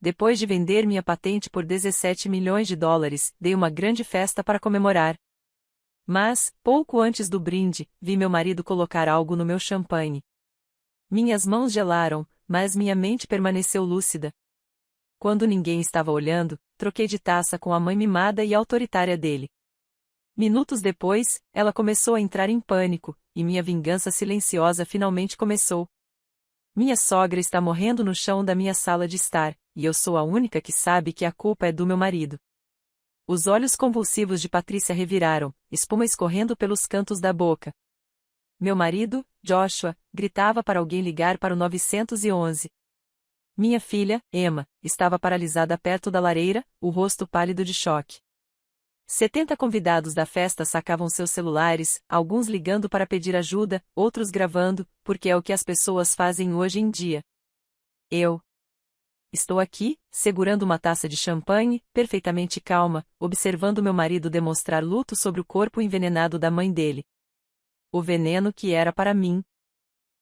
Depois de vender minha patente por 17 milhões de dólares, dei uma grande festa para comemorar. Mas, pouco antes do brinde, vi meu marido colocar algo no meu champanhe. Minhas mãos gelaram, mas minha mente permaneceu lúcida. Quando ninguém estava olhando, troquei de taça com a mãe mimada e autoritária dele. Minutos depois, ela começou a entrar em pânico, e minha vingança silenciosa finalmente começou. Minha sogra está morrendo no chão da minha sala de estar, e eu sou a única que sabe que a culpa é do meu marido. Os olhos convulsivos de Patrícia reviraram, espuma escorrendo pelos cantos da boca. Meu marido, Joshua, gritava para alguém ligar para o 911. Minha filha, Emma, estava paralisada perto da lareira, o rosto pálido de choque. 70 convidados da festa sacavam seus celulares, alguns ligando para pedir ajuda, outros gravando, porque é o que as pessoas fazem hoje em dia. Eu estou aqui, segurando uma taça de champanhe, perfeitamente calma, observando meu marido demonstrar luto sobre o corpo envenenado da mãe dele. O veneno que era para mim.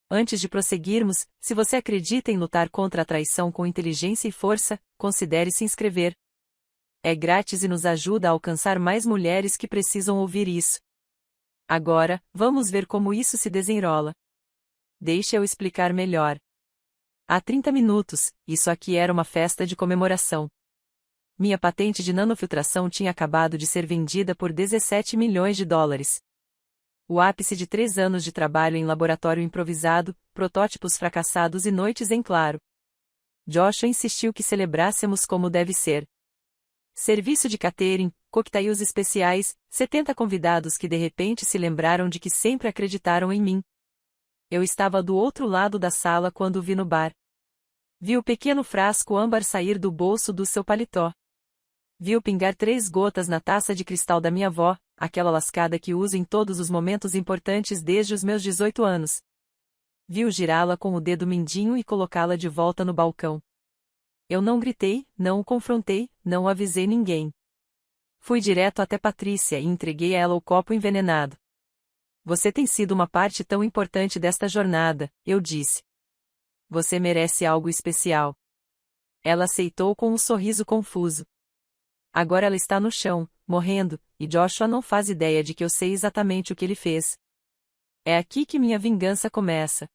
Antes de prosseguirmos, se você acredita em lutar contra a traição com inteligência e força, considere se inscrever. É grátis e nos ajuda a alcançar mais mulheres que precisam ouvir isso. Agora, vamos ver como isso se desenrola. Deixa eu explicar melhor. Há 30 minutos, isso aqui era uma festa de comemoração. Minha patente de nanofiltração tinha acabado de ser vendida por 17 milhões de dólares. O ápice de 3 anos de trabalho em laboratório improvisado, protótipos fracassados e noites em claro. Joshua insistiu que celebrássemos como deve ser. Serviço de catering, coquetéis especiais, 70 convidados que de repente se lembraram de que sempre acreditaram em mim. Eu estava do outro lado da sala quando o vi no bar. Vi o pequeno frasco âmbar sair do bolso do seu paletó. Vi-o pingar 3 gotas na taça de cristal da minha avó, aquela lascada que uso em todos os momentos importantes desde os meus 18 anos. Vi-o girá-la com o dedo mindinho e colocá-la de volta no balcão. Eu não gritei, não o confrontei, não avisei ninguém. Fui direto até Patrícia e entreguei a ela o copo envenenado. Você tem sido uma parte tão importante desta jornada, eu disse. Você merece algo especial. Ela aceitou com um sorriso confuso. Agora ela está no chão, morrendo, e Joshua não faz ideia de que eu sei exatamente o que ele fez. É aqui que minha vingança começa.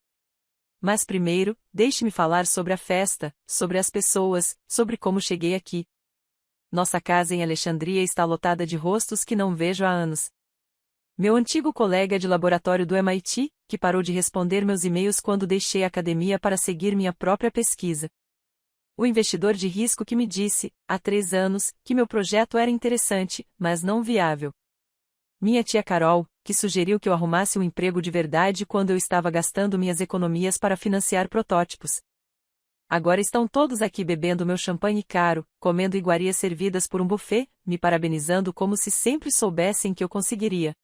Mas primeiro, deixe-me falar sobre a festa, sobre as pessoas, sobre como cheguei aqui. Nossa casa em Alexandria está lotada de rostos que não vejo há anos. Meu antigo colega de laboratório do MIT, que parou de responder meus e-mails quando deixei a academia para seguir minha própria pesquisa. O investidor de risco que me disse, há 3 anos, que meu projeto era interessante, mas não viável. Minha tia Carol, que sugeriu que eu arrumasse um emprego de verdade quando eu estava gastando minhas economias para financiar protótipos. Agora estão todos aqui bebendo meu champanhe caro, comendo iguarias servidas por um buffet, me parabenizando como se sempre soubessem que eu conseguiria.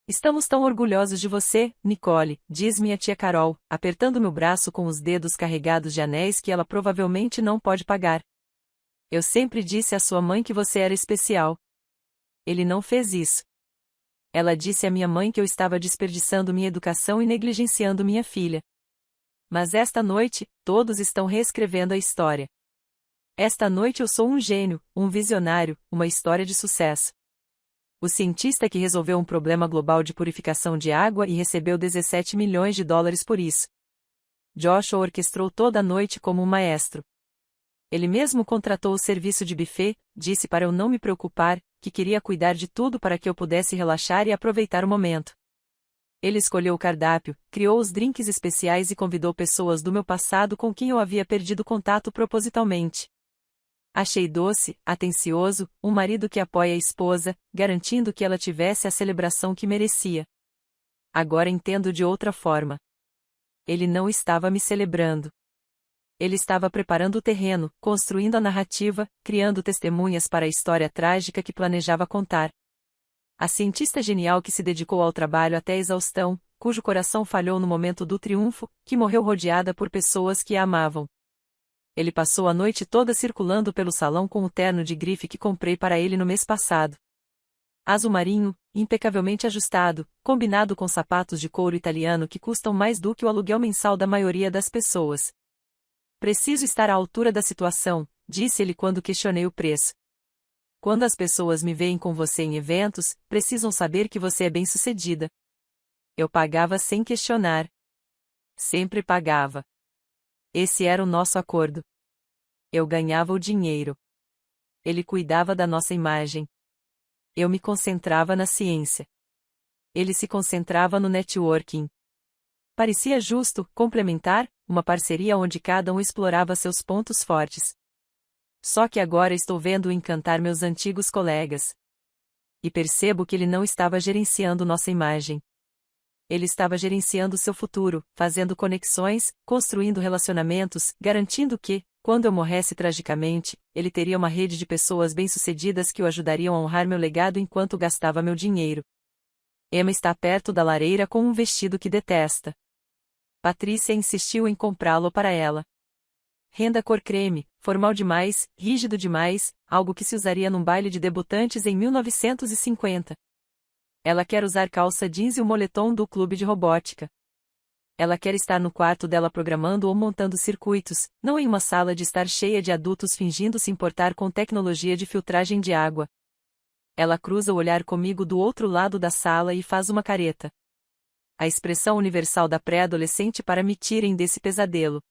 Estamos tão orgulhosos de você, Nicole, diz minha tia Carol, apertando meu braço com os dedos carregados de anéis que ela provavelmente não pode pagar. Eu sempre disse à sua mãe que você era especial. Ele não fez isso. Ela disse à minha mãe que eu estava desperdiçando minha educação e negligenciando minha filha. Mas esta noite, todos estão reescrevendo a história. Esta noite eu sou um gênio, um visionário, uma história de sucesso. O cientista que resolveu um problema global de purificação de água e recebeu 17 milhões de dólares por isso. Joshua orquestrou toda a noite como um maestro. Ele mesmo contratou o serviço de buffet, disse para eu não me preocupar, que queria cuidar de tudo para que eu pudesse relaxar e aproveitar o momento. Ele escolheu o cardápio, criou os drinks especiais e convidou pessoas do meu passado com quem eu havia perdido contato propositalmente. Achei doce, atencioso, um marido que apoia a esposa, garantindo que ela tivesse a celebração que merecia. Agora entendo de outra forma. Ele não estava me celebrando. Ele estava preparando o terreno, construindo a narrativa, criando testemunhas para a história trágica que planejava contar. A cientista genial que se dedicou ao trabalho até a exaustão, cujo coração falhou no momento do triunfo, que morreu rodeada por pessoas que a amavam. Ele passou a noite toda circulando pelo salão com o terno de grife que comprei para ele no mês passado. Azul marinho, impecavelmente ajustado, combinado com sapatos de couro italiano que custam mais do que o aluguel mensal da maioria das pessoas. Preciso estar à altura da situação, disse ele quando questionei o preço. Quando as pessoas me veem com você em eventos, precisam saber que você é bem-sucedida. Eu pagava sem questionar. Sempre pagava. Esse era o nosso acordo. Eu ganhava o dinheiro. Ele cuidava da nossa imagem. Eu me concentrava na ciência. Ele se concentrava no networking. Parecia justo, complementar, uma parceria onde cada um explorava seus pontos fortes. Só que agora estou vendo-o encantar meus antigos colegas. E percebo que ele não estava gerenciando nossa imagem. Ele estava gerenciando seu futuro, fazendo conexões, construindo relacionamentos, garantindo que, quando eu morresse tragicamente, ele teria uma rede de pessoas bem-sucedidas que o ajudariam a honrar meu legado enquanto gastava meu dinheiro. Emma está perto da lareira com um vestido que detesta. Patrícia insistiu em comprá-lo para ela. Renda cor creme, formal demais, rígido demais, algo que se usaria num baile de debutantes em 1950. Ela quer usar calça jeans e o moletom do clube de robótica. Ela quer estar no quarto dela programando ou montando circuitos, não em uma sala de estar cheia de adultos fingindo se importar com tecnologia de filtragem de água. Ela cruza o olhar comigo do outro lado da sala e faz uma careta. A expressão universal da pré-adolescente para me tirem desse pesadelo.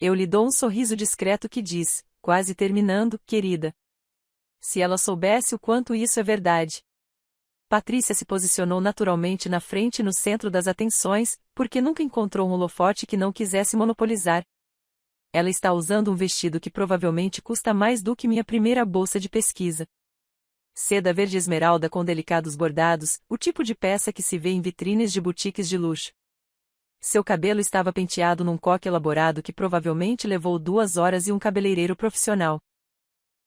Eu lhe dou um sorriso discreto que diz, quase terminando, querida. Se ela soubesse o quanto isso é verdade. Patrícia se posicionou naturalmente na frente e no centro das atenções, porque nunca encontrou um holofote que não quisesse monopolizar. Ela está usando um vestido que provavelmente custa mais do que minha primeira bolsa de pesquisa. Seda verde esmeralda com delicados bordados, o tipo de peça que se vê em vitrines de boutiques de luxo. Seu cabelo estava penteado num coque elaborado que provavelmente levou 2 horas e um cabeleireiro profissional.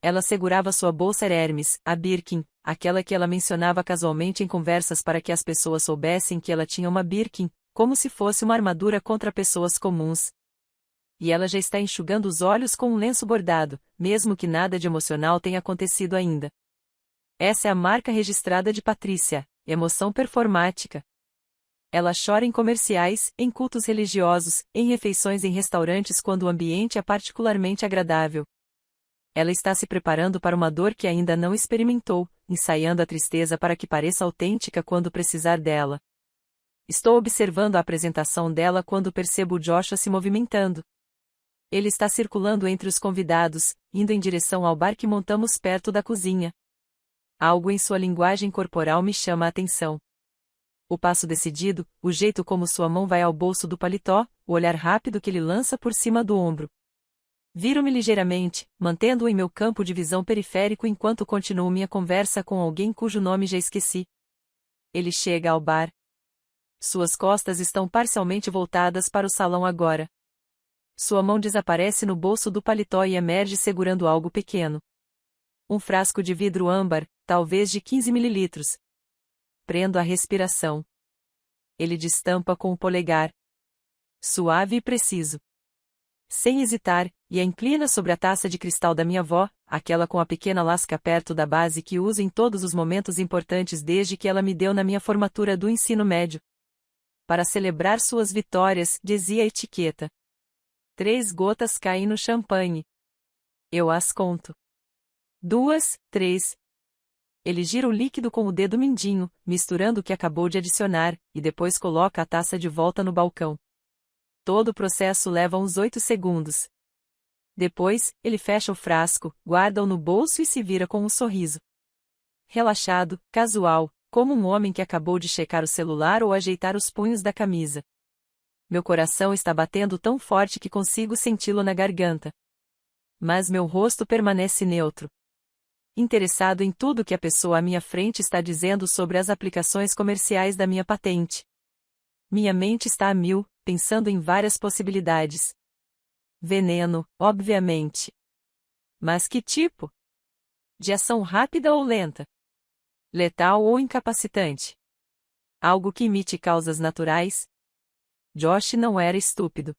Ela segurava sua bolsa Hermes, a Birkin, aquela que ela mencionava casualmente em conversas para que as pessoas soubessem que ela tinha uma Birkin, como se fosse uma armadura contra pessoas comuns. E ela já está enxugando os olhos com um lenço bordado, mesmo que nada de emocional tenha acontecido ainda. Essa é a marca registrada de Patrícia, emoção performática. Ela chora em comerciais, em cultos religiosos, em refeições em restaurantes quando o ambiente é particularmente agradável. Ela está se preparando para uma dor que ainda não experimentou, ensaiando a tristeza para que pareça autêntica quando precisar dela. Estou observando a apresentação dela quando percebo Joshua se movimentando. Ele está circulando entre os convidados, indo em direção ao bar que montamos perto da cozinha. Algo em sua linguagem corporal me chama a atenção. O passo decidido, o jeito como sua mão vai ao bolso do paletó, o olhar rápido que ele lança por cima do ombro. Viro-me ligeiramente, mantendo-o em meu campo de visão periférico enquanto continuo minha conversa com alguém cujo nome já esqueci. Ele chega ao bar. Suas costas estão parcialmente voltadas para o salão agora. Sua mão desaparece no bolso do paletó e emerge segurando algo pequeno. Um frasco de vidro âmbar, talvez de 15 mililitros. Prendo a respiração. Ele destampa com o polegar. Suave e preciso. Sem hesitar, e a inclina sobre a taça de cristal da minha avó, aquela com a pequena lasca perto da base que uso em todos os momentos importantes desde que ela me deu na minha formatura do ensino médio. Para celebrar suas vitórias, dizia a etiqueta. 3 gotas caem no champanhe. Eu as conto. 2, 3. Ele gira o líquido com o dedo mindinho, misturando o que acabou de adicionar, e depois coloca a taça de volta no balcão. Todo o processo leva uns 8 segundos. Depois, ele fecha o frasco, guarda-o no bolso e se vira com um sorriso. Relaxado, casual, como um homem que acabou de checar o celular ou ajeitar os punhos da camisa. Meu coração está batendo tão forte que consigo senti-lo na garganta. Mas meu rosto permanece neutro. Interessado em tudo que a pessoa à minha frente está dizendo sobre as aplicações comerciais da minha patente. Minha mente está a mil, pensando em várias possibilidades. Veneno, obviamente. Mas que tipo? De ação rápida ou lenta? Letal ou incapacitante? Algo que imite causas naturais? Josh não era estúpido.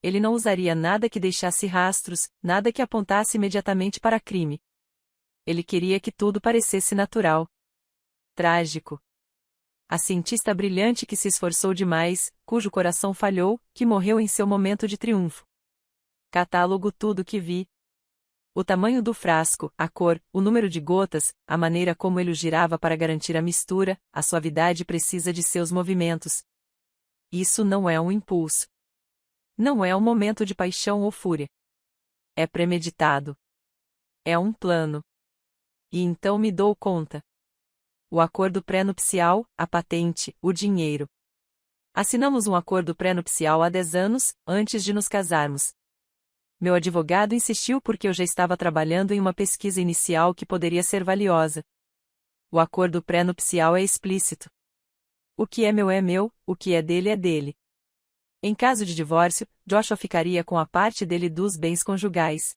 Ele não usaria nada que deixasse rastros, nada que apontasse imediatamente para crime. Ele queria que tudo parecesse natural. Trágico. A cientista brilhante que se esforçou demais, cujo coração falhou, que morreu em seu momento de triunfo. Catálogo tudo que vi. O tamanho do frasco, a cor, o número de gotas, a maneira como ele o girava para garantir a mistura, a suavidade precisa de seus movimentos. Isso não é um impulso. Não é um momento de paixão ou fúria. É premeditado. É um plano. E então me dou conta. O acordo pré-nupcial, a patente, o dinheiro. Assinamos um acordo pré-nupcial há 10 anos, antes de nos casarmos. Meu advogado insistiu porque eu já estava trabalhando em uma pesquisa inicial que poderia ser valiosa. O acordo pré-nupcial é explícito. O que é meu, o que é dele é dele. Em caso de divórcio, Joshua ficaria com a parte dele dos bens conjugais.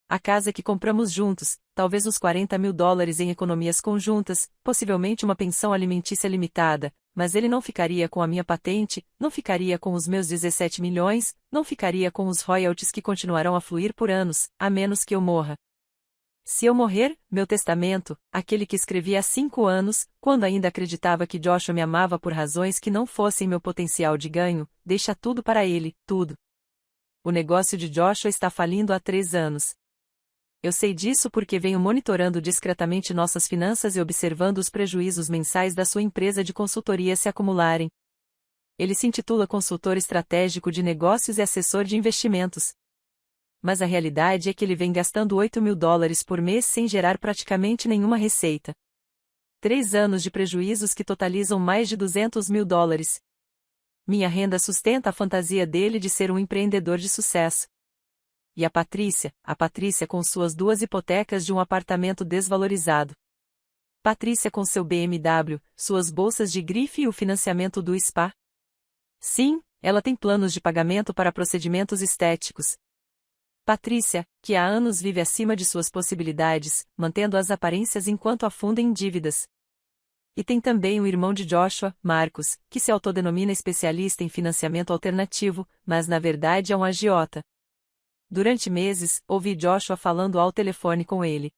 A casa que compramos juntos, talvez uns $40.000 em economias conjuntas, possivelmente uma pensão alimentícia limitada, mas ele não ficaria com a minha patente, não ficaria com os meus 17 milhões, não ficaria com os royalties que continuarão a fluir por anos, a menos que eu morra. Se eu morrer, meu testamento, aquele que escrevi há 5 anos, quando ainda acreditava que Joshua me amava por razões que não fossem meu potencial de ganho, deixa tudo para ele, tudo. O negócio de Joshua está falindo há 3 anos. Eu sei disso porque venho monitorando discretamente nossas finanças e observando os prejuízos mensais da sua empresa de consultoria se acumularem. Ele se intitula consultor estratégico de negócios e assessor de investimentos. Mas a realidade é que ele vem gastando $8.000 por mês sem gerar praticamente nenhuma receita. 3 anos de prejuízos que totalizam mais de $200.000. Minha renda sustenta a fantasia dele de ser um empreendedor de sucesso. E a Patrícia com suas 2 hipotecas de um apartamento desvalorizado. Patrícia com seu BMW, suas bolsas de grife e o financiamento do spa. Sim, ela tem planos de pagamento para procedimentos estéticos. Patrícia, que há anos vive acima de suas possibilidades, mantendo as aparências enquanto afunda em dívidas. E tem também o irmão de Joshua, Marcos, que se autodenomina especialista em financiamento alternativo, mas na verdade é um agiota. Durante meses, ouvi Joshua falando ao telefone com ele.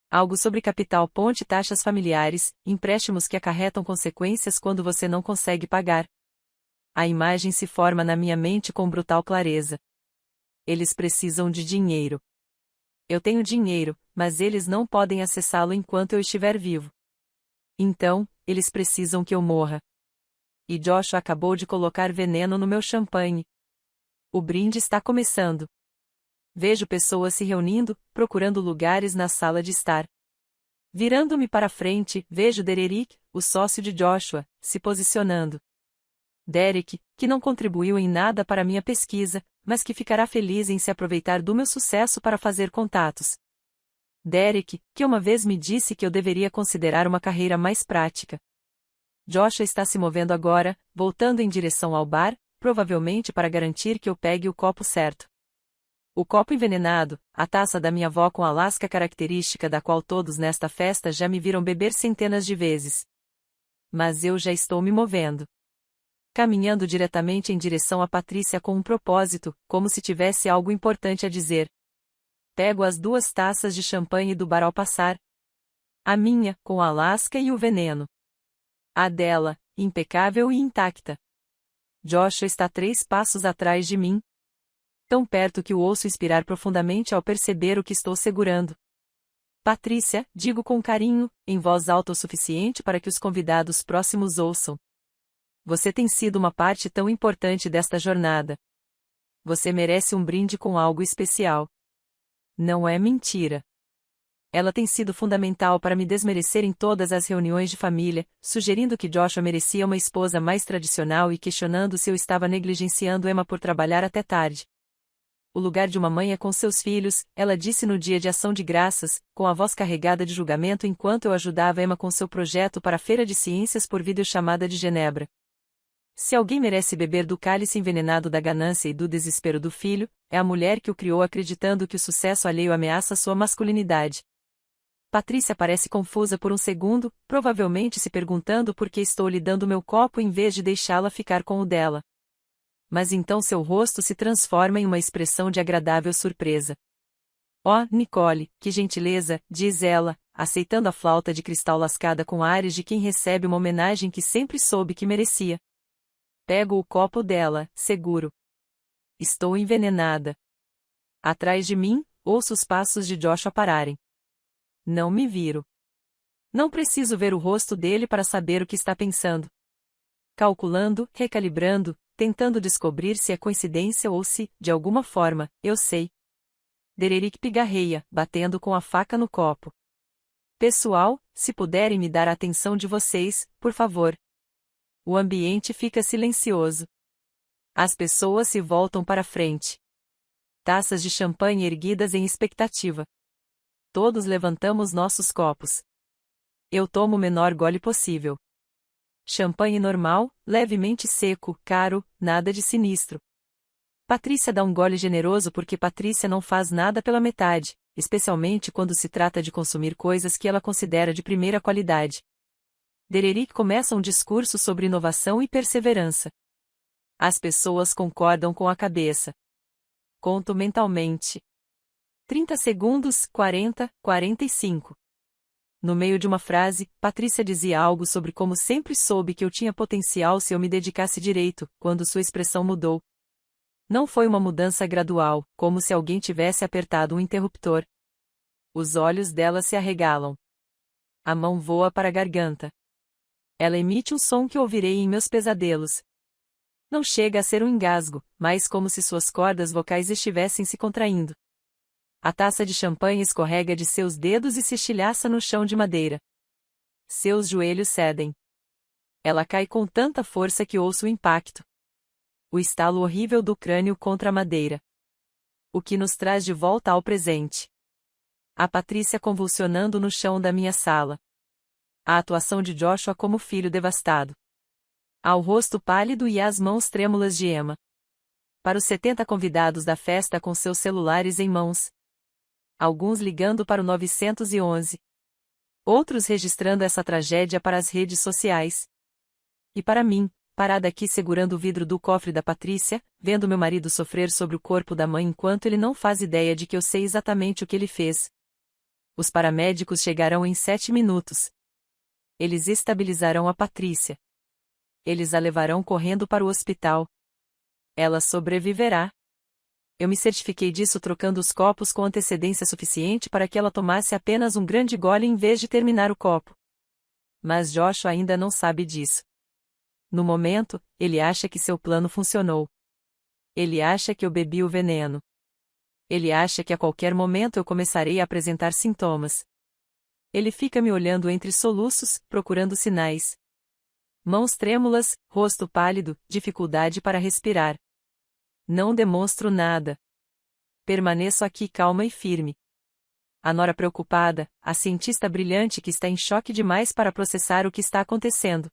Algo sobre capital ponte taxas familiares, empréstimos que acarretam consequências quando você não consegue pagar. A imagem se forma na minha mente com brutal clareza. Eles precisam de dinheiro. Eu tenho dinheiro, mas eles não podem acessá-lo enquanto eu estiver vivo. Então, eles precisam que eu morra. E Joshua acabou de colocar veneno no meu champanhe. O brinde está começando. Vejo pessoas se reunindo, procurando lugares na sala de estar. Virando-me para frente, vejo Derek, o sócio de Joshua, se posicionando. Derek, que não contribuiu em nada para minha pesquisa, mas que ficará feliz em se aproveitar do meu sucesso para fazer contatos. Derek, que uma vez me disse que eu deveria considerar uma carreira mais prática. Joshua está se movendo agora, voltando em direção ao bar, provavelmente para garantir que eu pegue o copo certo. O copo envenenado, a taça da minha avó com a lasca característica da qual todos nesta festa já me viram beber centenas de vezes. Mas eu já estou me movendo. Caminhando diretamente em direção a Patrícia com um propósito, como se tivesse algo importante a dizer. Pego as 2 taças de champanhe do bar ao passar. A minha, com a lasca e o veneno. A dela, impecável e intacta. Joshua está 3 passos atrás de mim. Tão perto que o ouço inspirar profundamente ao perceber o que estou segurando. Patrícia, digo com carinho, em voz alta o suficiente para que os convidados próximos ouçam. Você tem sido uma parte tão importante desta jornada. Você merece um brinde com algo especial. Não é mentira. Ela tem sido fundamental para me desmerecer em todas as reuniões de família, sugerindo que Joshua merecia uma esposa mais tradicional e questionando se eu estava negligenciando Emma por trabalhar até tarde. O lugar de uma mãe é com seus filhos, ela disse no dia de ação de graças, com a voz carregada de julgamento enquanto eu ajudava Emma com seu projeto para a Feira de Ciências por videochamada de Genebra. Se alguém merece beber do cálice envenenado da ganância e do desespero do filho, é a mulher que o criou acreditando que o sucesso alheio ameaça sua masculinidade. Patrícia parece confusa por um segundo, provavelmente se perguntando por que estou lhe dando meu copo em vez de deixá-la ficar com o dela. Mas então seu rosto se transforma em uma expressão de agradável surpresa. Oh, Nicole, que gentileza, diz ela, aceitando a flauta de cristal lascada com ares de quem recebe uma homenagem que sempre soube que merecia. Pego o copo dela, seguro. Estou envenenada. Atrás de mim, ouço os passos de Joshua pararem. Não me viro. Não preciso ver o rosto dele para saber o que está pensando. Calculando, recalibrando, tentando descobrir se é coincidência ou se, de alguma forma, eu sei. Dererick pigarreia, batendo com a faca no copo. Pessoal, se puderem me dar a atenção de vocês, por favor. O ambiente fica silencioso. As pessoas se voltam para frente. Taças de champanhe erguidas em expectativa. Todos levantamos nossos copos. Eu tomo o menor gole possível. Champanhe normal, levemente seco, caro, nada de sinistro. Patrícia dá um gole generoso porque Patrícia não faz nada pela metade, especialmente quando se trata de consumir coisas que ela considera de primeira qualidade. Dererick começa um discurso sobre inovação e perseverança. As pessoas concordam com a cabeça. Conto mentalmente. 30 segundos, 40, 45. No meio de uma frase, Patrícia dizia algo sobre como sempre soube que eu tinha potencial se eu me dedicasse direito, quando sua expressão mudou. Não foi uma mudança gradual, como se alguém tivesse apertado um interruptor. Os olhos dela se arregalam. A mão voa para a garganta. Ela emite um som que ouvirei em meus pesadelos. Não chega a ser um engasgo, mas como se suas cordas vocais estivessem se contraindo. A taça de champanhe escorrega de seus dedos e se estilhaça no chão de madeira. Seus joelhos cedem. Ela cai com tanta força que ouço o impacto. O estalo horrível do crânio contra a madeira. O que nos traz de volta ao presente. A Patrícia convulsionando no chão da minha sala. A atuação de Joshua como filho devastado. Ao rosto pálido e às mãos trêmulas de Emma. Para os 70 convidados da festa com seus celulares em mãos. Alguns ligando para o 911. Outros registrando essa tragédia para as redes sociais. E para mim, parada aqui segurando o vidro do cofre da Patrícia, vendo meu marido sofrer sobre o corpo da mãe enquanto ele não faz ideia de que eu sei exatamente o que ele fez. Os paramédicos chegarão em 7 minutos. Eles estabilizarão a Patrícia. Eles a levarão correndo para o hospital. Ela sobreviverá. Eu me certifiquei disso trocando os copos com antecedência suficiente para que ela tomasse apenas um grande gole em vez de terminar o copo. Mas Joshua ainda não sabe disso. No momento, ele acha que seu plano funcionou. Ele acha que eu bebi o veneno. Ele acha que a qualquer momento eu começarei a apresentar sintomas. Ele fica me olhando entre soluços, procurando sinais. Mãos trêmulas, rosto pálido, dificuldade para respirar. Não demonstro nada. Permaneço aqui calma e firme. A nora preocupada, a cientista brilhante que está em choque demais para processar o que está acontecendo.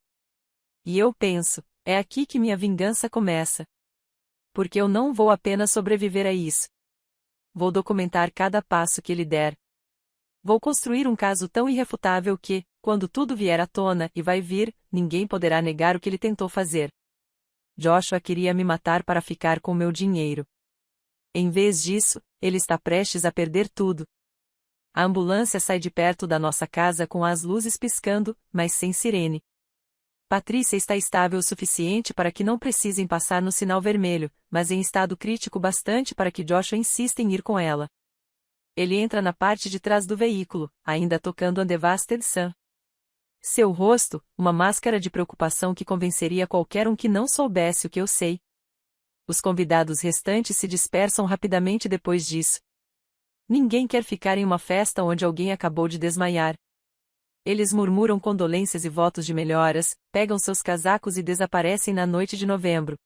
E eu penso, é aqui que minha vingança começa. Porque eu não vou apenas sobreviver a isso. Vou documentar cada passo que ele der. Vou construir um caso tão irrefutável que, quando tudo vier à tona, e vai vir, ninguém poderá negar o que ele tentou fazer. Joshua queria me matar para ficar com meu dinheiro. Em vez disso, ele está prestes a perder tudo. A ambulância sai de perto da nossa casa com as luzes piscando, mas sem sirene. Patrícia está estável o suficiente para que não precisem passar no sinal vermelho, mas em estado crítico bastante para que Joshua insista em ir com ela. Ele entra na parte de trás do veículo, ainda tocando Undevasted Sun. Seu rosto, uma máscara de preocupação que convenceria qualquer um que não soubesse o que eu sei. Os convidados restantes se dispersam rapidamente depois disso. Ninguém quer ficar em uma festa onde alguém acabou de desmaiar. Eles murmuram condolências e votos de melhoras, pegam seus casacos e desaparecem na noite de novembro.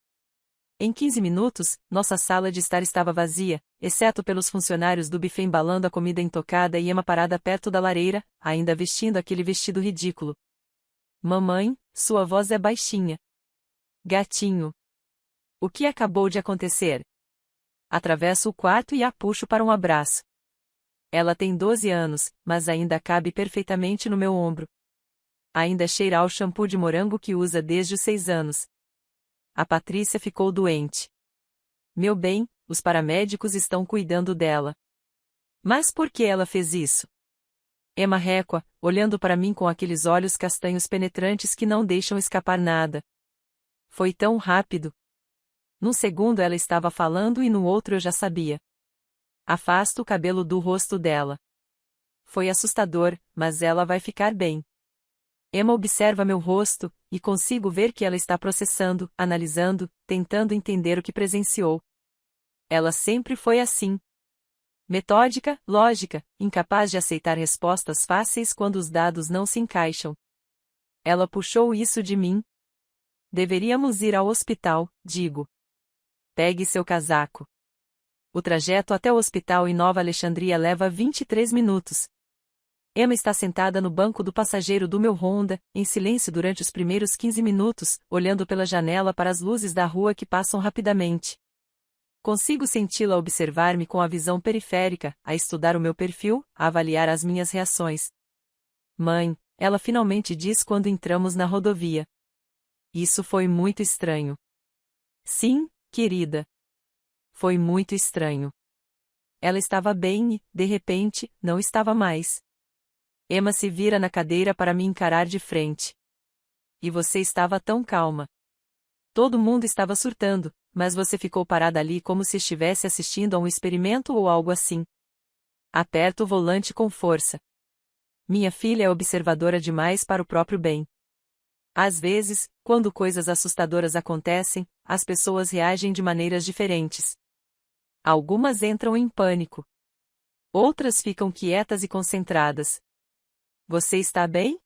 Em 15 minutos, nossa sala de estar estava vazia, exceto pelos funcionários do buffet embalando a comida intocada e Emma parada perto da lareira, ainda vestindo aquele vestido ridículo. Mamãe, sua voz é baixinha. Gatinho. O que acabou de acontecer? Atravesso o quarto e a puxo para um abraço. Ela tem 12 anos, mas ainda cabe perfeitamente no meu ombro. Ainda cheira ao shampoo de morango que usa desde os 6 anos. A Patrícia ficou doente. Meu bem, os paramédicos estão cuidando dela. Mas por que ela fez isso? Emma recua, olhando para mim com aqueles olhos castanhos penetrantes que não deixam escapar nada. Foi tão rápido. Num segundo ela estava falando e no outro eu já sabia. Afasto o cabelo do rosto dela. Foi assustador, mas ela vai ficar bem. Emma observa meu rosto, e consigo ver que ela está processando, analisando, tentando entender o que presenciou. Ela sempre foi assim. Metódica, lógica, incapaz de aceitar respostas fáceis quando os dados não se encaixam. Ela puxou isso de mim. Deveríamos ir ao hospital, digo. Pegue seu casaco. O trajeto até o hospital em Nova Alexandria leva 23 minutos. Emma está sentada no banco do passageiro do meu Honda, em silêncio durante os primeiros 15 minutos, olhando pela janela para as luzes da rua que passam rapidamente. Consigo senti-la observar-me com a visão periférica, a estudar o meu perfil, a avaliar as minhas reações. Mãe, ela finalmente diz quando entramos na rodovia. Isso foi muito estranho. Sim, querida. Foi muito estranho. Ela estava bem e, de repente, não estava mais. Emma se vira na cadeira para me encarar de frente. E você estava tão calma. Todo mundo estava surtando, mas você ficou parada ali como se estivesse assistindo a um experimento ou algo assim. Aperto o volante com força. Minha filha é observadora demais para o próprio bem. Às vezes, quando coisas assustadoras acontecem, as pessoas reagem de maneiras diferentes. Algumas entram em pânico. Outras ficam quietas e concentradas. Você está bem?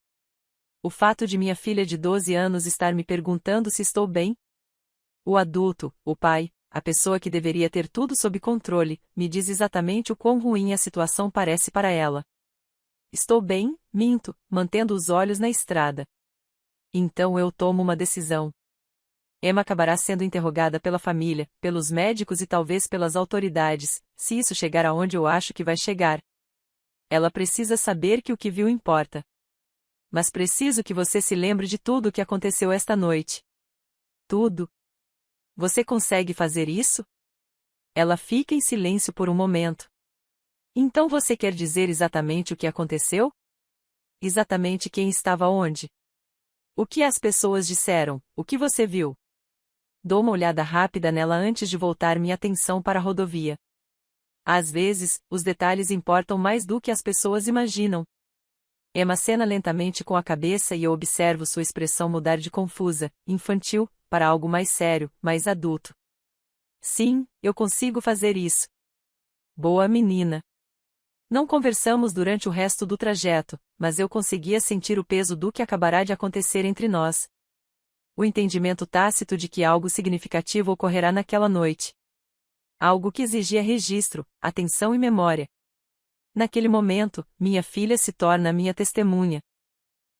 O fato de minha filha de 12 anos estar me perguntando se estou bem? O adulto, o pai, a pessoa que deveria ter tudo sob controle, me diz exatamente o quão ruim a situação parece para ela. Estou bem, minto, mantendo os olhos na estrada. Então eu tomo uma decisão. Emma acabará sendo interrogada pela família, pelos médicos e talvez pelas autoridades, se isso chegar aonde eu acho que vai chegar. Ela precisa saber que o que viu importa. Mas preciso que você se lembre de tudo o que aconteceu esta noite. Tudo. Você consegue fazer isso? Ela fica em silêncio por um momento. Então você quer dizer exatamente o que aconteceu? Exatamente quem estava onde? O que as pessoas disseram, o que você viu? Dou uma olhada rápida nela antes de voltar minha atenção para a rodovia. Às vezes, os detalhes importam mais do que as pessoas imaginam. Emma acena lentamente com a cabeça e eu observo sua expressão mudar de confusa, infantil, para algo mais sério, mais adulto. Sim, eu consigo fazer isso. Boa menina. Não conversamos durante o resto do trajeto, mas eu conseguia sentir o peso do que acabará de acontecer entre nós. O entendimento tácito de que algo significativo ocorrerá naquela noite. Algo que exigia registro, atenção e memória. Naquele momento, minha filha se torna minha testemunha.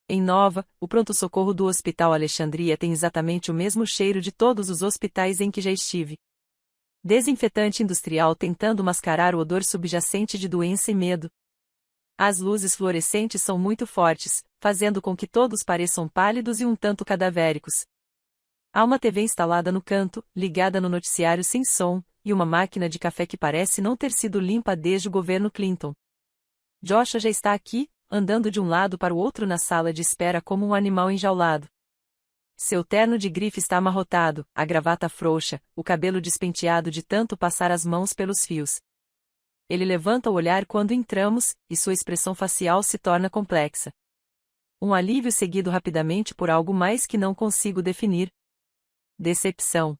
Em Nova, o pronto-socorro do Hospital Alexandria tem exatamente o mesmo cheiro de todos os hospitais em que já estive. Desinfetante industrial tentando mascarar o odor subjacente de doença e medo. As luzes fluorescentes são muito fortes, fazendo com que todos pareçam pálidos e um tanto cadavéricos. Há uma TV instalada no canto, ligada no noticiário sem som, e uma máquina de café que parece não ter sido limpa desde o governo Clinton. Joshua já está aqui, andando de um lado para o outro na sala de espera como um animal enjaulado. Seu terno de grife está amarrotado, a gravata frouxa, o cabelo despenteado de tanto passar as mãos pelos fios. Ele levanta o olhar quando entramos, e sua expressão facial se torna complexa. Um alívio seguido rapidamente por algo mais que não consigo definir. Decepção.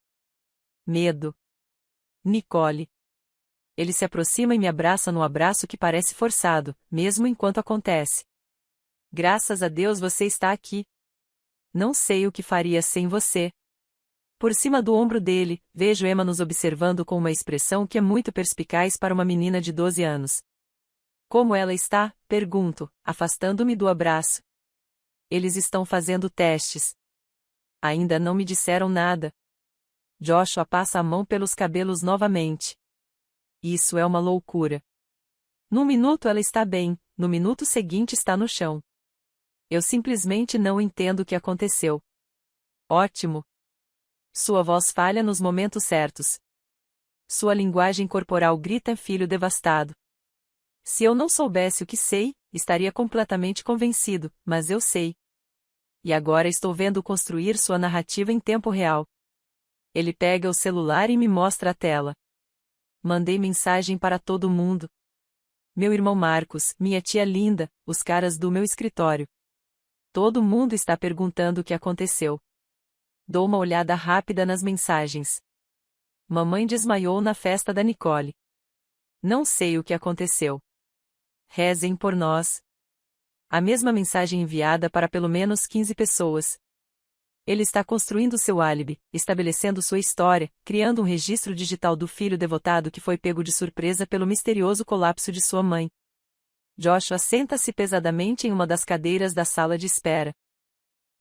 Medo. Nicole. Ele se aproxima e me abraça num abraço que parece forçado, mesmo enquanto acontece. Graças a Deus você está aqui. Não sei o que faria sem você. Por cima do ombro dele, vejo Emma nos observando com uma expressão que é muito perspicaz para uma menina de 12 anos. Como ela está? Pergunto, afastando-me do abraço. Eles estão fazendo testes. Ainda não me disseram nada. Joshua passa a mão pelos cabelos novamente. Isso é uma loucura. Num minuto ela está bem, no minuto seguinte está no chão. Eu simplesmente não entendo o que aconteceu. Ótimo. Sua voz falha nos momentos certos. Sua linguagem corporal grita filho devastado. Se eu não soubesse o que sei, estaria completamente convencido, mas eu sei. E agora estou vendo construir sua narrativa em tempo real. Ele pega o celular e me mostra a tela. Mandei mensagem para todo mundo. Meu irmão Marcos, minha tia linda, os caras do meu escritório. Todo mundo está perguntando o que aconteceu. Dou uma olhada rápida nas mensagens. Mamãe desmaiou na festa da Nicole. Não sei o que aconteceu. Rezem por nós. A mesma mensagem enviada para pelo menos 15 pessoas. Ele está construindo seu álibi, estabelecendo sua história, criando um registro digital do filho devotado que foi pego de surpresa pelo misterioso colapso de sua mãe. Joshua senta-se pesadamente em uma das cadeiras da sala de espera.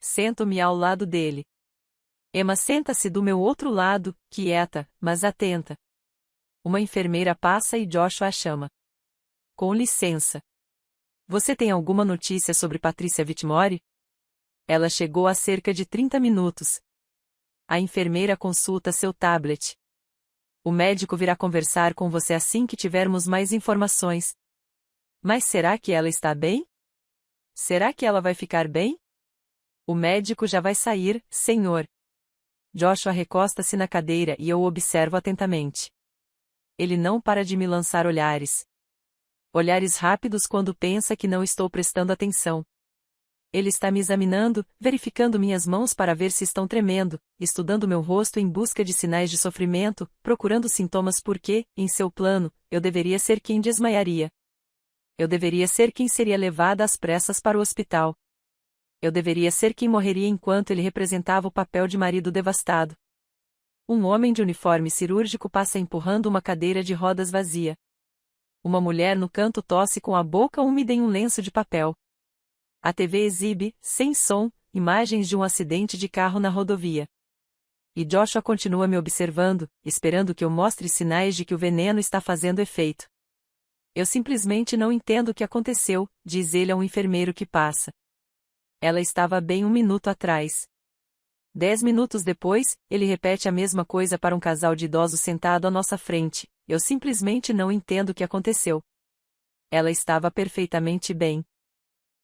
Sento-me ao lado dele. Emma senta-se do meu outro lado, quieta, mas atenta. Uma enfermeira passa e Joshua a chama. Com licença. Você tem alguma notícia sobre Patrícia Whitmore? Ela chegou há cerca de 30 minutos. A enfermeira consulta seu tablet. O médico virá conversar com você assim que tivermos mais informações. Mas será que ela está bem? Será que ela vai ficar bem? O médico já vai sair, senhor. Joshua recosta-se na cadeira e eu o observo atentamente. Ele não para de me lançar olhares. Olhares rápidos quando pensa que não estou prestando atenção. Ele está me examinando, verificando minhas mãos para ver se estão tremendo, estudando meu rosto em busca de sinais de sofrimento, procurando sintomas porque, em seu plano, eu deveria ser quem desmaiaria. Eu deveria ser quem seria levada às pressas para o hospital. Eu deveria ser quem morreria enquanto ele representava o papel de marido devastado. Um homem de uniforme cirúrgico passa empurrando uma cadeira de rodas vazia. Uma mulher no canto tosse com a boca úmida em um lenço de papel. A TV exibe, sem som, imagens de um acidente de carro na rodovia. E Joshua continua me observando, esperando que eu mostre sinais de que o veneno está fazendo efeito. Eu simplesmente não entendo o que aconteceu, diz ele a um enfermeiro que passa. Ela estava bem 1 minuto atrás. 10 minutos depois, ele repete a mesma coisa para um casal de idosos sentado à nossa frente. Eu simplesmente não entendo o que aconteceu. Ela estava perfeitamente bem.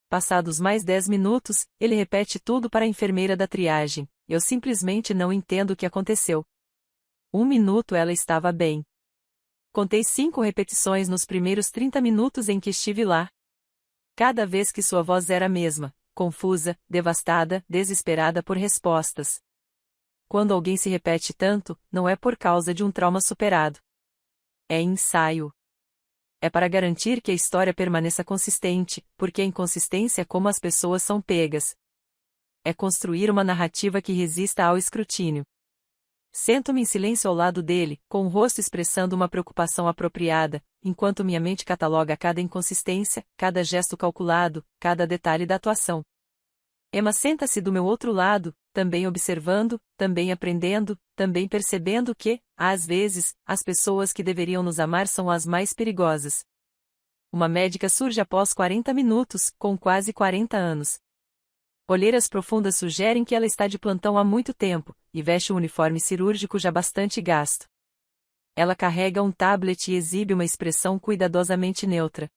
Passados mais 10 minutos, ele repete tudo para a enfermeira da triagem. Eu simplesmente não entendo o que aconteceu. 1 minuto ela estava bem. Contei 5 repetições nos primeiros 30 minutos em que estive lá. Cada vez que sua voz era a mesma, confusa, devastada, desesperada por respostas. Quando alguém se repete tanto, não é por causa de um trauma superado. É ensaio. É para garantir que a história permaneça consistente, porque a inconsistência é como as pessoas são pegas. É construir uma narrativa que resista ao escrutínio. Sento-me em silêncio ao lado dele, com o rosto expressando uma preocupação apropriada, enquanto minha mente cataloga cada inconsistência, cada gesto calculado, cada detalhe da atuação. Emma senta-se do meu outro lado, também observando, também aprendendo, também percebendo que, às vezes, as pessoas que deveriam nos amar são as mais perigosas. Uma médica surge após 40 minutos, com quase 40 anos. Olheiras profundas sugerem que ela está de plantão há muito tempo, e veste um uniforme cirúrgico já bastante gasto. Ela carrega um tablet e exibe uma expressão cuidadosamente neutra.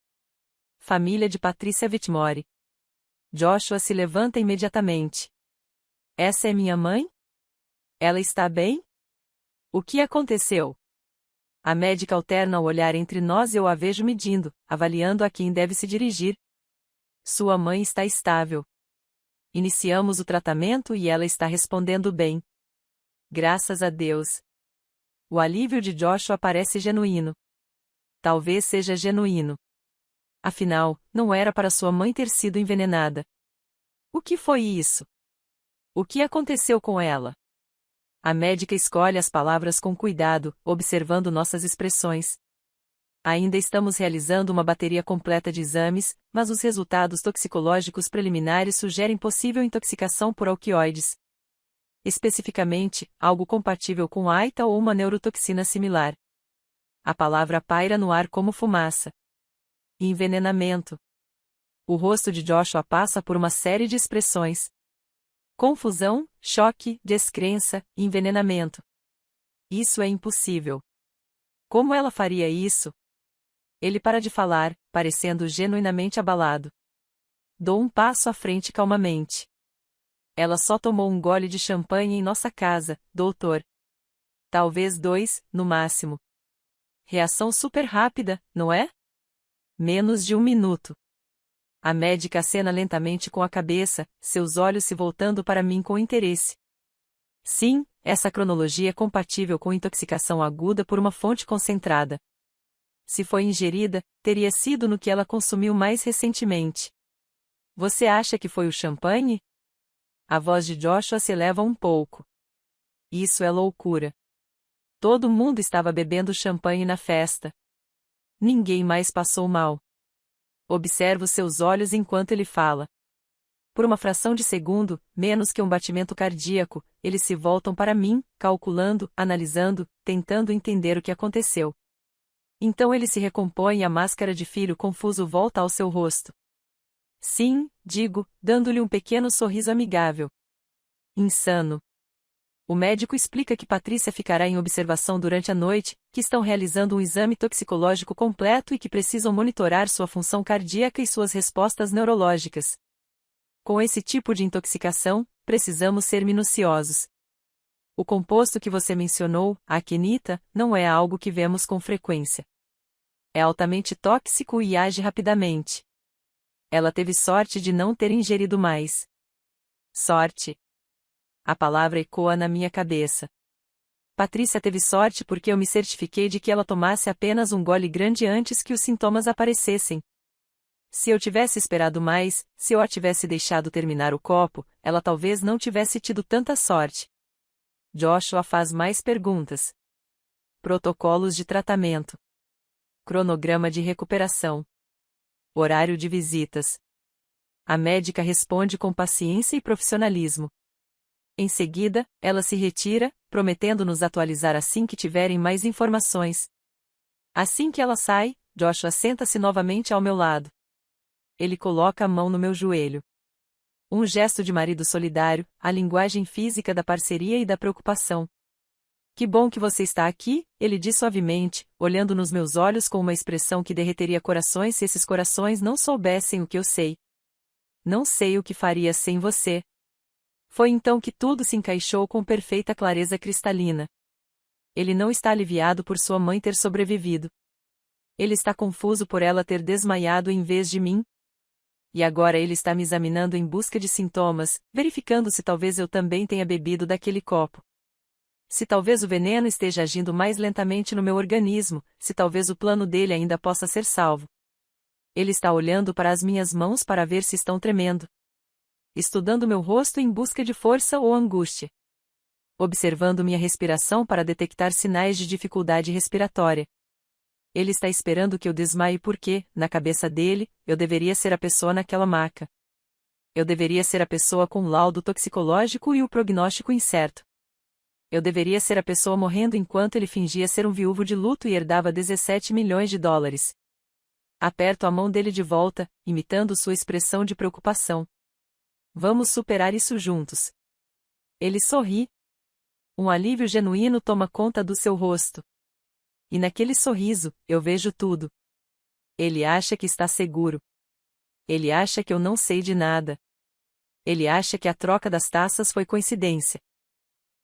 Família de Patrícia Whitmore. Joshua se levanta imediatamente. Essa é minha mãe? Ela está bem? O que aconteceu? A médica alterna o olhar entre nós e eu a vejo medindo, avaliando a quem deve se dirigir. Sua mãe está estável. Iniciamos o tratamento e ela está respondendo bem. Graças a Deus. O alívio de Joshua parece genuíno. Talvez seja genuíno. Afinal, não era para sua mãe ter sido envenenada. O que foi isso? O que aconteceu com ela? A médica escolhe as palavras com cuidado, observando nossas expressões. Ainda estamos realizando uma bateria completa de exames, mas os resultados toxicológicos preliminares sugerem possível intoxicação por alquioides. Especificamente, algo compatível com AITA ou uma neurotoxina similar. A palavra paira no ar como fumaça. Envenenamento. O rosto de Joshua passa por uma série de expressões. Confusão, choque, descrença, envenenamento. Isso é impossível. Como ela faria isso? Ele para de falar, parecendo genuinamente abalado. Dou um passo à frente calmamente. Ela só tomou um gole de champanhe em nossa casa, doutor. Talvez 2, no máximo. Reação super rápida, não é? Menos de 1 minuto. A médica acena lentamente com a cabeça, seus olhos se voltando para mim com interesse. Sim, essa cronologia é compatível com intoxicação aguda por uma fonte concentrada. Se foi ingerida, teria sido no que ela consumiu mais recentemente. Você acha que foi o champanhe? A voz de Joshua se eleva um pouco. Isso é loucura. Todo mundo estava bebendo champanhe na festa. Ninguém mais passou mal. Observo seus olhos enquanto ele fala. Por uma fração de segundo, menos que um batimento cardíaco, eles se voltam para mim, calculando, analisando, tentando entender o que aconteceu. Então ele se recompõe e a máscara de filho confuso volta ao seu rosto. Sim, digo, dando-lhe um pequeno sorriso amigável. Insano. O médico explica que Patrícia ficará em observação durante a noite, que estão realizando um exame toxicológico completo e que precisam monitorar sua função cardíaca e suas respostas neurológicas. Com esse tipo de intoxicação, precisamos ser minuciosos. O composto que você mencionou, a quinita, não é algo que vemos com frequência. É altamente tóxico e age rapidamente. Ela teve sorte de não ter ingerido mais. Sorte. A palavra ecoa na minha cabeça. Patrícia teve sorte porque eu me certifiquei de que ela tomasse apenas um gole grande antes que os sintomas aparecessem. Se eu tivesse esperado mais, se eu a tivesse deixado terminar o copo, ela talvez não tivesse tido tanta sorte. Joshua faz mais perguntas. Protocolos de tratamento. Cronograma de recuperação. Horário de visitas. A médica responde com paciência e profissionalismo. Em seguida, ela se retira, prometendo nos atualizar assim que tiverem mais informações. Assim que ela sai, Joshua senta-se novamente ao meu lado. Ele coloca a mão no meu joelho. Um gesto de marido solidário, a linguagem física da parceria e da preocupação. Que bom que você está aqui, ele diz suavemente, olhando nos meus olhos com uma expressão que derreteria corações se esses corações não soubessem o que eu sei. Não sei o que faria sem você. Foi então que tudo se encaixou com perfeita clareza cristalina. Ele não está aliviado por sua mãe ter sobrevivido. Ele está confuso por ela ter desmaiado em vez de mim. E agora ele está me examinando em busca de sintomas, verificando se talvez eu também tenha bebido daquele copo. Se talvez o veneno esteja agindo mais lentamente no meu organismo, se talvez o plano dele ainda possa ser salvo. Ele está olhando para as minhas mãos para ver se estão tremendo. Estudando meu rosto em busca de força ou angústia. Observando minha respiração para detectar sinais de dificuldade respiratória. Ele está esperando que eu desmaie porque, na cabeça dele, eu deveria ser a pessoa naquela maca. Eu deveria ser a pessoa com o laudo toxicológico e o prognóstico incerto. Eu deveria ser a pessoa morrendo enquanto ele fingia ser um viúvo de luto e herdava 17 milhões de dólares. Aperto a mão dele de volta, imitando sua expressão de preocupação. Vamos superar isso juntos. Ele sorri. Um alívio genuíno toma conta do seu rosto. E naquele sorriso, eu vejo tudo. Ele acha que está seguro. Ele acha que eu não sei de nada. Ele acha que a troca das taças foi coincidência.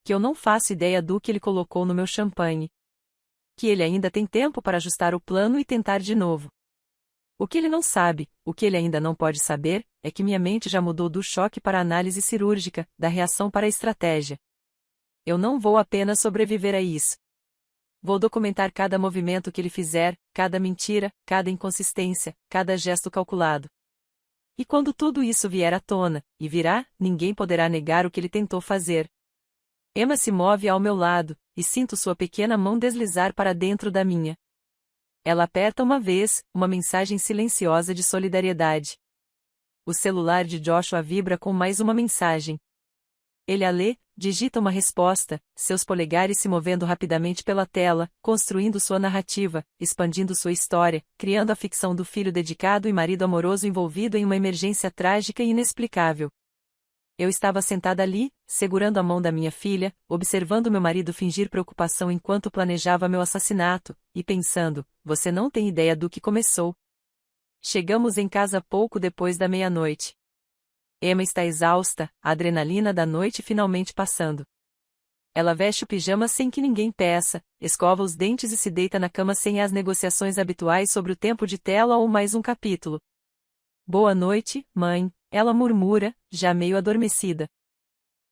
Que eu não faço ideia do que ele colocou no meu champanhe. Que ele ainda tem tempo para ajustar o plano e tentar de novo. O que ele não sabe, o que ele ainda não pode saber, é que minha mente já mudou do choque para a análise cirúrgica, da reação para a estratégia. Eu não vou apenas sobreviver a isso. Vou documentar cada movimento que ele fizer, cada mentira, cada inconsistência, cada gesto calculado. E quando tudo isso vier à tona, e virá, ninguém poderá negar o que ele tentou fazer. Emma se move ao meu lado, e sinto sua pequena mão deslizar para dentro da minha. Ela aperta uma vez, uma mensagem silenciosa de solidariedade. O celular de Joshua vibra com mais uma mensagem. Ele a lê, digita uma resposta, seus polegares se movendo rapidamente pela tela, construindo sua narrativa, expandindo sua história, criando a ficção do filho dedicado e marido amoroso envolvido em uma emergência trágica e inexplicável. Eu estava sentada ali, segurando a mão da minha filha, observando meu marido fingir preocupação enquanto planejava meu assassinato, e pensando, você não tem ideia do que começou. Chegamos em casa pouco depois da meia-noite. Emma está exausta, a adrenalina da noite finalmente passando. Ela veste o pijama sem que ninguém peça, escova os dentes e se deita na cama sem as negociações habituais sobre o tempo de tela ou mais um capítulo. Boa noite, mãe, ela murmura, já meio adormecida.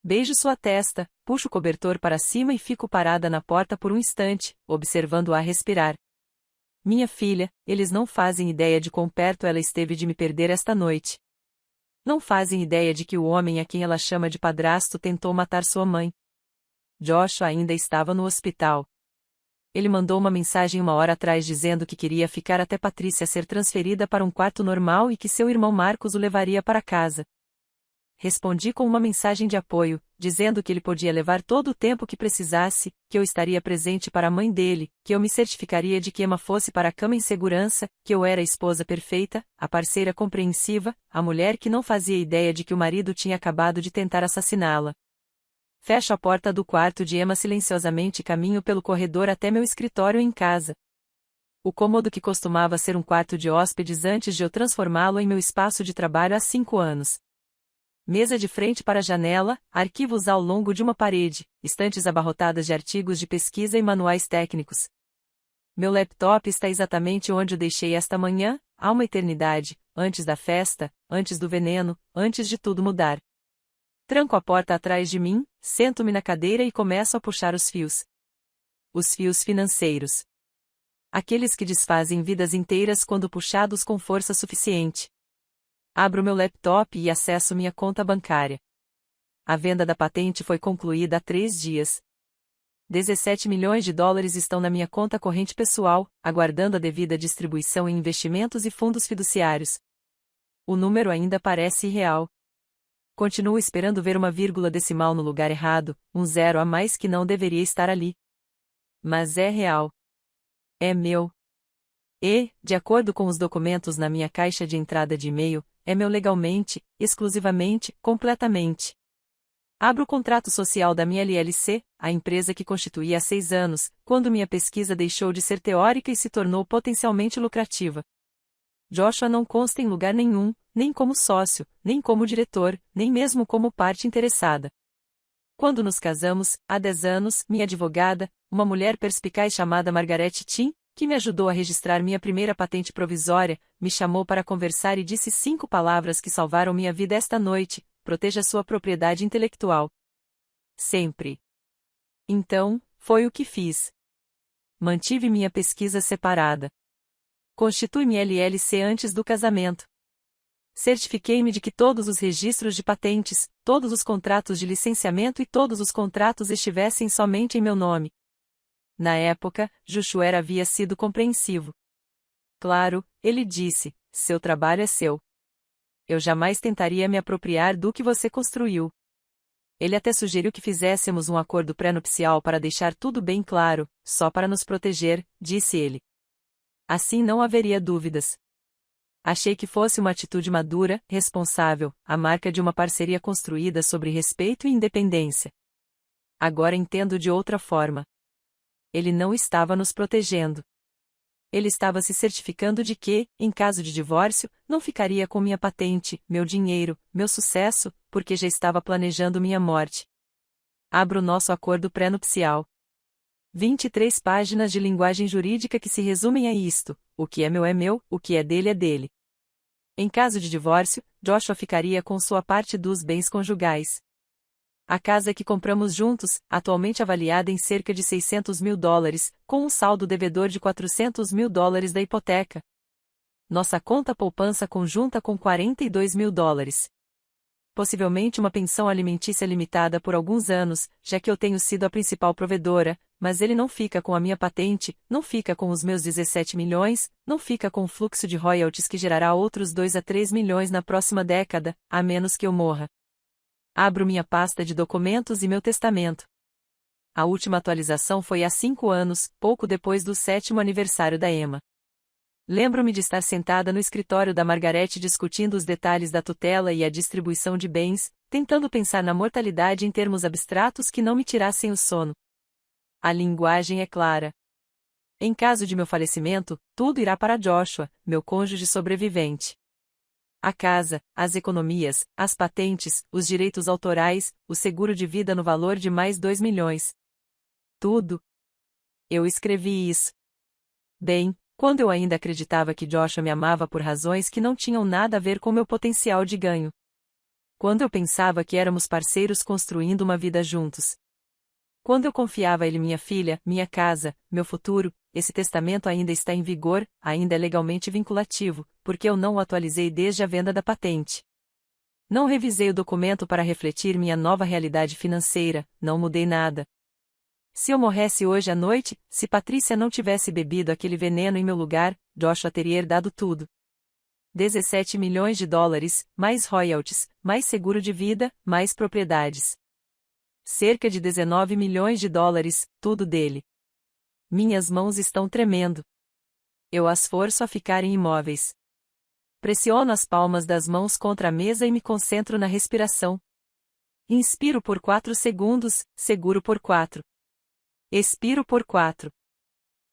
Beijo sua testa, puxo o cobertor para cima e fico parada na porta por um instante, observando-a respirar. Minha filha, eles não fazem ideia de quão perto ela esteve de me perder esta noite. Não fazem ideia de que o homem a quem ela chama de padrasto tentou matar sua mãe. Joshua ainda estava no hospital. Ele mandou uma mensagem 1 hora atrás dizendo que queria ficar até Patrícia ser transferida para um quarto normal e que seu irmão Marcos o levaria para casa. Respondi com uma mensagem de apoio, dizendo que ele podia levar todo o tempo que precisasse, que eu estaria presente para a mãe dele, que eu me certificaria de que Emma fosse para a cama em segurança, que eu era a esposa perfeita, a parceira compreensiva, a mulher que não fazia ideia de que o marido tinha acabado de tentar assassiná-la. Fecho a porta do quarto de Emma silenciosamente e caminho pelo corredor até meu escritório em casa. O cômodo que costumava ser um quarto de hóspedes antes de eu transformá-lo em meu espaço de trabalho há 5 anos. Mesa de frente para a janela, arquivos ao longo de uma parede, estantes abarrotadas de artigos de pesquisa e manuais técnicos. Meu laptop está exatamente onde o deixei esta manhã, há uma eternidade, antes da festa, antes do veneno, antes de tudo mudar. Tranco a porta atrás de mim, sento-me na cadeira e começo a puxar os fios. Os fios financeiros. Aqueles que desfazem vidas inteiras quando puxados com força suficiente. Abro meu laptop e acesso minha conta bancária. A venda da patente foi concluída há 3 dias. 17 milhões de dólares estão na minha conta corrente pessoal, aguardando a devida distribuição em investimentos e fundos fiduciários. O número ainda parece irreal. Continuo esperando ver uma vírgula decimal no lugar errado, um zero a mais que não deveria estar ali. Mas é real. É meu. E, de acordo com os documentos na minha caixa de entrada de e-mail, é meu legalmente, exclusivamente, completamente. Abro o contrato social da minha LLC, a empresa que constituí há 6 anos, quando minha pesquisa deixou de ser teórica e se tornou potencialmente lucrativa. Joshua não consta em lugar nenhum, nem como sócio, nem como diretor, nem mesmo como parte interessada. Quando nos casamos, há 10 anos, minha advogada, uma mulher perspicaz chamada Margaret Tim, que me ajudou a registrar minha primeira patente provisória, me chamou para conversar e disse 5 palavras que salvaram minha vida esta noite: proteja sua propriedade intelectual. Sempre. Então, foi o que fiz. Mantive minha pesquisa separada. Constitui-me LLC antes do casamento. Certifiquei-me de que todos os registros de patentes, todos os contratos de licenciamento e todos os contratos estivessem somente em meu nome. Na época, Joshua havia sido compreensivo. Claro, ele disse, seu trabalho é seu. Eu jamais tentaria me apropriar do que você construiu. Ele até sugeriu que fizéssemos um acordo pré-nupcial para deixar tudo bem claro, só para nos proteger, disse ele. Assim não haveria dúvidas. Achei que fosse uma atitude madura, responsável, a marca de uma parceria construída sobre respeito e independência. Agora entendo de outra forma. Ele não estava nos protegendo. Ele estava se certificando de que, em caso de divórcio, não ficaria com minha patente, meu dinheiro, meu sucesso, porque já estava planejando minha morte. Abro nosso acordo pré-nupcial. 23 páginas de linguagem jurídica que se resumem a isto: o que é meu, o que é dele é dele. Em caso de divórcio, Joshua ficaria com sua parte dos bens conjugais. A casa que compramos juntos, atualmente avaliada em cerca de 600 mil dólares, com um saldo devedor de 400 mil dólares da hipoteca. Nossa conta poupança conjunta com 42 mil dólares. Possivelmente uma pensão alimentícia limitada por alguns anos, já que eu tenho sido a principal provedora, mas ele não fica com a minha patente, não fica com os meus 17 milhões, não fica com o fluxo de royalties que gerará outros 2 a 3 milhões na próxima década, a menos que eu morra. Abro minha pasta de documentos e meu testamento. A última atualização foi há 5 anos, pouco depois do 7º aniversário da Emma. Lembro-me de estar sentada no escritório da Margaret discutindo os detalhes da tutela e a distribuição de bens, tentando pensar na mortalidade em termos abstratos que não me tirassem o sono. A linguagem é clara. Em caso de meu falecimento, tudo irá para Joshua, meu cônjuge sobrevivente. a casa, as economias, as patentes, os direitos autorais, o seguro de vida no valor de mais 2 milhões. Tudo. Eu escrevi isso. Bem, quando eu ainda acreditava que Joshua me amava por razões que não tinham nada a ver com meu potencial de ganho. Quando eu pensava que éramos parceiros construindo uma vida juntos. Quando eu confiava a ele minha filha, minha casa, meu futuro, esse testamento ainda está em vigor, ainda é legalmente vinculativo, porque eu não o atualizei desde a venda da patente. Não revisei o documento para refletir minha nova realidade financeira, não mudei nada. Se eu morresse hoje à noite, se Patrícia não tivesse bebido aquele veneno em meu lugar, Joshua teria herdado tudo. 17 milhões de dólares, mais royalties, mais seguro de vida, mais propriedades. Cerca de 19 milhões de dólares, tudo dele. Minhas mãos estão tremendo. Eu as forço a ficarem imóveis. Pressiono as palmas das mãos contra a mesa e me concentro na respiração. Inspiro por 4 segundos, seguro por 4. Expiro por 4.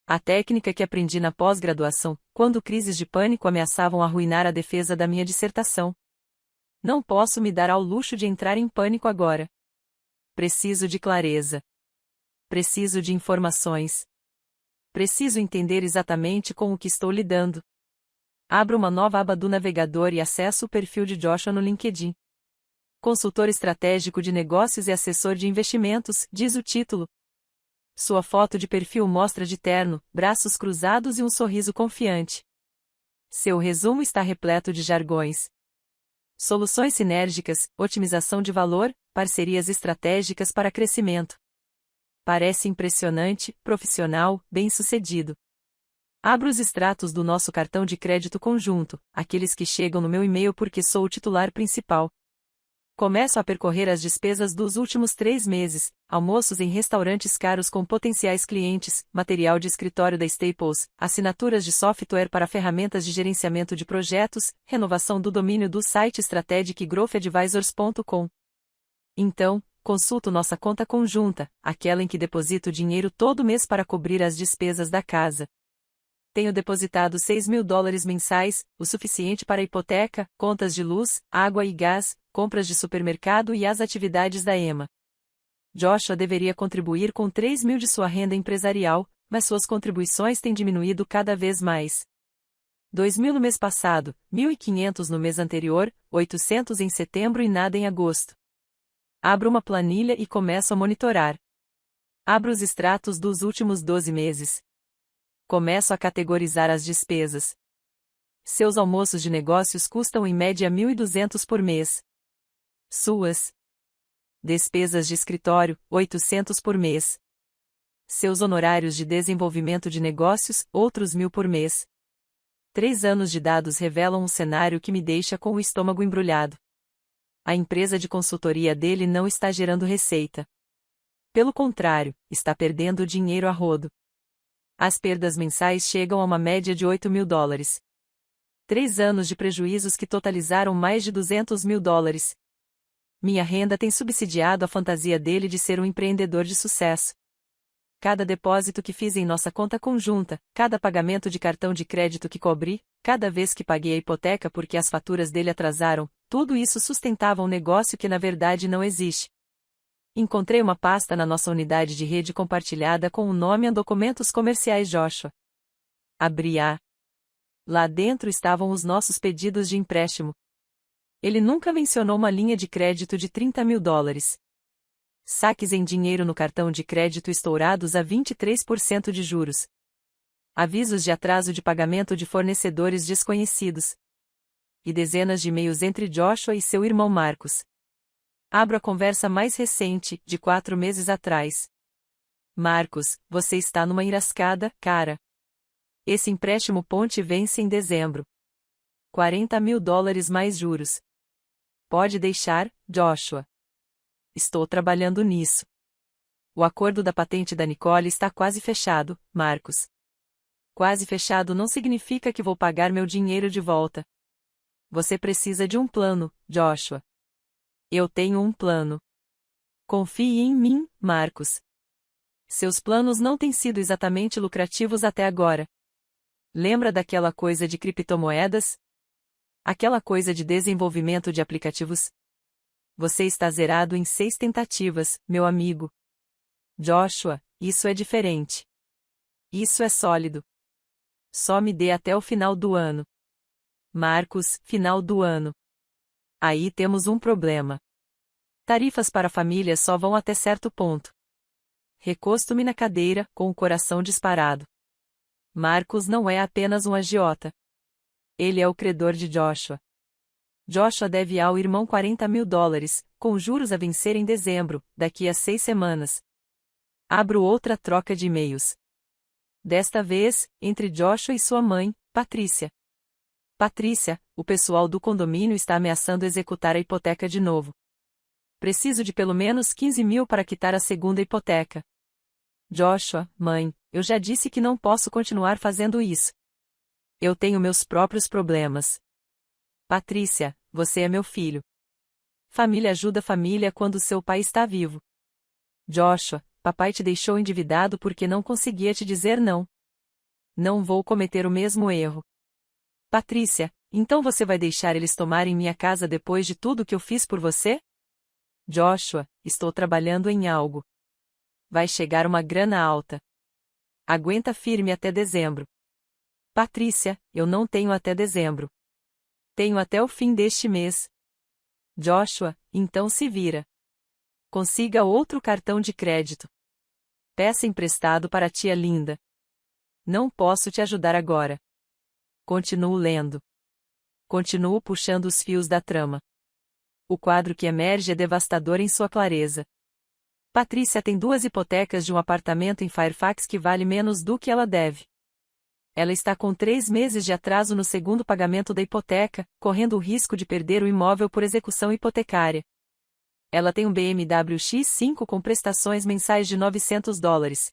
A técnica que aprendi na pós-graduação, quando crises de pânico ameaçavam arruinar a defesa da minha dissertação. Não posso me dar ao luxo de entrar em pânico agora. Preciso de clareza. Preciso de informações. Preciso entender exatamente com o que estou lidando. Abro uma nova aba do navegador e acesso o perfil de Joshua no LinkedIn. Consultor estratégico de negócios e assessor de investimentos, diz o título. Sua foto de perfil mostra de terno, braços cruzados e um sorriso confiante. Seu resumo está repleto de jargões. Soluções sinérgicas, otimização de valor, parcerias estratégicas para crescimento. Parece impressionante, profissional, bem-sucedido. Abro os extratos do nosso cartão de crédito conjunto, aqueles que chegam no meu e-mail porque sou o titular principal. Começo a percorrer as despesas dos últimos 3 meses, almoços em restaurantes caros com potenciais clientes, material de escritório da Staples, assinaturas de software para ferramentas de gerenciamento de projetos, renovação do domínio do site strategicgrowthadvisors.com. Então, consulto nossa conta conjunta, aquela em que deposito dinheiro todo mês para cobrir as despesas da casa. Tenho depositado 6 mil dólares mensais, o suficiente para hipoteca, contas de luz, água e gás, compras de supermercado e as atividades da Emma. Joshua deveria contribuir com 3 mil de sua renda empresarial, mas suas contribuições têm diminuído cada vez mais. 2 mil no mês passado, 1.500 no mês anterior, 800 em setembro e nada em agosto. Abro uma planilha e começo a monitorar. Abro os extratos dos últimos 12 meses. Começo a categorizar as despesas. Seus almoços de negócios custam em média 1.200 por mês. Suas despesas de escritório, 800 por mês. Seus honorários de desenvolvimento de negócios, outros 1.000 por mês. 3 anos de dados revelam um cenário que me deixa com o estômago embrulhado. A empresa de consultoria dele não está gerando receita. Pelo contrário, está perdendo dinheiro a rodo. As perdas mensais chegam a uma média de 8 mil dólares. 3 anos de prejuízos que totalizaram mais de 200 mil dólares. Minha renda tem subsidiado a fantasia dele de ser um empreendedor de sucesso. Cada depósito que fiz em nossa conta conjunta, cada pagamento de cartão de crédito que cobri, cada vez que paguei a hipoteca porque as faturas dele atrasaram, tudo isso sustentava um negócio que na verdade não existe. Encontrei uma pasta na nossa unidade de rede compartilhada com o nome e documentos comerciais Joshua. Abri-a. Lá dentro estavam os nossos pedidos de empréstimo. Ele nunca mencionou uma linha de crédito de 30 mil dólares. Saques em dinheiro no cartão de crédito estourados a 23% de juros. Avisos de atraso de pagamento de fornecedores desconhecidos. E dezenas de e-mails entre Joshua e seu irmão Marcos. Abro a conversa mais recente, de 4 meses atrás. Marcos, você está numa enrascada, cara. Esse empréstimo ponte vence em dezembro. 40 mil dólares mais juros. Pode deixar, Joshua. Estou trabalhando nisso. O acordo da patente da Nicole está quase fechado, Marcos. Quase fechado não significa que vou pagar meu dinheiro de volta. Você precisa de um plano, Joshua. Eu tenho um plano. Confie em mim, Marcos. Seus planos não têm sido exatamente lucrativos até agora. Lembra daquela coisa de criptomoedas? Aquela coisa de desenvolvimento de aplicativos. Você está zerado em 6 tentativas, meu amigo. Joshua, isso é diferente. Isso é sólido. Só me dê até o final do ano. Marcos, final do ano. Aí temos um problema. Tarifas para famílias só vão até certo ponto. Recosto-me na cadeira, com o coração disparado. Marcos não é apenas um agiota. Ele é o credor de Joshua. Joshua deve ao irmão $40.000, com juros a vencer em dezembro, daqui a 6 semanas. Abro outra troca de e-mails. Desta vez, entre Joshua e sua mãe, Patrícia. Patrícia, o pessoal do condomínio está ameaçando executar a hipoteca de novo. Preciso de pelo menos 15 mil para quitar a segunda hipoteca. Joshua, mãe, eu já disse que não posso continuar fazendo isso. Eu tenho meus próprios problemas. Patrícia, você é meu filho. Família ajuda família quando seu pai está vivo. Joshua, papai te deixou endividado porque não conseguia te dizer não. Não vou cometer o mesmo erro. Patrícia, então você vai deixar eles tomarem minha casa depois de tudo que eu fiz por você? Joshua, estou trabalhando em algo. Vai chegar uma grana alta. Aguenta firme até dezembro. Patrícia, eu não tenho até dezembro. Tenho até o fim deste mês. Joshua, então se vira. Consiga outro cartão de crédito. Peça emprestado para a tia Linda. Não posso te ajudar agora. Continuo lendo. Continuo puxando os fios da trama. O quadro que emerge é devastador em sua clareza. Patrícia tem 2 hipotecas de um apartamento em Fairfax que vale menos do que ela deve. Ela está com 3 meses de atraso no segundo pagamento da hipoteca, correndo o risco de perder o imóvel por execução hipotecária. Ela tem um BMW X5 com prestações mensais de $900.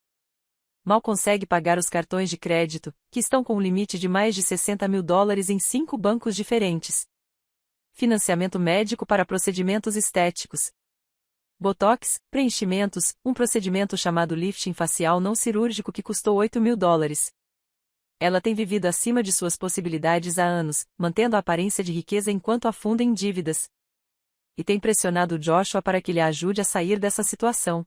Mal consegue pagar os cartões de crédito, que estão com um limite de mais de $60.000 em 5 bancos diferentes. Financiamento médico para procedimentos estéticos. Botox, preenchimentos, um procedimento chamado lifting facial não cirúrgico que custou $8.000. Ela tem vivido acima de suas possibilidades há anos, mantendo a aparência de riqueza enquanto afunda em dívidas. E tem pressionado Joshua para que lhe ajude a sair dessa situação.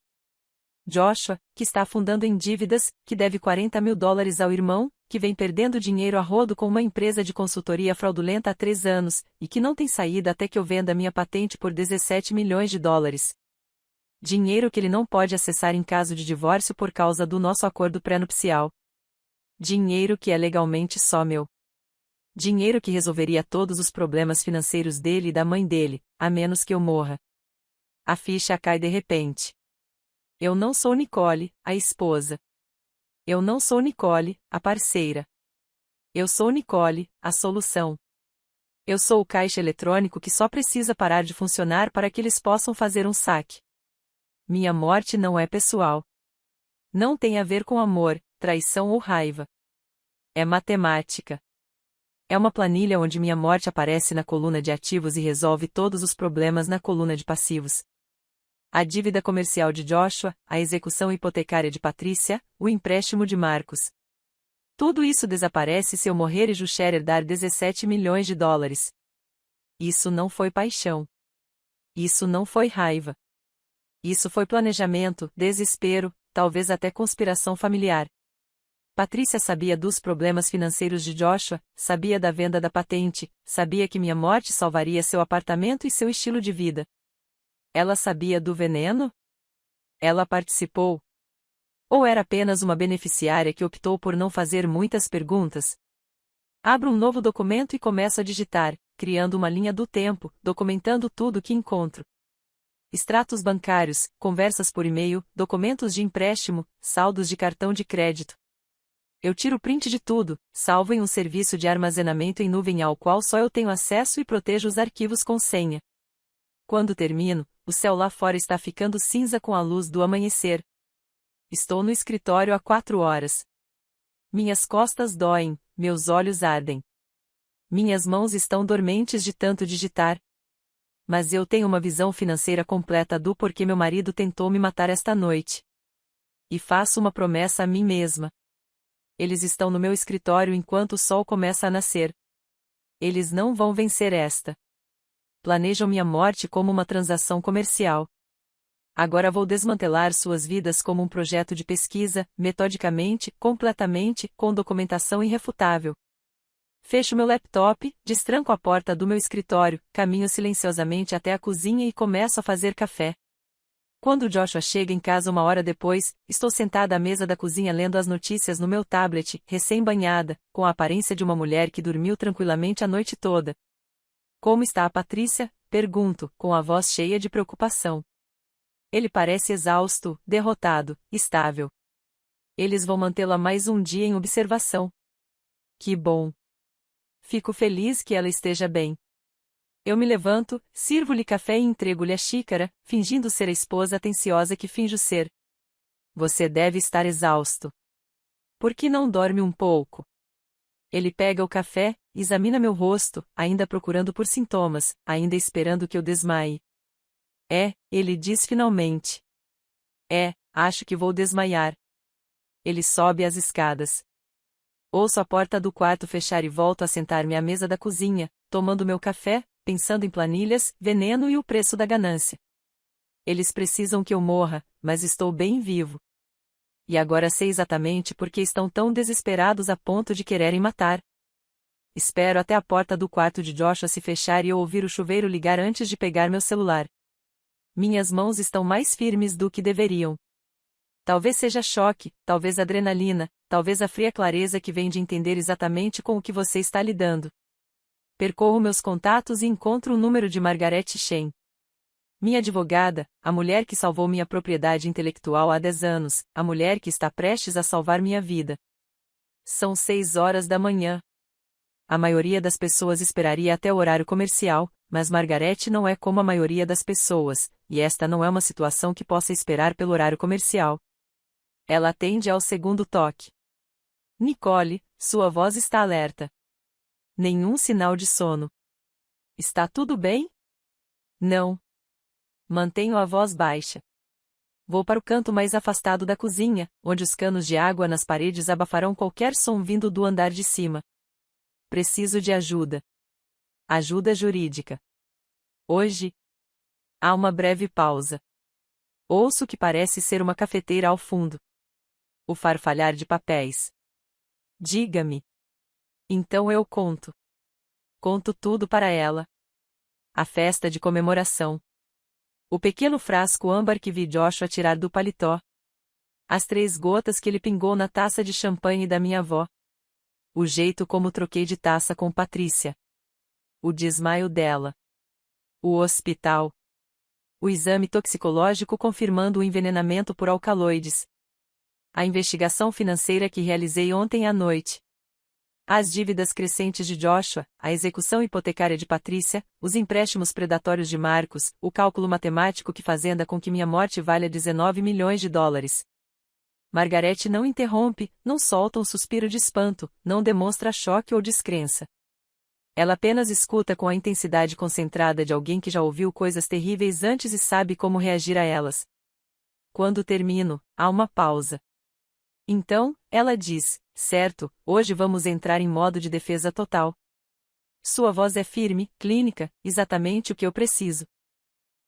Joshua, que está afundando em dívidas, que deve $40.000 ao irmão, que vem perdendo dinheiro a rodo com uma empresa de consultoria fraudulenta há 3 anos, e que não tem saída até que eu venda minha patente por $17 milhões. Dinheiro que ele não pode acessar em caso de divórcio por causa do nosso acordo pré-nupcial. Dinheiro que é legalmente só meu. Dinheiro que resolveria todos os problemas financeiros dele e da mãe dele, a menos que eu morra. A ficha cai de repente. Eu não sou Nicole, a esposa. Eu não sou Nicole, a parceira. Eu sou Nicole, a solução. Eu sou o caixa eletrônico que só precisa parar de funcionar para que eles possam fazer um saque. Minha morte não é pessoal. Não tem a ver com amor, traição ou raiva. É matemática. É uma planilha onde minha morte aparece na coluna de ativos e resolve todos os problemas na coluna de passivos. A dívida comercial de Joshua, a execução hipotecária de Patrícia, o empréstimo de Marcos. Tudo isso desaparece se eu morrer e Jusher herdar $17 milhões. Isso não foi paixão. Isso não foi raiva. Isso foi planejamento, desespero, talvez até conspiração familiar. Patrícia sabia dos problemas financeiros de Joshua, sabia da venda da patente, sabia que minha morte salvaria seu apartamento e seu estilo de vida. Ela sabia do veneno? Ela participou? Ou era apenas uma beneficiária que optou por não fazer muitas perguntas? Abro um novo documento e começo a digitar, criando uma linha do tempo, documentando tudo o que encontro. Extratos bancários, conversas por e-mail, documentos de empréstimo, saldos de cartão de crédito. Eu tiro print de tudo, salvo em um serviço de armazenamento em nuvem ao qual só eu tenho acesso e protejo os arquivos com senha. Quando termino, o céu lá fora está ficando cinza com a luz do amanhecer. Estou no escritório há 4 horas. Minhas costas doem, meus olhos ardem. Minhas mãos estão dormentes de tanto digitar. Mas eu tenho uma visão financeira completa do porquê meu marido tentou me matar esta noite. E faço uma promessa a mim mesma. Eles estão no meu escritório enquanto o sol começa a nascer. Eles não vão vencer esta. Planejam minha morte como uma transação comercial. Agora vou desmantelar suas vidas como um projeto de pesquisa, metodicamente, completamente, com documentação irrefutável. Fecho meu laptop, destranco a porta do meu escritório, caminho silenciosamente até a cozinha e começo a fazer café. Quando Joshua chega em casa 1 hora depois, estou sentada à mesa da cozinha lendo as notícias no meu tablet, recém-banhada, com a aparência de uma mulher que dormiu tranquilamente a noite toda. Como está a Patrícia? Pergunto, com a voz cheia de preocupação. Ele parece exausto, derrotado, estável. Eles vão mantê-la mais um dia em observação. Que bom. Fico feliz que ela esteja bem. Eu me levanto, sirvo-lhe café e entrego-lhe a xícara, fingindo ser a esposa atenciosa que finjo ser. Você deve estar exausto. Por que não dorme um pouco? Ele pega o café, examina meu rosto, ainda procurando por sintomas, ainda esperando que eu desmaie. Ele diz finalmente. Acho que vou desmaiar. Ele sobe as escadas. Ouço a porta do quarto fechar e volto a sentar-me à mesa da cozinha, tomando meu café, pensando em planilhas, veneno e o preço da ganância. Eles precisam que eu morra, mas estou bem vivo. E agora sei exatamente por que estão tão desesperados a ponto de quererem matar. Espero até a porta do quarto de Joshua se fechar e eu ouvir o chuveiro ligar antes de pegar meu celular. Minhas mãos estão mais firmes do que deveriam. Talvez seja choque, talvez adrenalina, talvez a fria clareza que vem de entender exatamente com o que você está lidando. Percorro meus contatos e encontro o número de Margaret Shen. Minha advogada, a mulher que salvou minha propriedade intelectual há 10 anos, a mulher que está prestes a salvar minha vida. São 6 horas da manhã. A maioria das pessoas esperaria até o horário comercial, mas Margaret não é como a maioria das pessoas, e esta não é uma situação que possa esperar pelo horário comercial. Ela atende ao segundo toque. Nicole, sua voz está alerta. Nenhum sinal de sono. Está tudo bem? Não. Mantenho a voz baixa. Vou para o canto mais afastado da cozinha, onde os canos de água nas paredes abafarão qualquer som vindo do andar de cima. Preciso de ajuda. Ajuda jurídica. Hoje? Há uma breve pausa. Ouço o que parece ser uma cafeteira ao fundo. O farfalhar de papéis. Diga-me. Então eu conto. Conto tudo para ela. A festa de comemoração. O pequeno frasco âmbar que vi Joshua tirar do paletó. As 3 gotas que ele pingou na taça de champanhe da minha avó. O jeito como troquei de taça com Patrícia. O desmaio dela. O hospital. O exame toxicológico confirmando o envenenamento por alcaloides. A investigação financeira que realizei ontem à noite. As dívidas crescentes de Joshua, a execução hipotecária de Patrícia, os empréstimos predatórios de Marcos, o cálculo matemático que fazenda com que minha morte valha 19 milhões de dólares. Margaret não interrompe, não solta um suspiro de espanto, não demonstra choque ou descrença. Ela apenas escuta com a intensidade concentrada de alguém que já ouviu coisas terríveis antes e sabe como reagir a elas. Quando termino, há uma pausa. Então, ela diz, certo, hoje vamos entrar em modo de defesa total. Sua voz é firme, clínica, exatamente o que eu preciso.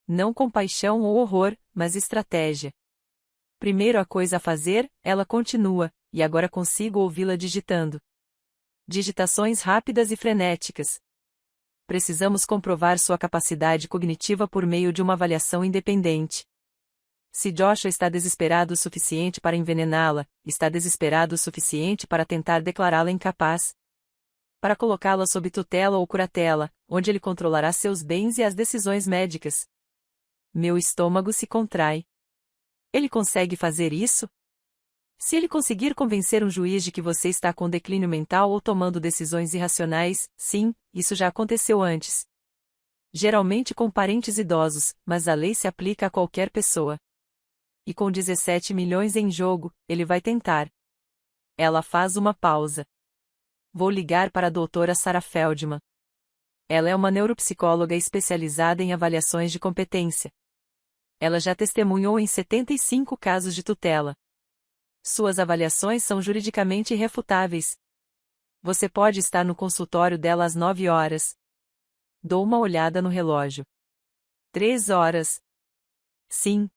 Não compaixão ou horror, mas estratégia. Primeiro a coisa a fazer, ela continua, e agora consigo ouvi-la digitando. Digitações rápidas e frenéticas. Precisamos comprovar sua capacidade cognitiva por meio de uma avaliação independente. Se Joshua está desesperado o suficiente para envenená-la, está desesperado o suficiente para tentar declará-la incapaz. Para colocá-la sob tutela ou curatela, onde ele controlará seus bens e as decisões médicas. Meu estômago se contrai. Ele consegue fazer isso? Se ele conseguir convencer um juiz de que você está com declínio mental ou tomando decisões irracionais, sim, isso já aconteceu antes. Geralmente com parentes idosos, mas a lei se aplica a qualquer pessoa. E com 17 milhões em jogo, ele vai tentar. Ela faz uma pausa. Vou ligar para a doutora Sarah Feldman. Ela é uma neuropsicóloga especializada em avaliações de competência. Ela já testemunhou em 75 casos de tutela. Suas avaliações são juridicamente irrefutáveis. Você pode estar no consultório dela às 9 horas. Dou uma olhada no relógio. 3 horas. Sim.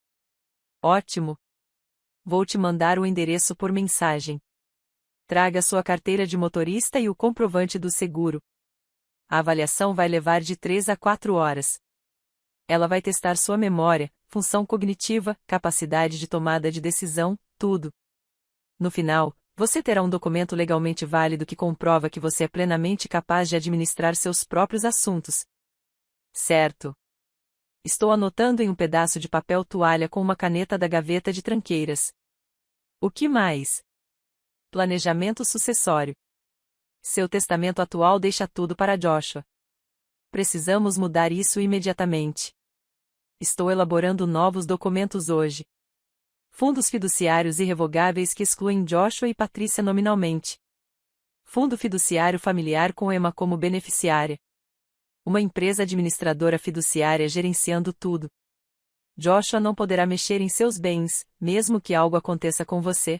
Ótimo. Vou te mandar o endereço por mensagem. Traga sua carteira de motorista e o comprovante do seguro. A avaliação vai levar de 3 a 4 horas. Ela vai testar sua memória, função cognitiva, capacidade de tomada de decisão, tudo. No final, você terá um documento legalmente válido que comprova que você é plenamente capaz de administrar seus próprios assuntos. Certo. Estou anotando em um pedaço de papel toalha com uma caneta da gaveta de tranqueiras. O que mais? Planejamento sucessório. Seu testamento atual deixa tudo para Joshua. Precisamos mudar isso imediatamente. Estou elaborando novos documentos hoje. Fundos fiduciários irrevogáveis que excluem Joshua e Patrícia nominalmente. Fundo fiduciário familiar com Emma como beneficiária. Uma empresa administradora fiduciária gerenciando tudo. Joshua não poderá mexer em seus bens, mesmo que algo aconteça com você.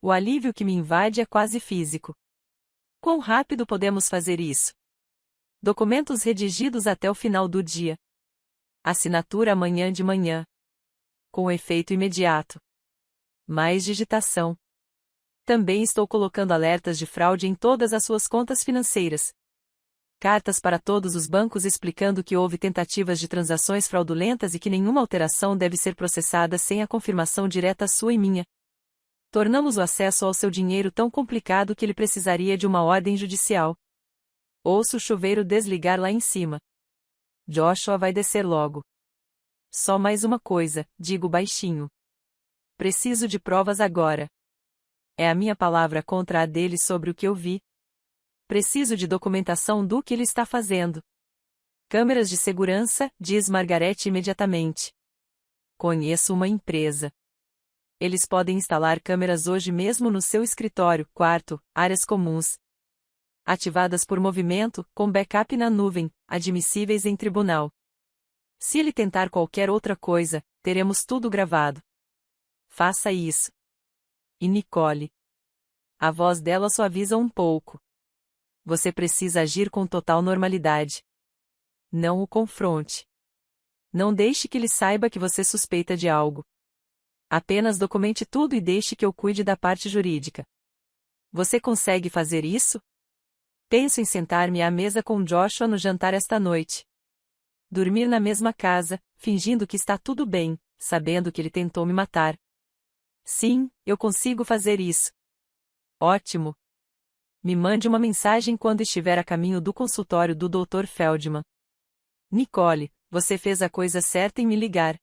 O alívio que me invade é quase físico. Quão rápido podemos fazer isso? Documentos redigidos até o final do dia. Assinatura amanhã de manhã. Com efeito imediato. Mais digitação. Também estou colocando alertas de fraude em todas as suas contas financeiras. Cartas para todos os bancos explicando que houve tentativas de transações fraudulentas e que nenhuma alteração deve ser processada sem a confirmação direta sua e minha. Tornamos o acesso ao seu dinheiro tão complicado que ele precisaria de uma ordem judicial. Ouço o chuveiro desligar lá em cima. Joshua vai descer logo. Só mais uma coisa, digo baixinho. Preciso de provas agora. É a minha palavra contra a dele sobre o que eu vi. Preciso de documentação do que ele está fazendo. Câmeras de segurança, diz Margaret imediatamente. Conheço uma empresa. Eles podem instalar câmeras hoje mesmo no seu escritório, quarto, áreas comuns. Ativadas por movimento, com backup na nuvem, admissíveis em tribunal. Se ele tentar qualquer outra coisa, teremos tudo gravado. Faça isso. E Nicole. A voz dela suaviza um pouco. Você precisa agir com total normalidade. Não o confronte. Não deixe que ele saiba que você suspeita de algo. Apenas documente tudo e deixe que eu cuide da parte jurídica. Você consegue fazer isso? Penso em sentar-me à mesa com Joshua no jantar esta noite. Dormir na mesma casa, fingindo que está tudo bem, sabendo que ele tentou me matar. Sim, eu consigo fazer isso. Ótimo. Me mande uma mensagem quando estiver a caminho do consultório do Dr. Feldman. Nicole, você fez a coisa certa em me ligar.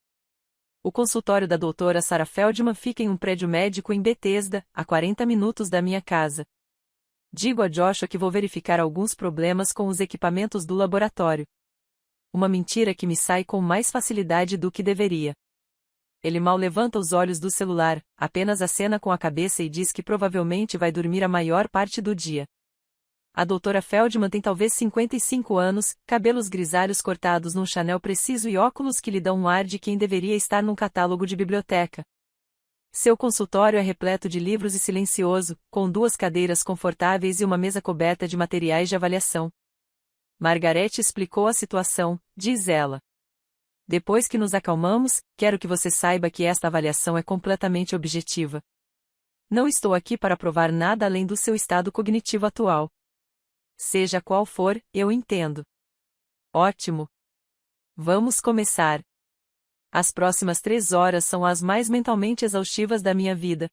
O consultório da doutora Sarah Feldman fica em um prédio médico em Bethesda, a 40 minutos da minha casa. Digo a Joshua que vou verificar alguns problemas com os equipamentos do laboratório. Uma mentira que me sai com mais facilidade do que deveria. Ele mal levanta os olhos do celular, apenas acena com a cabeça e diz que provavelmente vai dormir a maior parte do dia. A doutora Feldman tem talvez 55 anos, cabelos grisalhos cortados num Chanel preciso e óculos que lhe dão um ar de quem deveria estar num catálogo de biblioteca. Seu consultório é repleto de livros e silencioso, com 2 cadeiras confortáveis e uma mesa coberta de materiais de avaliação. Margaret explicou a situação, diz ela. Depois que nos acalmamos, quero que você saiba que esta avaliação é completamente objetiva. Não estou aqui para provar nada além do seu estado cognitivo atual. Seja qual for, eu entendo. Ótimo. Vamos começar. As próximas 3 horas são as mais mentalmente exaustivas da minha vida.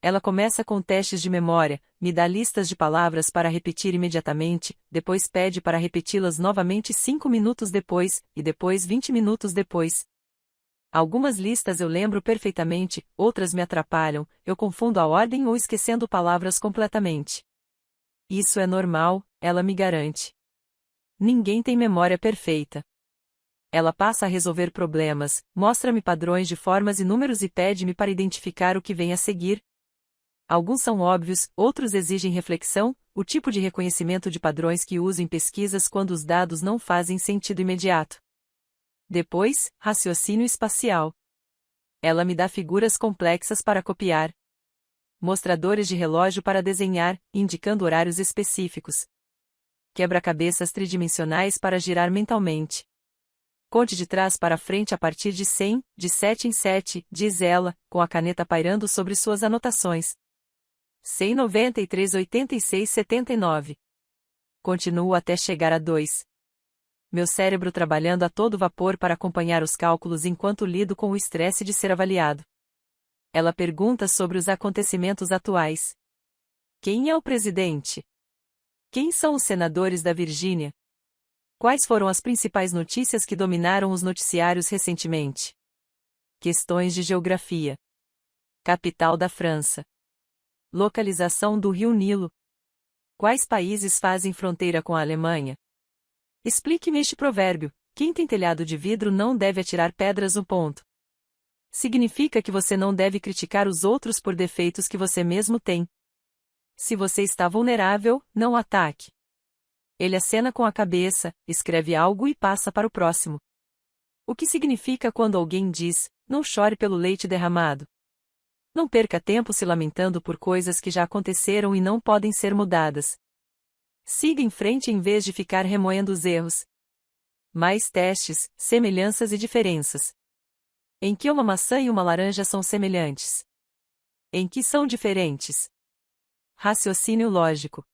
Ela começa com testes de memória, me dá listas de palavras para repetir imediatamente, depois pede para repeti-las novamente 5 minutos depois, e depois 20 minutos depois. Algumas listas eu lembro perfeitamente, outras me atrapalham, eu confundo a ordem ou esquecendo palavras completamente. Isso é normal, ela me garante. Ninguém tem memória perfeita. Ela passa a resolver problemas, mostra-me padrões de formas e números e pede-me para identificar o que vem a seguir. Alguns são óbvios, outros exigem reflexão, o tipo de reconhecimento de padrões que uso em pesquisas quando os dados não fazem sentido imediato. Depois, raciocínio espacial. Ela me dá figuras complexas para copiar. Mostradores de relógio para desenhar, indicando horários específicos. Quebra-cabeças tridimensionais para girar mentalmente. Conte de trás para frente a partir de 100, de 7 em 7, diz ela, com a caneta pairando sobre suas anotações. 193, 86, 79. Continuo até chegar a 2. Meu cérebro trabalhando a todo vapor para acompanhar os cálculos enquanto lido com o estresse de ser avaliado. Ela pergunta sobre os acontecimentos atuais. Quem é o presidente? Quem são os senadores da Virgínia? Quais foram as principais notícias que dominaram os noticiários recentemente? Questões de geografia. Capital da França. Localização do Rio Nilo. Quais países fazem fronteira com a Alemanha? Explique-me este provérbio: quem tem telhado de vidro não deve atirar pedras no ponto. Significa que você não deve criticar os outros por defeitos que você mesmo tem. Se você está vulnerável, não ataque. Ele acena com a cabeça, escreve algo e passa para o próximo. O que significa quando alguém diz, não chore pelo leite derramado? Não perca tempo se lamentando por coisas que já aconteceram e não podem ser mudadas. Siga em frente em vez de ficar remoendo os erros. Mais testes, semelhanças e diferenças. Em que uma maçã e uma laranja são semelhantes? Em que são diferentes? Raciocínio lógico.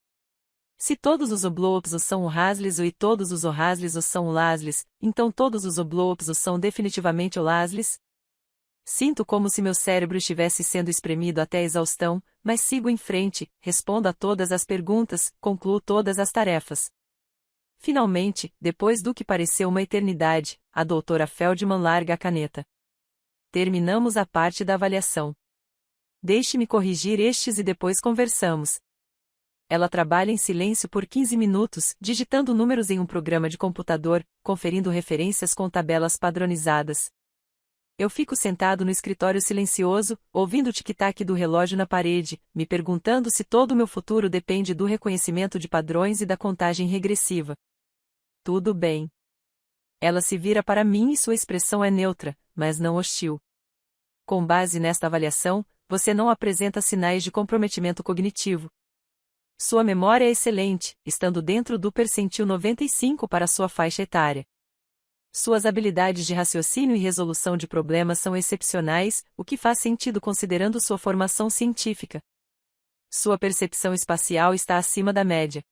Se todos os oblopsos são o Hasliso e todos os Ohaslisos são o Laslis, então todos os oblopsos são definitivamente o Laslis? Sinto como se meu cérebro estivesse sendo espremido até a exaustão, mas sigo em frente, respondo a todas as perguntas, concluo todas as tarefas. Finalmente, depois do que pareceu uma eternidade, a doutora Feldman larga a caneta. Terminamos a parte da avaliação. Deixe-me corrigir estes e depois conversamos. Ela trabalha em silêncio por 15 minutos, digitando números em um programa de computador, conferindo referências com tabelas padronizadas. Eu fico sentado no escritório silencioso, ouvindo o tic-tac do relógio na parede, me perguntando se todo o meu futuro depende do reconhecimento de padrões e da contagem regressiva. Tudo bem. Ela se vira para mim e sua expressão é neutra, mas não hostil. Com base nesta avaliação, você não apresenta sinais de comprometimento cognitivo. Sua memória é excelente, estando dentro do percentil 95 para sua faixa etária. Suas habilidades de raciocínio e resolução de problemas são excepcionais, o que faz sentido considerando sua formação científica. Sua percepção espacial está acima da média.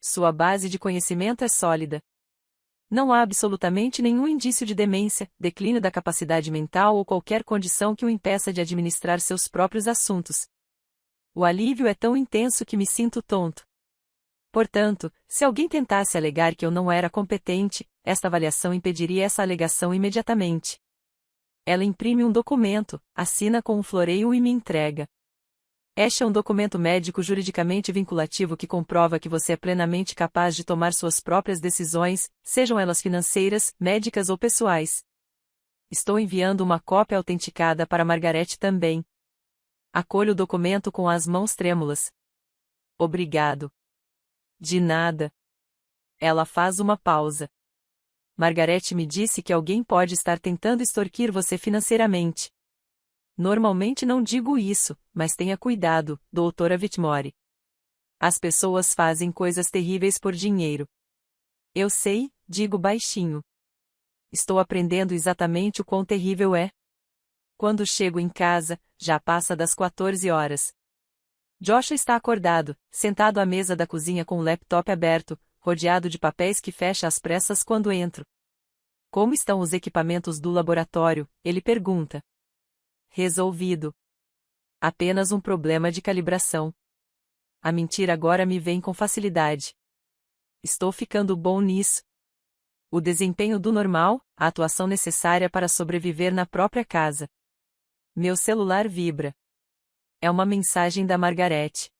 Sua base de conhecimento é sólida. Não há absolutamente nenhum indício de demência, declínio da capacidade mental ou qualquer condição que o impeça de administrar seus próprios assuntos. O alívio é tão intenso que me sinto tonto. Portanto, se alguém tentasse alegar que eu não era competente, esta avaliação impediria essa alegação imediatamente. Ela imprime um documento, assina com um floreio e me entrega. Este é um documento médico juridicamente vinculativo que comprova que você é plenamente capaz de tomar suas próprias decisões, sejam elas financeiras, médicas ou pessoais. Estou enviando uma cópia autenticada para Margarete também. Acolho o documento com as mãos trêmulas. Obrigado. De nada. Ela faz uma pausa. Margarete me disse que alguém pode estar tentando extorquir você financeiramente. Normalmente não digo isso, mas tenha cuidado, doutora Whitmore. As pessoas fazem coisas terríveis por dinheiro. Eu sei, digo baixinho. Estou aprendendo exatamente o quão terrível é. Quando chego em casa, já passa das 14 horas. Joshua está acordado, sentado à mesa da cozinha com o laptop aberto, rodeado de papéis que fecha às pressas quando entro. Como estão os equipamentos do laboratório? Ele pergunta. Resolvido. Apenas um problema de calibração. A mentira agora me vem com facilidade. Estou ficando bom nisso. O desempenho do normal, a atuação necessária para sobreviver na própria casa. Meu celular vibra. É uma mensagem da Margarete.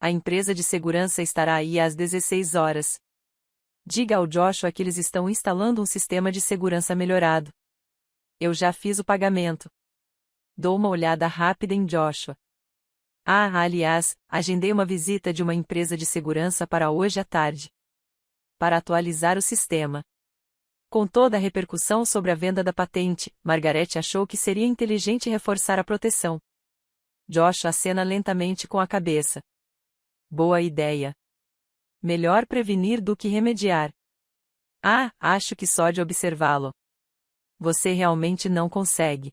A empresa de segurança estará aí às 16 horas. Diga ao Joshua que eles estão instalando um sistema de segurança melhorado. Eu já fiz o pagamento. Dou uma olhada rápida em Joshua. Aliás, agendei uma visita de uma empresa de segurança para hoje à tarde. Para atualizar o sistema. Com toda a repercussão sobre a venda da patente, Margarete achou que seria inteligente reforçar a proteção. Josh acena lentamente com a cabeça. Boa ideia. Melhor prevenir do que remediar. Ah, acho que só de observá-lo. Você realmente não consegue.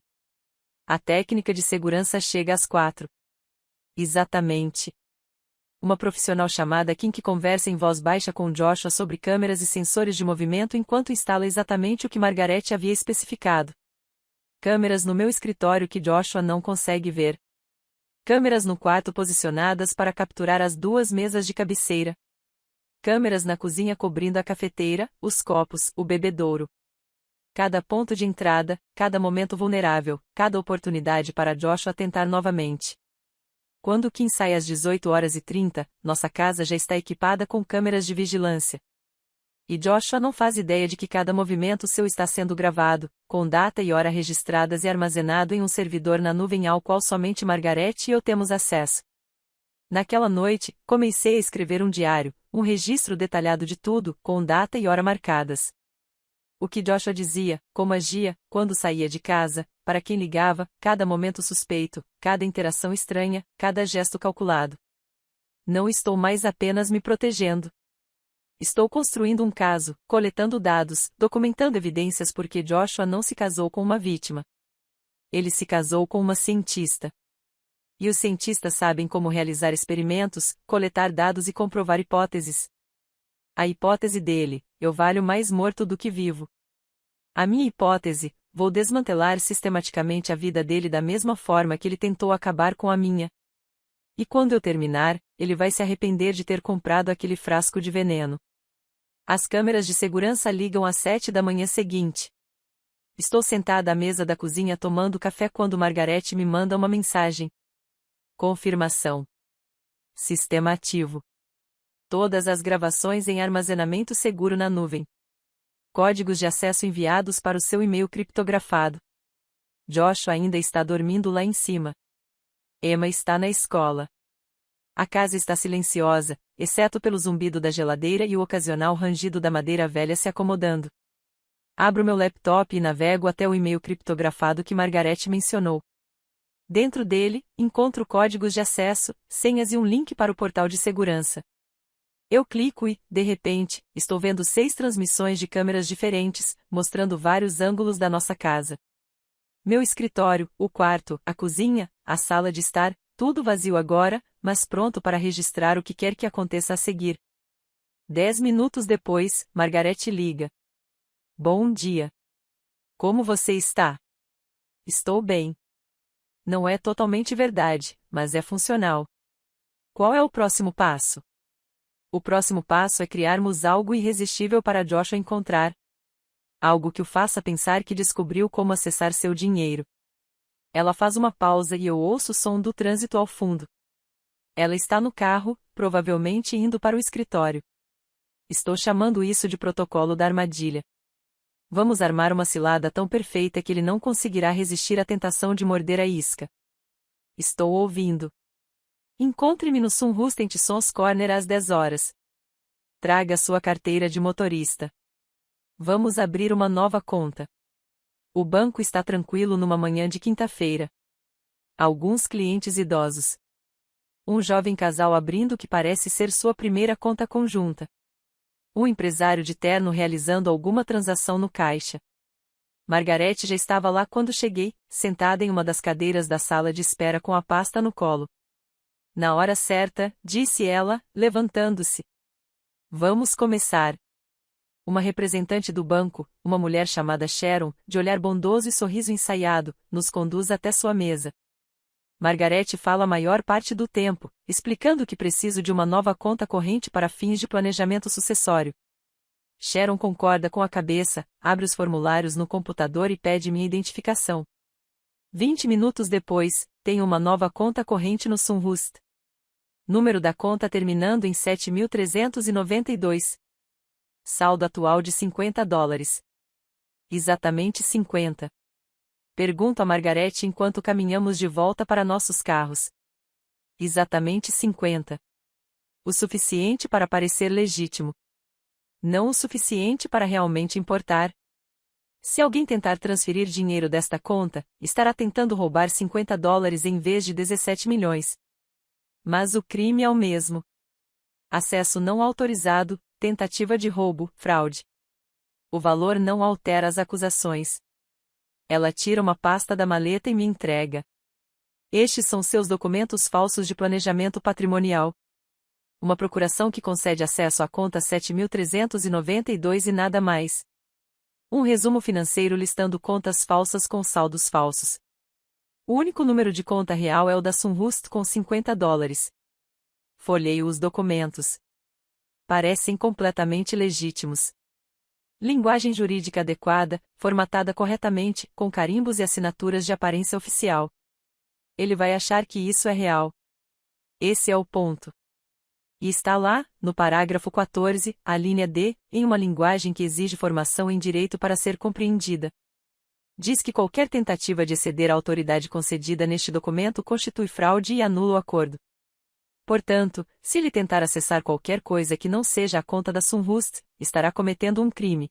A técnica de segurança chega às 4. Exatamente. Uma profissional chamada Kim que conversa em voz baixa com Joshua sobre câmeras e sensores de movimento enquanto instala exatamente o que Margaret havia especificado. Câmeras no meu escritório que Joshua não consegue ver. Câmeras no quarto posicionadas para capturar as 2 mesas de cabeceira. Câmeras na cozinha cobrindo a cafeteira, os copos, o bebedouro. Cada ponto de entrada, cada momento vulnerável, cada oportunidade para Joshua tentar novamente. Quando Kim sai às 18h30, nossa casa já está equipada com câmeras de vigilância. E Joshua não faz ideia de que cada movimento seu está sendo gravado, com data e hora registradas e armazenado em um servidor na nuvem ao qual somente Margaret e eu temos acesso. Naquela noite, comecei a escrever um diário, um registro detalhado de tudo, com data e hora marcadas. O que Joshua dizia, como agia, quando saía de casa, para quem ligava, cada momento suspeito, cada interação estranha, cada gesto calculado. Não estou mais apenas me protegendo. Estou construindo um caso, coletando dados, documentando evidências porque Joshua não se casou com uma vítima. Ele se casou com uma cientista. E os cientistas sabem como realizar experimentos, coletar dados e comprovar hipóteses. A hipótese dele, eu valho mais morto do que vivo. A minha hipótese, vou desmantelar sistematicamente a vida dele da mesma forma que ele tentou acabar com a minha. E quando eu terminar, ele vai se arrepender de ter comprado aquele frasco de veneno. As câmeras de segurança ligam às 7 da manhã seguinte. Estou sentada à mesa da cozinha tomando café quando Margaret me manda uma mensagem. Confirmação. Sistema ativo. Todas as gravações em armazenamento seguro na nuvem. Códigos de acesso enviados para o seu e-mail criptografado. Joshua ainda está dormindo lá em cima. Emma está na escola. A casa está silenciosa, exceto pelo zumbido da geladeira e o ocasional rangido da madeira velha se acomodando. Abro meu laptop e navego até o e-mail criptografado que Margaret mencionou. Dentro dele, encontro códigos de acesso, senhas e um link para o portal de segurança. Eu clico e, de repente, estou vendo 6 transmissões de câmeras diferentes, mostrando vários ângulos da nossa casa. Meu escritório, o quarto, a cozinha, a sala de estar, tudo vazio agora, mas pronto para registrar o que quer que aconteça a seguir. 10 minutos depois, Margaret liga. Bom dia. Como você está? Estou bem. Não é totalmente verdade, mas é funcional. Qual é o próximo passo? O próximo passo é criarmos algo irresistível para Joshua encontrar. Algo que o faça pensar que descobriu como acessar seu dinheiro. Ela faz uma pausa e eu ouço o som do trânsito ao fundo. Ela está no carro, provavelmente indo para o escritório. Estou chamando isso de protocolo da armadilha. Vamos armar uma cilada tão perfeita que ele não conseguirá resistir à tentação de morder a isca. Estou ouvindo. Encontre-me no Sunrustent Sons Corner às 10 horas. Traga sua carteira de motorista. Vamos abrir uma nova conta. O banco está tranquilo numa manhã de quinta-feira. Alguns clientes idosos. Um jovem casal abrindo o que parece ser sua primeira conta conjunta. Um empresário de terno realizando alguma transação no caixa. Margaret já estava lá quando cheguei, sentada em uma das cadeiras da sala de espera com a pasta no colo. Na hora certa, disse ela, levantando-se. Vamos começar. Uma representante do banco, uma mulher chamada Sharon, de olhar bondoso e sorriso ensaiado, nos conduz até sua mesa. Margaret fala a maior parte do tempo, explicando que preciso de uma nova conta corrente para fins de planejamento sucessório. Sharon concorda com a cabeça, abre os formulários no computador e pede minha identificação. 20 minutos depois, tenho uma nova conta corrente no Sunrust. Número da conta terminando em 7.392. Saldo atual de $50. Exatamente 50. Pergunto a Margaret enquanto caminhamos de volta para nossos carros. Exatamente 50. O suficiente para parecer legítimo. Não o suficiente para realmente importar. Se alguém tentar transferir dinheiro desta conta, estará tentando roubar $50 em vez de 17 milhões. Mas o crime é o mesmo. Acesso não autorizado, tentativa de roubo, fraude. O valor não altera as acusações. Ela tira uma pasta da maleta e me entrega. Estes são seus documentos falsos de planejamento patrimonial. Uma procuração que concede acesso à conta 7.392 e nada mais. Um resumo financeiro listando contas falsas com saldos falsos. O único número de conta real é o da Sunrust com $50. Folheio os documentos. Parecem completamente legítimos. Linguagem jurídica adequada, formatada corretamente, com carimbos e assinaturas de aparência oficial. Ele vai achar que isso é real. Esse é o ponto. E está lá, no parágrafo 14, a linha D, em uma linguagem que exige formação em direito para ser compreendida. Diz que qualquer tentativa de exceder a autoridade concedida neste documento constitui fraude e anula o acordo. Portanto, se ele tentar acessar qualquer coisa que não seja a conta da Sunrust, estará cometendo um crime.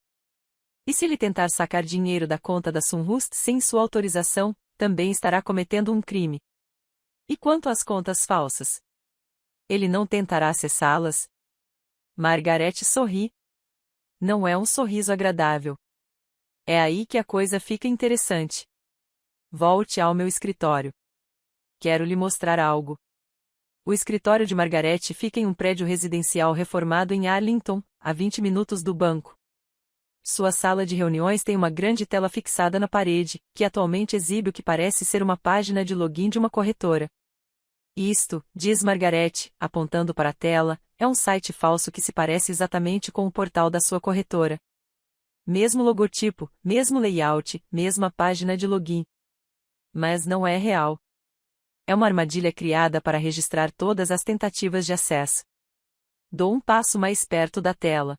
E se ele tentar sacar dinheiro da conta da Sunrust sem sua autorização, também estará cometendo um crime. E quanto às contas falsas? Ele não tentará acessá-las? Margaret sorri. Não é um sorriso agradável. É aí que a coisa fica interessante. Volte ao meu escritório. Quero lhe mostrar algo. O escritório de Margaret fica em um prédio residencial reformado em Arlington, a 20 minutos do banco. Sua sala de reuniões tem uma grande tela fixada na parede, que atualmente exibe o que parece ser uma página de login de uma corretora. Isto, diz Margaret, apontando para a tela, é um site falso que se parece exatamente com o portal da sua corretora. Mesmo logotipo, mesmo layout, mesma página de login. Mas não é real. É uma armadilha criada para registrar todas as tentativas de acesso. Dou um passo mais perto da tela.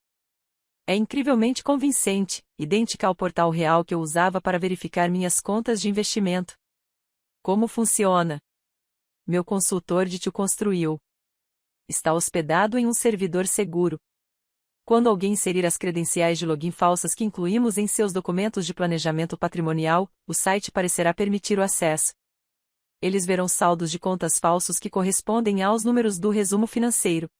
É incrivelmente convincente, idêntica ao portal real que eu usava para verificar minhas contas de investimento. Como funciona? Meu consultor de te construiu. Está hospedado em um servidor seguro. Quando alguém inserir as credenciais de login falsas que incluímos em seus documentos de planejamento patrimonial, o site parecerá permitir o acesso. Eles verão saldos de contas falsos que correspondem aos números do resumo financeiro.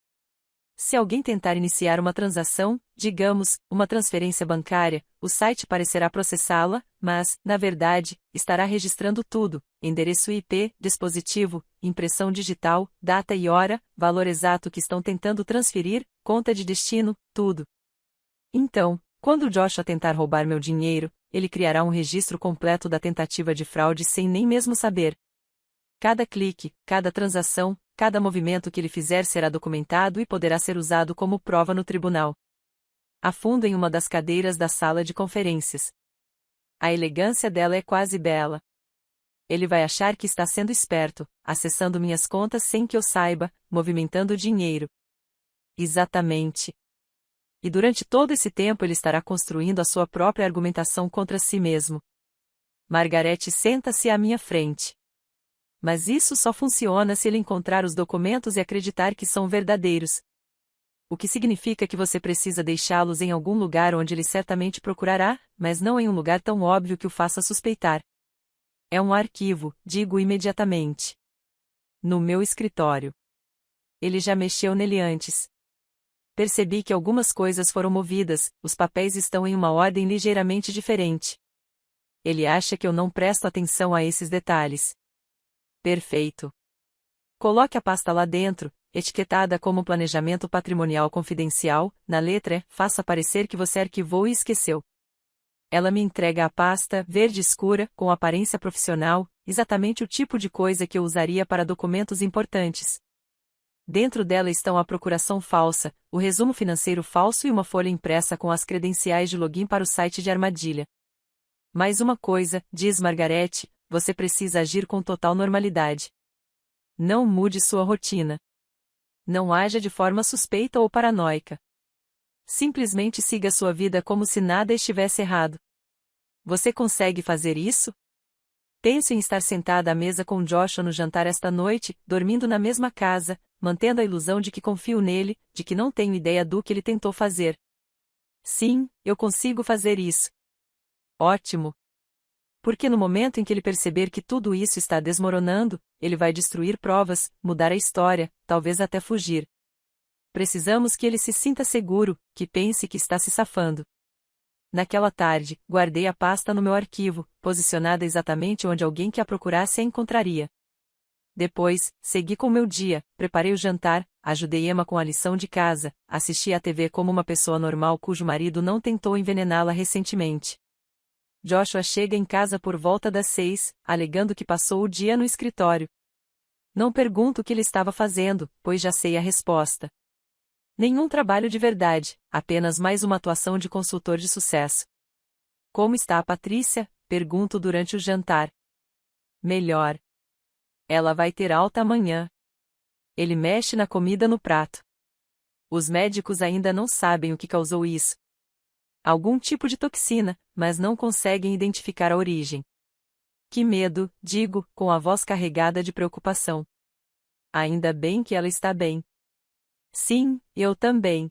Se alguém tentar iniciar uma transação, digamos, uma transferência bancária, o site parecerá processá-la, mas, na verdade, estará registrando tudo: endereço IP, dispositivo, impressão digital, data e hora, valor exato que estão tentando transferir, conta de destino, tudo. Então, quando Joshua tentar roubar meu dinheiro, ele criará um registro completo da tentativa de fraude sem nem mesmo saber. Cada clique, cada transação, cada movimento que ele fizer será documentado e poderá ser usado como prova no tribunal. Afundo em uma das cadeiras da sala de conferências. A elegância dela é quase bela. Ele vai achar que está sendo esperto, acessando minhas contas sem que eu saiba, movimentando dinheiro. Exatamente. E durante todo esse tempo ele estará construindo a sua própria argumentação contra si mesmo. Margaret senta-se à minha frente. Mas isso só funciona se ele encontrar os documentos e acreditar que são verdadeiros. O que significa que você precisa deixá-los em algum lugar onde ele certamente procurará, mas não em um lugar tão óbvio que o faça suspeitar. É um arquivo, digo imediatamente. No meu escritório. Ele já mexeu nele antes. Percebi que algumas coisas foram movidas, os papéis estão em uma ordem ligeiramente diferente. Ele acha que eu não presto atenção a esses detalhes. Perfeito. Coloque a pasta lá dentro, etiquetada como Planejamento Patrimonial Confidencial, na letra E, faça parecer que você arquivou e esqueceu. Ela me entrega a pasta, verde escura, com aparência profissional, exatamente o tipo de coisa que eu usaria para documentos importantes. Dentro dela estão a procuração falsa, o resumo financeiro falso e uma folha impressa com as credenciais de login para o site de armadilha. Mais uma coisa, diz Margaret, você precisa agir com total normalidade. Não mude sua rotina. Não haja de forma suspeita ou paranoica. Simplesmente siga sua vida como se nada estivesse errado. Você consegue fazer isso? Penso em estar sentada à mesa com Joshua no jantar esta noite, dormindo na mesma casa, mantendo a ilusão de que confio nele, de que não tenho ideia do que ele tentou fazer. Sim, eu consigo fazer isso. Ótimo! Porque no momento em que ele perceber que tudo isso está desmoronando, ele vai destruir provas, mudar a história, talvez até fugir. Precisamos que ele se sinta seguro, que pense que está se safando. Naquela tarde, guardei a pasta no meu arquivo, posicionada exatamente onde alguém que a procurasse a encontraria. Depois, segui com meu dia, preparei o jantar, ajudei Emma com a lição de casa, assisti à TV como uma pessoa normal cujo marido não tentou envenená-la recentemente. Joshua chega em casa por volta das 6, alegando que passou o dia no escritório. Não pergunto o que ele estava fazendo, pois já sei a resposta. Nenhum trabalho de verdade, apenas mais uma atuação de consultor de sucesso. Como está a Patrícia? Pergunto durante o jantar. Melhor. Ela vai ter alta amanhã. Ele mexe na comida no prato. Os médicos ainda não sabem o que causou isso. Algum tipo de toxina, mas não conseguem identificar a origem. Que medo, digo, com a voz carregada de preocupação. Ainda bem que ela está bem. Sim, eu também.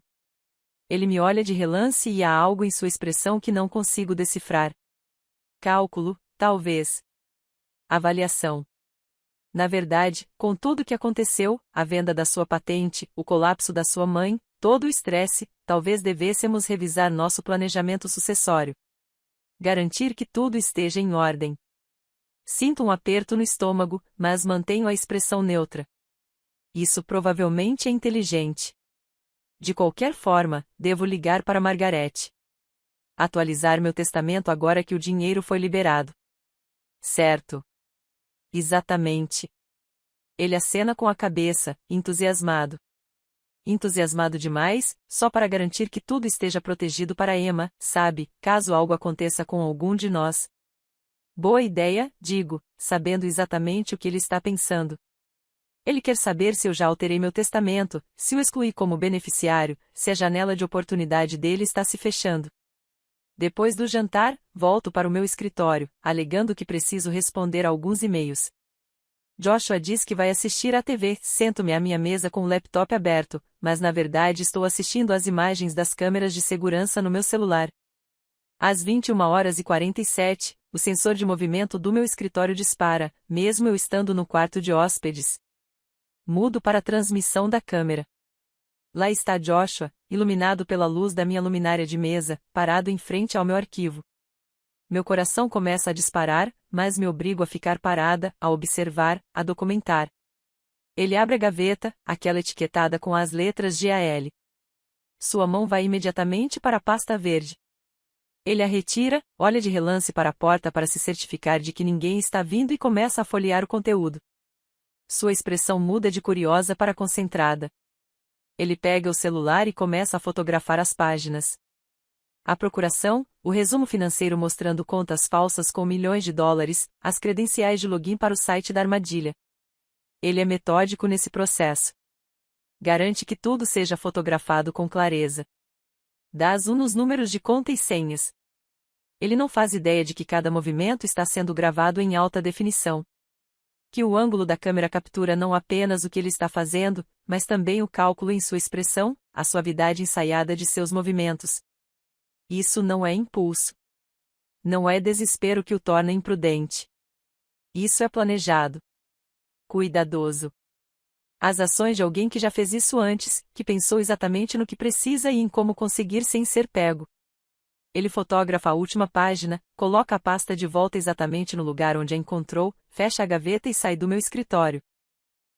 Ele me olha de relance e há algo em sua expressão que não consigo decifrar. Cálculo, talvez. Avaliação. Na verdade, com tudo o que aconteceu, a venda da sua patente, o colapso da sua mãe, todo o estresse, talvez devêssemos revisar nosso planejamento sucessório. Garantir que tudo esteja em ordem. Sinto um aperto no estômago, mas mantenho a expressão neutra. Isso provavelmente é inteligente. De qualquer forma, devo ligar para Margarete. Atualizar meu testamento agora que o dinheiro foi liberado. Certo. Exatamente. Ele acena com a cabeça, entusiasmado. Entusiasmado demais, só para garantir que tudo esteja protegido para Emma, sabe, caso algo aconteça com algum de nós. Boa ideia, digo, sabendo exatamente o que ele está pensando. Ele quer saber se eu já alterei meu testamento, se o excluí como beneficiário, se a janela de oportunidade dele está se fechando. Depois do jantar, volto para o meu escritório, alegando que preciso responder alguns e-mails. Joshua diz que vai assistir à TV, sento-me à minha mesa com o laptop aberto, mas na verdade estou assistindo às imagens das câmeras de segurança no meu celular. Às 21h47, o sensor de movimento do meu escritório dispara, mesmo eu estando no quarto de hóspedes. Mudo para a transmissão da câmera. Lá está Joshua, iluminado pela luz da minha luminária de mesa, parado em frente ao meu arquivo. Meu coração começa a disparar, mas me obrigo a ficar parada, a observar, a documentar. Ele abre a gaveta, aquela etiquetada com as letras GAL. Sua mão vai imediatamente para a pasta verde. Ele a retira, olha de relance para a porta para se certificar de que ninguém está vindo e começa a folhear o conteúdo. Sua expressão muda de curiosa para concentrada. Ele pega o celular e começa a fotografar as páginas. A procuração, o resumo financeiro mostrando contas falsas com milhões de dólares, as credenciais de login para o site da armadilha. Ele é metódico nesse processo. Garante que tudo seja fotografado com clareza. Dá zoom nos números de conta e senhas. Ele não faz ideia de que cada movimento está sendo gravado em alta definição. Que o ângulo da câmera captura não apenas o que ele está fazendo, mas também o cálculo em sua expressão, a suavidade ensaiada de seus movimentos. Isso não é impulso. Não é desespero que o torna imprudente. Isso é planejado. Cuidadoso. As ações de alguém que já fez isso antes, que pensou exatamente no que precisa e em como conseguir sem ser pego. Ele fotografa a última página, coloca a pasta de volta exatamente no lugar onde a encontrou, fecha a gaveta e sai do meu escritório.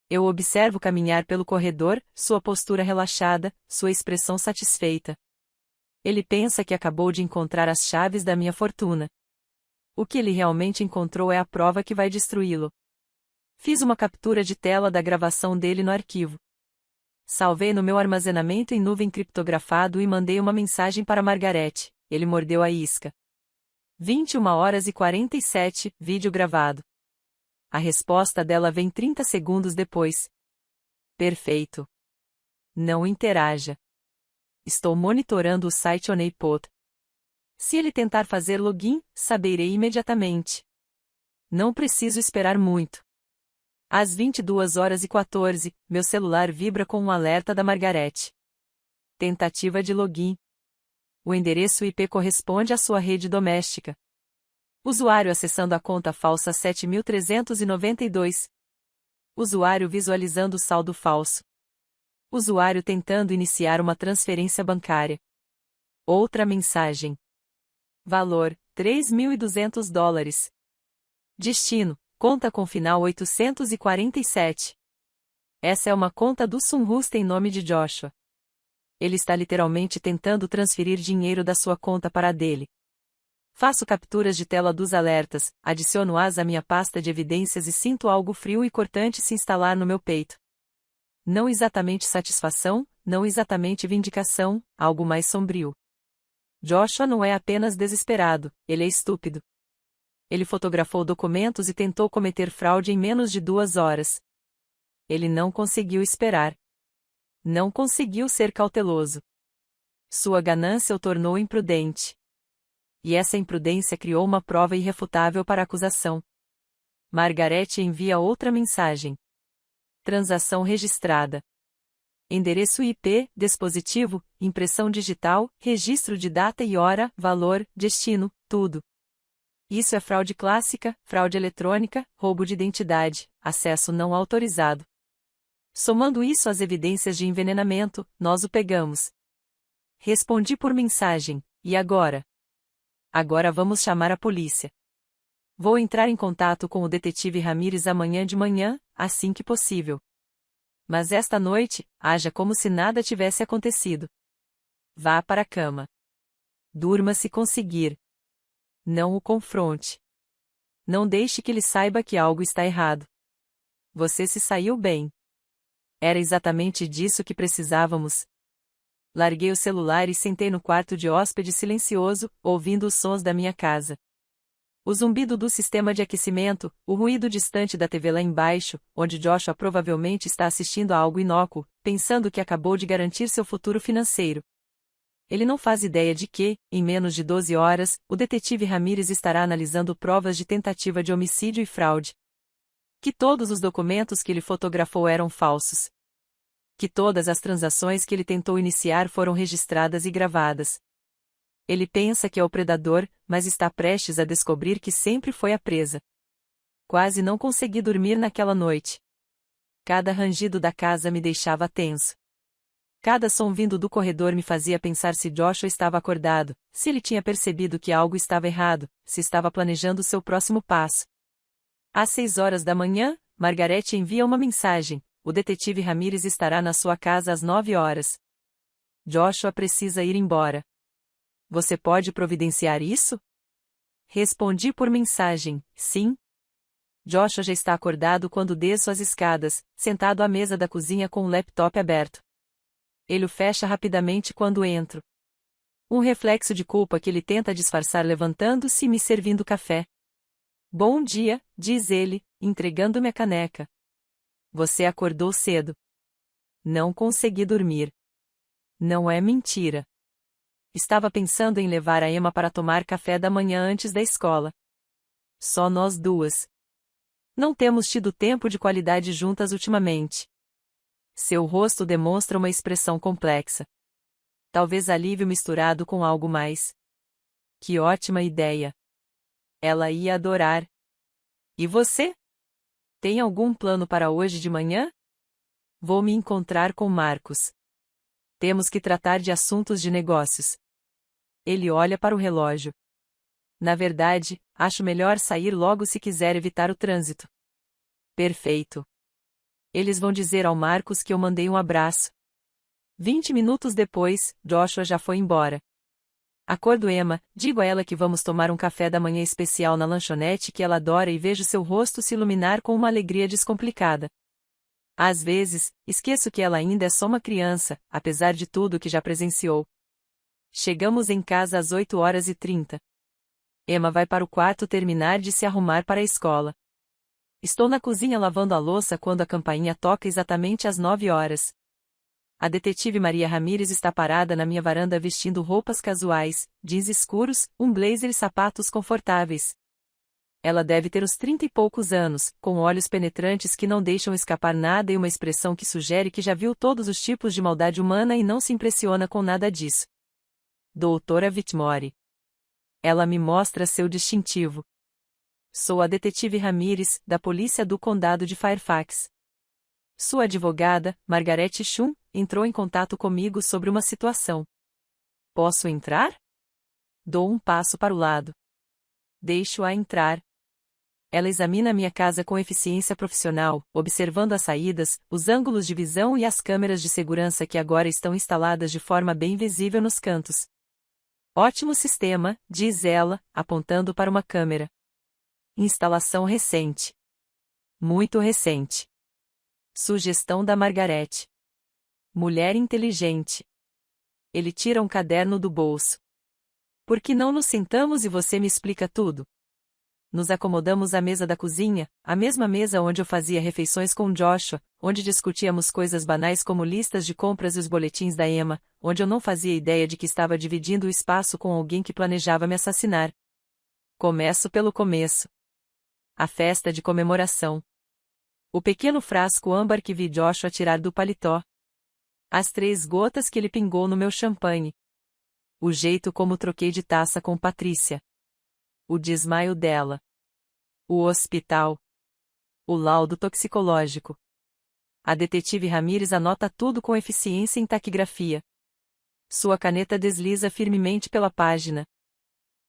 Eu observo caminhar pelo corredor, sua postura relaxada, sua expressão satisfeita. Ele pensa que acabou de encontrar as chaves da minha fortuna. O que ele realmente encontrou é a prova que vai destruí-lo. Fiz uma captura de tela da gravação dele no arquivo. Salvei no meu armazenamento em nuvem criptografado e mandei uma mensagem para Margarete. Ele mordeu a isca. 21h47, vídeo gravado. A resposta dela vem 30 segundos depois. Perfeito. Não interaja. Estou monitorando o site Honeypot. Se ele tentar fazer login, saberei imediatamente. Não preciso esperar muito. Às 22h14, meu celular vibra com um alerta da Margarete. Tentativa de login. O endereço IP corresponde à sua rede doméstica. Usuário acessando a conta falsa 7.392. Usuário visualizando o saldo falso. Usuário tentando iniciar uma transferência bancária. Outra mensagem. Valor: $3.200. Destino: conta com final 847. Essa é uma conta do Sunroost em nome de Joshua. Ele está literalmente tentando transferir dinheiro da sua conta para a dele. Faço capturas de tela dos alertas, adiciono-as à minha pasta de evidências e sinto algo frio e cortante se instalar no meu peito. Não exatamente satisfação, não exatamente vindicação, algo mais sombrio. Joshua não é apenas desesperado, ele é estúpido. Ele fotografou documentos e tentou cometer fraude em menos de 2 horas. Ele não conseguiu esperar. Não conseguiu ser cauteloso. Sua ganância o tornou imprudente. E essa imprudência criou uma prova irrefutável para a acusação. Margaret envia outra mensagem. Transação registrada. Endereço IP, dispositivo, impressão digital, registro de data e hora, valor, destino, tudo. Isso é fraude clássica, fraude eletrônica, roubo de identidade, acesso não autorizado. Somando isso às evidências de envenenamento, nós o pegamos. Respondi por mensagem, e agora? Agora vamos chamar a polícia. Vou entrar em contato com o detetive Ramírez amanhã de manhã, assim que possível. Mas esta noite, haja como se nada tivesse acontecido. Vá para a cama. Durma se conseguir. Não o confronte. Não deixe que ele saiba que algo está errado. Você se saiu bem. Era exatamente disso que precisávamos. Larguei o celular e sentei no quarto de hóspede silencioso, ouvindo os sons da minha casa. O zumbido do sistema de aquecimento, o ruído distante da TV lá embaixo, onde Joshua provavelmente está assistindo a algo inócuo, pensando que acabou de garantir seu futuro financeiro. Ele não faz ideia de que, em menos de 12 horas, o detetive Ramírez estará analisando provas de tentativa de homicídio e fraude. Que todos os documentos que ele fotografou eram falsos. Que todas as transações que ele tentou iniciar foram registradas e gravadas. Ele pensa que é o predador, mas está prestes a descobrir que sempre foi a presa. Quase não consegui dormir naquela noite. Cada rangido da casa me deixava tenso. Cada som vindo do corredor me fazia pensar se Joshua estava acordado, se ele tinha percebido que algo estava errado, se estava planejando seu próximo passo. Às 6 horas da manhã, Margaret envia uma mensagem: o detetive Ramírez estará na sua casa às 9 horas. Joshua precisa ir embora. Você pode providenciar isso? Respondi por mensagem: sim. Joshua já está acordado quando desço as escadas, sentado à mesa da cozinha com o laptop aberto. Ele o fecha rapidamente quando entro. Um reflexo de culpa que ele tenta disfarçar levantando-se e me servindo café. Bom dia, diz ele, entregando-me a caneca. Você acordou cedo. Não consegui dormir. Não é mentira. Estava pensando em levar a Emma para tomar café da manhã antes da escola. Só nós duas. Não temos tido tempo de qualidade juntas ultimamente. Seu rosto demonstra uma expressão complexa. Talvez alívio misturado com algo mais. Que ótima ideia. Ela ia adorar. E você? Tem algum plano para hoje de manhã? Vou me encontrar com Marcos. Temos que tratar de assuntos de negócios. Ele olha para o relógio. Na verdade, acho melhor sair logo se quiser evitar o trânsito. Perfeito. Eles vão dizer ao Marcos que eu mandei um abraço. 20 minutos depois, Joshua já foi embora. Acordo Emma, digo a ela que vamos tomar um café da manhã especial na lanchonete que ela adora e vejo seu rosto se iluminar com uma alegria descomplicada. Às vezes, esqueço que ela ainda é só uma criança, apesar de tudo que já presenciou. Chegamos em casa às 8h30. Emma vai para o quarto terminar de se arrumar para a escola. Estou na cozinha lavando a louça quando a campainha toca exatamente às 9 horas. A detetive Maria Ramírez está parada na minha varanda vestindo roupas casuais, jeans escuros, um blazer e sapatos confortáveis. Ela deve ter os 30 e poucos anos, com olhos penetrantes que não deixam escapar nada e uma expressão que sugere que já viu todos os tipos de maldade humana e não se impressiona com nada disso. Doutora Whitmore. Ela me mostra seu distintivo. Sou a detetive Ramírez, da polícia do condado de Fairfax. Sua advogada, Margaret Chun, entrou em contato comigo sobre uma situação. Posso entrar? Dou um passo para o lado. Deixo-a entrar. Ela examina minha casa com eficiência profissional, observando as saídas, os ângulos de visão e as câmeras de segurança que agora estão instaladas de forma bem visível nos cantos. Ótimo sistema, diz ela, apontando para uma câmera. Instalação recente. Muito recente. Sugestão da Margaret. Mulher inteligente. Ele tira um caderno do bolso. Por que não nos sentamos e você me explica tudo? Nos acomodamos à mesa da cozinha, a mesma mesa onde eu fazia refeições com Joshua, onde discutíamos coisas banais como listas de compras e os boletins da Emma, onde eu não fazia ideia de que estava dividindo o espaço com alguém que planejava me assassinar. Começo pelo começo. A festa de comemoração. O pequeno frasco âmbar que vi Joshua tirar do paletó. As 3 gotas que ele pingou no meu champanhe. O jeito como troquei de taça com Patrícia. O desmaio dela. O hospital. O laudo toxicológico. A detetive Ramírez anota tudo com eficiência em taquigrafia. Sua caneta desliza firmemente pela página.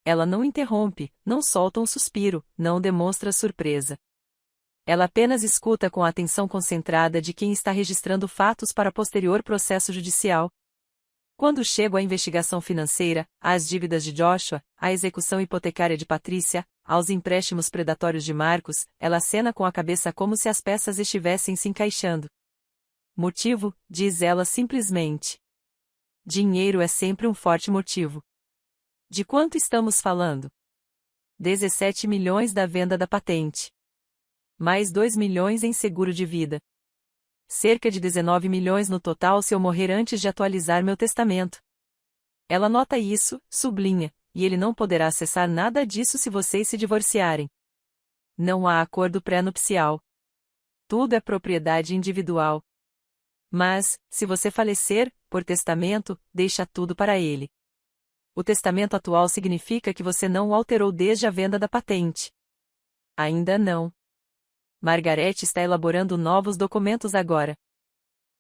Ela não interrompe, não solta um suspiro, não demonstra surpresa. Ela apenas escuta com a atenção concentrada de quem está registrando fatos para posterior processo judicial. Quando chego à investigação financeira, às dívidas de Joshua, à execução hipotecária de Patrícia, aos empréstimos predatórios de Marcos, ela acena com a cabeça como se as peças estivessem se encaixando. Motivo, diz ela simplesmente. Dinheiro é sempre um forte motivo. De quanto estamos falando? 17 milhões da venda da patente. Mais 2 milhões em seguro de vida. Cerca de 19 milhões no total se eu morrer antes de atualizar meu testamento. Ela nota isso, sublinha, e ele não poderá acessar nada disso se vocês se divorciarem. Não há acordo pré-nupcial. Tudo é propriedade individual. Mas, se você falecer, por testamento, deixa tudo para ele. O testamento atual significa que você não o alterou desde a venda da patente. Ainda não. Margaret está elaborando novos documentos agora.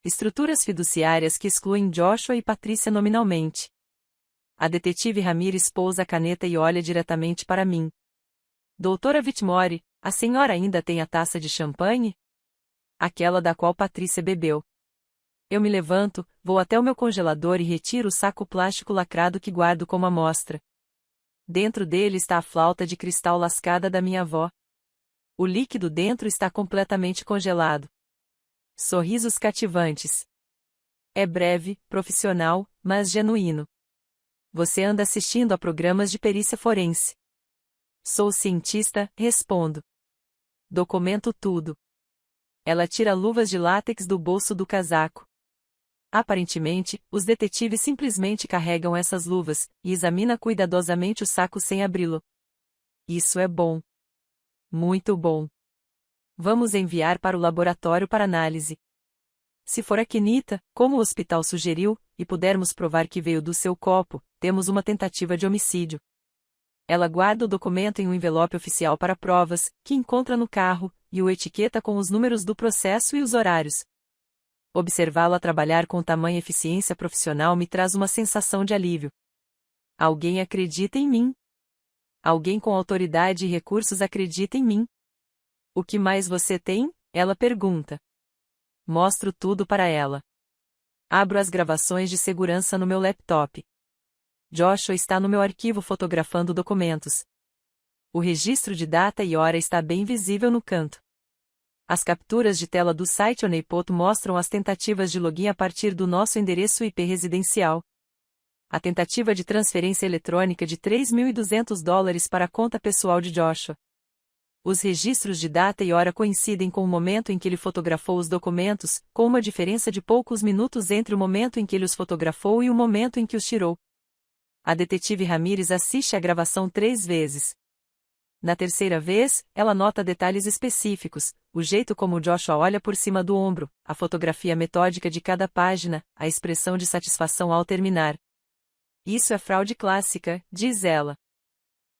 Estruturas fiduciárias que excluem Joshua e Patrícia nominalmente. A detetive Ramírez pousa a caneta e olha diretamente para mim. Doutora Whitmore, a senhora ainda tem a taça de champanhe? Aquela da qual Patrícia bebeu. Eu me levanto, vou até o meu congelador e retiro o saco plástico lacrado que guardo como amostra. Dentro dele está a flauta de cristal lascada da minha avó. O líquido dentro está completamente congelado. Sorrisos cativantes. É breve, profissional, mas genuíno. Você anda assistindo a programas de perícia forense. Sou cientista, respondo. Documento tudo. Ela tira luvas de látex do bolso do casaco. Aparentemente, os detetives simplesmente carregam essas luvas, e examina cuidadosamente o saco sem abri-lo. Isso é bom. Muito bom. Vamos enviar para o laboratório para análise. Se for a quinita, como o hospital sugeriu, e pudermos provar que veio do seu copo, temos uma tentativa de homicídio. Ela guarda o documento em um envelope oficial para provas, que encontra no carro, e o etiqueta com os números do processo e os horários. Observá-la trabalhar com tamanha eficiência profissional me traz uma sensação de alívio. Alguém acredita em mim. Alguém com autoridade e recursos acredita em mim. O que mais você tem? Ela pergunta. Mostro tudo para ela. Abro as gravações de segurança no meu laptop. Joshua está no meu arquivo fotografando documentos. O registro de data e hora está bem visível no canto. As capturas de tela do site Honeypot mostram as tentativas de login a partir do nosso endereço IP residencial. A tentativa de transferência eletrônica de $3.200 para a conta pessoal de Joshua. Os registros de data e hora coincidem com o momento em que ele fotografou os documentos, com uma diferença de poucos minutos entre o momento em que ele os fotografou e o momento em que os tirou. A detetive Ramírez assiste a gravação 3 vezes. Na terceira vez, ela nota detalhes específicos, o jeito como Joshua olha por cima do ombro, a fotografia metódica de cada página, a expressão de satisfação ao terminar. Isso é fraude clássica, diz ela.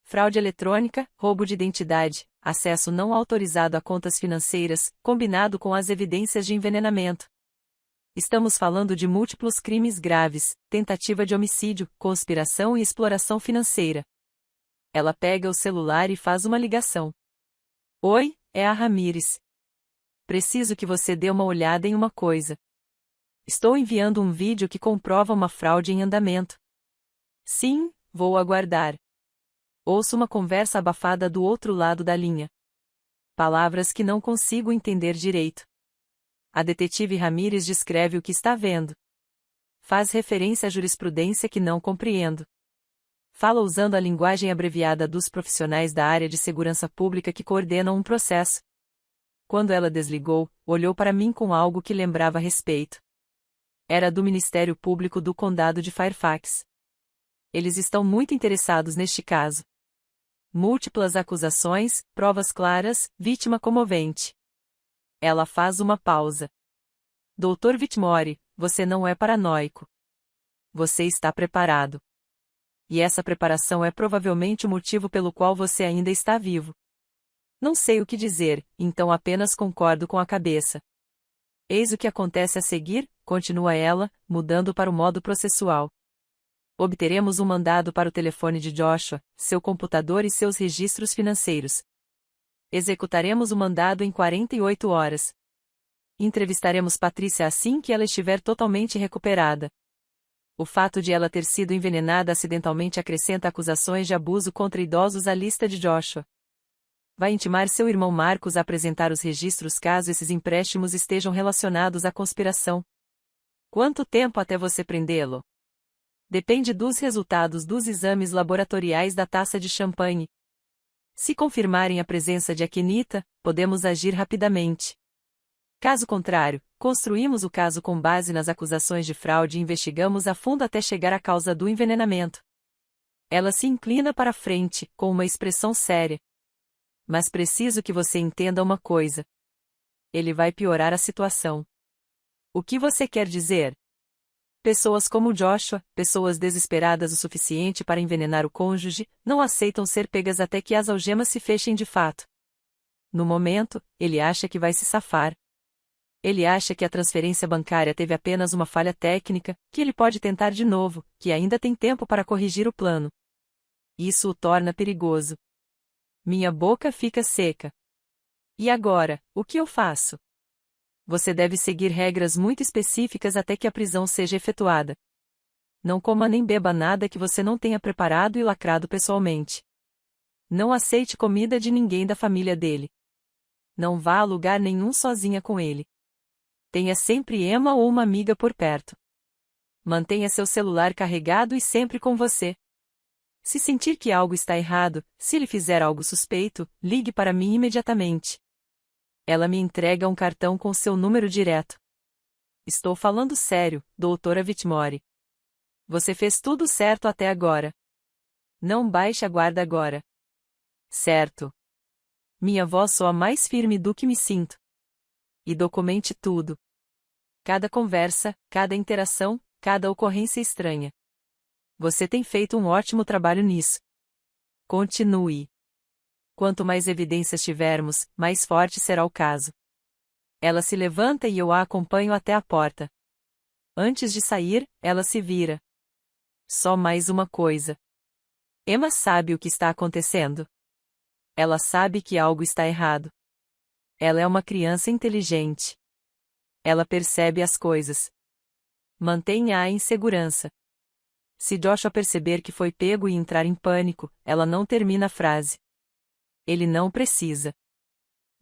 fraude eletrônica, roubo de identidade, acesso não autorizado a contas financeiras, combinado com as evidências de envenenamento. Estamos falando de múltiplos crimes graves, tentativa de homicídio, conspiração e exploração financeira. Ela pega o celular e faz uma ligação. Oi, é a Ramírez. Preciso que você dê uma olhada em uma coisa. Estou enviando um vídeo que comprova uma fraude em andamento. Sim, vou aguardar. Ouço uma conversa abafada do outro lado da linha. Palavras que não consigo entender direito. A detetive Ramírez descreve o que está vendo. Faz referência à jurisprudência que não compreendo. Fala usando a linguagem abreviada dos profissionais da área de segurança pública que coordenam um processo. Quando ela desligou, olhou para mim com algo que lembrava respeito. Era do Ministério Público do Condado de Fairfax. Eles estão muito interessados neste caso. Múltiplas acusações, provas claras, vítima comovente. Ela faz uma pausa. Dr. Whitmore, você não é paranoico. Você está preparado. E essa preparação é provavelmente o motivo pelo qual você ainda está vivo. Não sei o que dizer, então apenas concordo com a cabeça. Eis o que acontece a seguir, continua ela, mudando para o modo processual. Obteremos um mandado para o telefone de Joshua, seu computador e seus registros financeiros. Executaremos o mandado em 48 horas. Entrevistaremos Patrícia assim que ela estiver totalmente recuperada. O fato de ela ter sido envenenada acidentalmente acrescenta acusações de abuso contra idosos à lista de Joshua. Vai intimar seu irmão Marcos a apresentar os registros caso esses empréstimos estejam relacionados à conspiração. Quanto tempo até você prendê-lo? Depende dos resultados dos exames laboratoriais da taça de champanhe. Se confirmarem a presença de Akenita, podemos agir rapidamente. Caso contrário, construímos o caso com base nas acusações de fraude e investigamos a fundo até chegar à causa do envenenamento. Ela se inclina para a frente, com uma expressão séria. Mas preciso que você entenda uma coisa. Ele vai piorar a situação. O que você quer dizer? Pessoas como Joshua, pessoas desesperadas o suficiente para envenenar o cônjuge, não aceitam ser pegas até que as algemas se fechem de fato. No momento, ele acha que vai se safar. Ele acha que a transferência bancária teve apenas uma falha técnica, que ele pode tentar de novo, que ainda tem tempo para corrigir o plano. Isso o torna perigoso. Minha boca fica seca. E agora, o que eu faço? Você deve seguir regras muito específicas até que a prisão seja efetuada. Não coma nem beba nada que você não tenha preparado e lacrado pessoalmente. Não aceite comida de ninguém da família dele. Não vá a lugar nenhum sozinha com ele. Tenha sempre Emma ou uma amiga por perto. Mantenha seu celular carregado e sempre com você. Se sentir que algo está errado, se ele fizer algo suspeito, ligue para mim imediatamente. Ela me entrega um cartão com seu número direto. Estou falando sério, doutora Whitmore. Você fez tudo certo até agora. Não baixe a guarda agora. Certo. Minha voz soa mais firme do que me sinto. E documente tudo. Cada conversa, cada interação, cada ocorrência estranha. Você tem feito um ótimo trabalho nisso. Continue. Quanto mais evidências tivermos, mais forte será o caso. Ela se levanta e eu a acompanho até a porta. Antes de sair, ela se vira. Só mais uma coisa. Emma sabe o que está acontecendo. Ela sabe que algo está errado. Ela é uma criança inteligente. Ela percebe as coisas. Mantenha-a em segurança. Se Joshua perceber que foi pego e entrar em pânico, ela não termina a frase. Ele não precisa.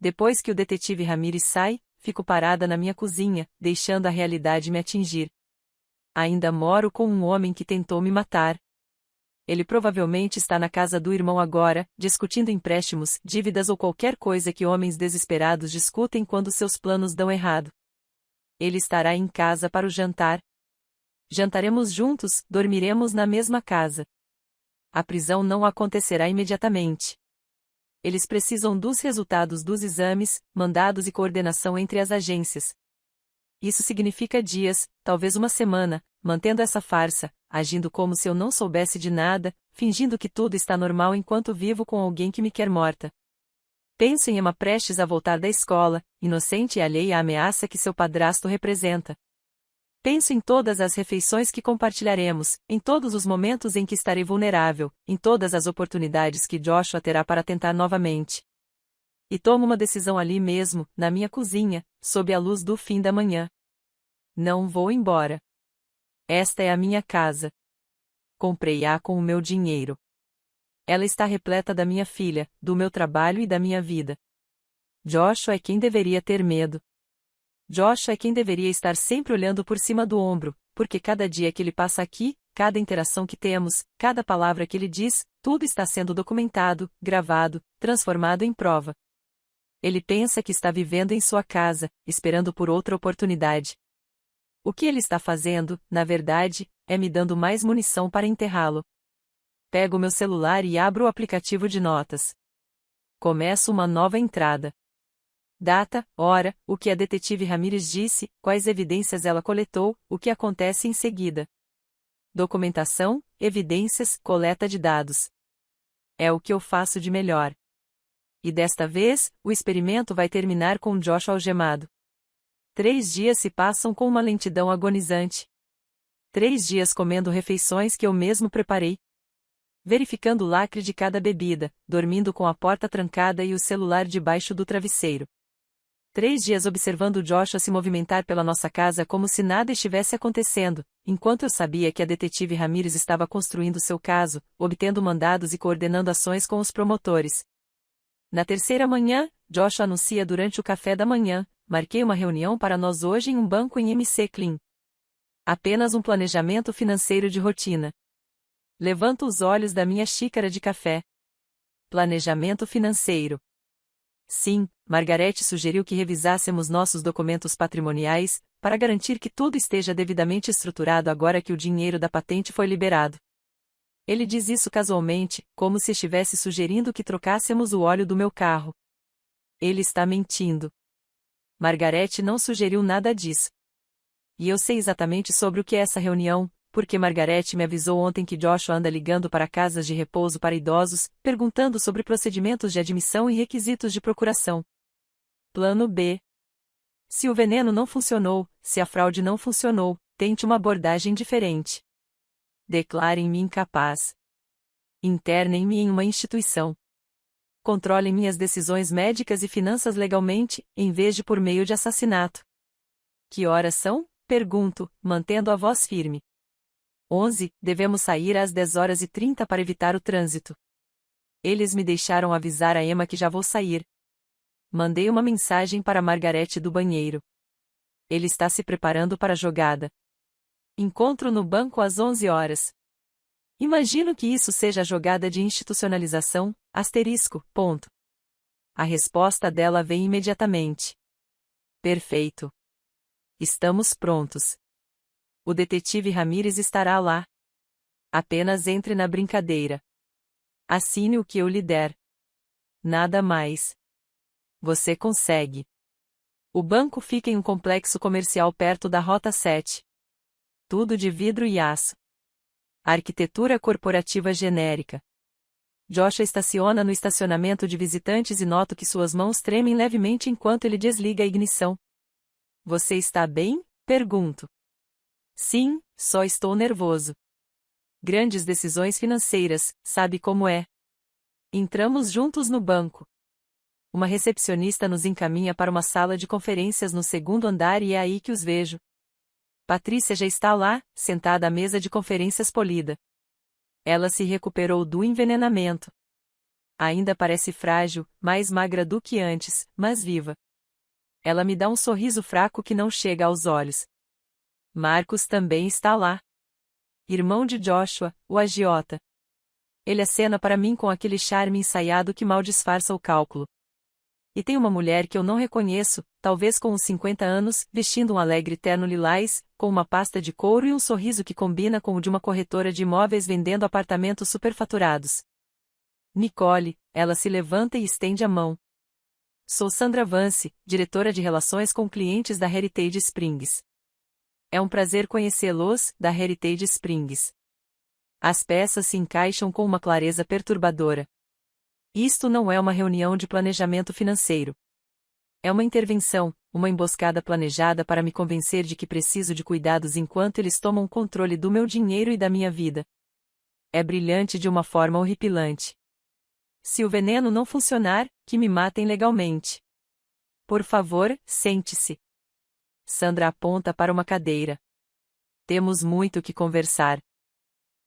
Depois que o detetive Ramírez sai, fico parada na minha cozinha, deixando a realidade me atingir. Ainda moro com um homem que tentou me matar. Ele provavelmente está na casa do irmão agora, discutindo empréstimos, dívidas ou qualquer coisa que homens desesperados discutem quando seus planos dão errado. Ele estará em casa para o jantar. Jantaremos juntos, dormiremos na mesma casa. A prisão não acontecerá imediatamente. Eles precisam dos resultados dos exames, mandados e coordenação entre as agências. Isso significa dias, talvez uma semana, mantendo essa farsa, agindo como se eu não soubesse de nada, fingindo que tudo está normal enquanto vivo com alguém que me quer morta. Penso em Emma prestes a voltar da escola, inocente e alheia à ameaça que seu padrasto representa. Penso em todas as refeições que compartilharemos, em todos os momentos em que estarei vulnerável, em todas as oportunidades que Joshua terá para tentar novamente. E tomo uma decisão ali mesmo, na minha cozinha, sob a luz do fim da manhã. Não vou embora. Esta é a minha casa. Comprei-a com o meu dinheiro. Ela está repleta da minha filha, do meu trabalho e da minha vida. Joshua é quem deveria ter medo. Joshua é quem deveria estar sempre olhando por cima do ombro, porque cada dia que ele passa aqui, cada interação que temos, cada palavra que ele diz, tudo está sendo documentado, gravado, transformado em prova. Ele pensa que está vivendo em sua casa, esperando por outra oportunidade. O que ele está fazendo, na verdade, é me dando mais munição para enterrá-lo. Pego meu celular e abro o aplicativo de notas. Começo uma nova entrada. Data, hora, o que a detetive Ramírez disse, quais evidências ela coletou, o que acontece em seguida. Documentação, evidências, coleta de dados. É o que eu faço de melhor. E desta vez, o experimento vai terminar com Joshua algemado. 3 dias se passam com uma lentidão agonizante. 3 dias comendo refeições que eu mesmo preparei. Verificando o lacre de cada bebida, dormindo com a porta trancada e o celular debaixo do travesseiro. 3 dias observando Joshua se movimentar pela nossa casa como se nada estivesse acontecendo, enquanto eu sabia que a detetive Ramírez estava construindo seu caso, obtendo mandados e coordenando ações com os promotores. Na terceira manhã, Joshua anuncia durante o café da manhã, marquei uma reunião para nós hoje em um banco em MC Clean. Apenas um planejamento financeiro de rotina. Levanto os olhos da minha xícara de café. Planejamento financeiro. Sim, Margarete sugeriu que revisássemos nossos documentos patrimoniais, para garantir que tudo esteja devidamente estruturado agora que o dinheiro da patente foi liberado. Ele diz isso casualmente, como se estivesse sugerindo que trocássemos o óleo do meu carro. Ele está mentindo. Margarete não sugeriu nada disso. E eu sei exatamente sobre o que é essa reunião, porque Margarete me avisou ontem que Joshua anda ligando para casas de repouso para idosos, perguntando sobre procedimentos de admissão e requisitos de procuração. Plano B. Se o veneno não funcionou, se a fraude não funcionou, tente uma abordagem diferente. Declarem-me incapaz. Internem-me em uma instituição. Controlem minhas decisões médicas e finanças legalmente, em vez de por meio de assassinato. Que horas são? Pergunto, mantendo a voz firme. 11, devemos sair às 10h30 para evitar o trânsito. Eles me deixaram avisar a Emma que já vou sair. Mandei uma mensagem para Margarete do banheiro. Ele está se preparando para a jogada. Encontro no banco às 11h. Imagino que isso seja a jogada de institucionalização, ponto. A resposta dela vem imediatamente. Perfeito. Estamos prontos. O detetive Ramírez estará lá. Apenas entre na brincadeira. Assine o que eu lhe der. Nada mais. Você consegue. O banco fica em um complexo comercial perto da Rota 7. Tudo de vidro e aço. Arquitetura corporativa genérica. Joshua estaciona no estacionamento de visitantes e noto que suas mãos tremem levemente enquanto ele desliga a ignição. Você está bem? Pergunto. Sim, só estou nervoso. Grandes decisões financeiras, sabe como é. Entramos juntos no banco. Uma recepcionista nos encaminha para uma sala de conferências no segundo andar e é aí que os vejo. Patrícia já está lá, sentada à mesa de conferências polida. Ela se recuperou do envenenamento. Ainda parece frágil, mais magra do que antes, mas viva. Ela me dá um sorriso fraco que não chega aos olhos. Marcos também está lá. Irmão de Joshua, o agiota. Ele acena para mim com aquele charme ensaiado que mal disfarça o cálculo. E tem uma mulher que eu não reconheço, talvez com uns 50 anos, vestindo um alegre terno lilás, com uma pasta de couro e um sorriso que combina com o de uma corretora de imóveis vendendo apartamentos superfaturados. Nicole, ela se levanta e estende a mão. Sou Sandra Vance, diretora de relações com clientes da Heritage Springs. É um prazer conhecê-los, da Heritage Springs. As peças se encaixam com uma clareza perturbadora. Isto não é uma reunião de planejamento financeiro. É uma intervenção, uma emboscada planejada para me convencer de que preciso de cuidados enquanto eles tomam controle do meu dinheiro e da minha vida. É brilhante de uma forma horripilante. Se o veneno não funcionar, que me matem legalmente. Por favor, sente-se. Sandra aponta para uma cadeira. Temos muito que conversar.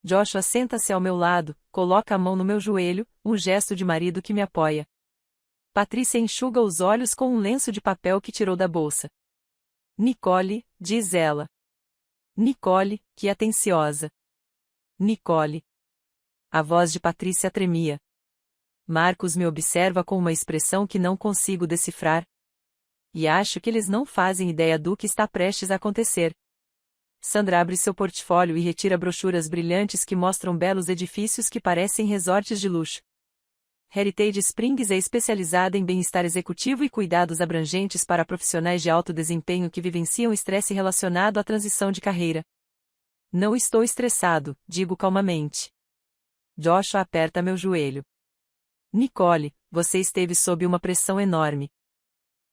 Joshua senta-se ao meu lado, coloca a mão no meu joelho, um gesto de marido que me apoia. Patrícia enxuga os olhos com um lenço de papel que tirou da bolsa. Nicole, diz ela. Nicole, que atenciosa. Nicole. A voz de Patrícia tremia. Marcos me observa com uma expressão que não consigo decifrar. E acho que eles não fazem ideia do que está prestes a acontecer. Sandra abre seu portfólio e retira brochuras brilhantes que mostram belos edifícios que parecem resorts de luxo. Heritage Springs é especializada em bem-estar executivo e cuidados abrangentes para profissionais de alto desempenho que vivenciam estresse relacionado à transição de carreira. Não estou estressado, digo calmamente. Joshua aperta meu joelho. Nicole, você esteve sob uma pressão enorme.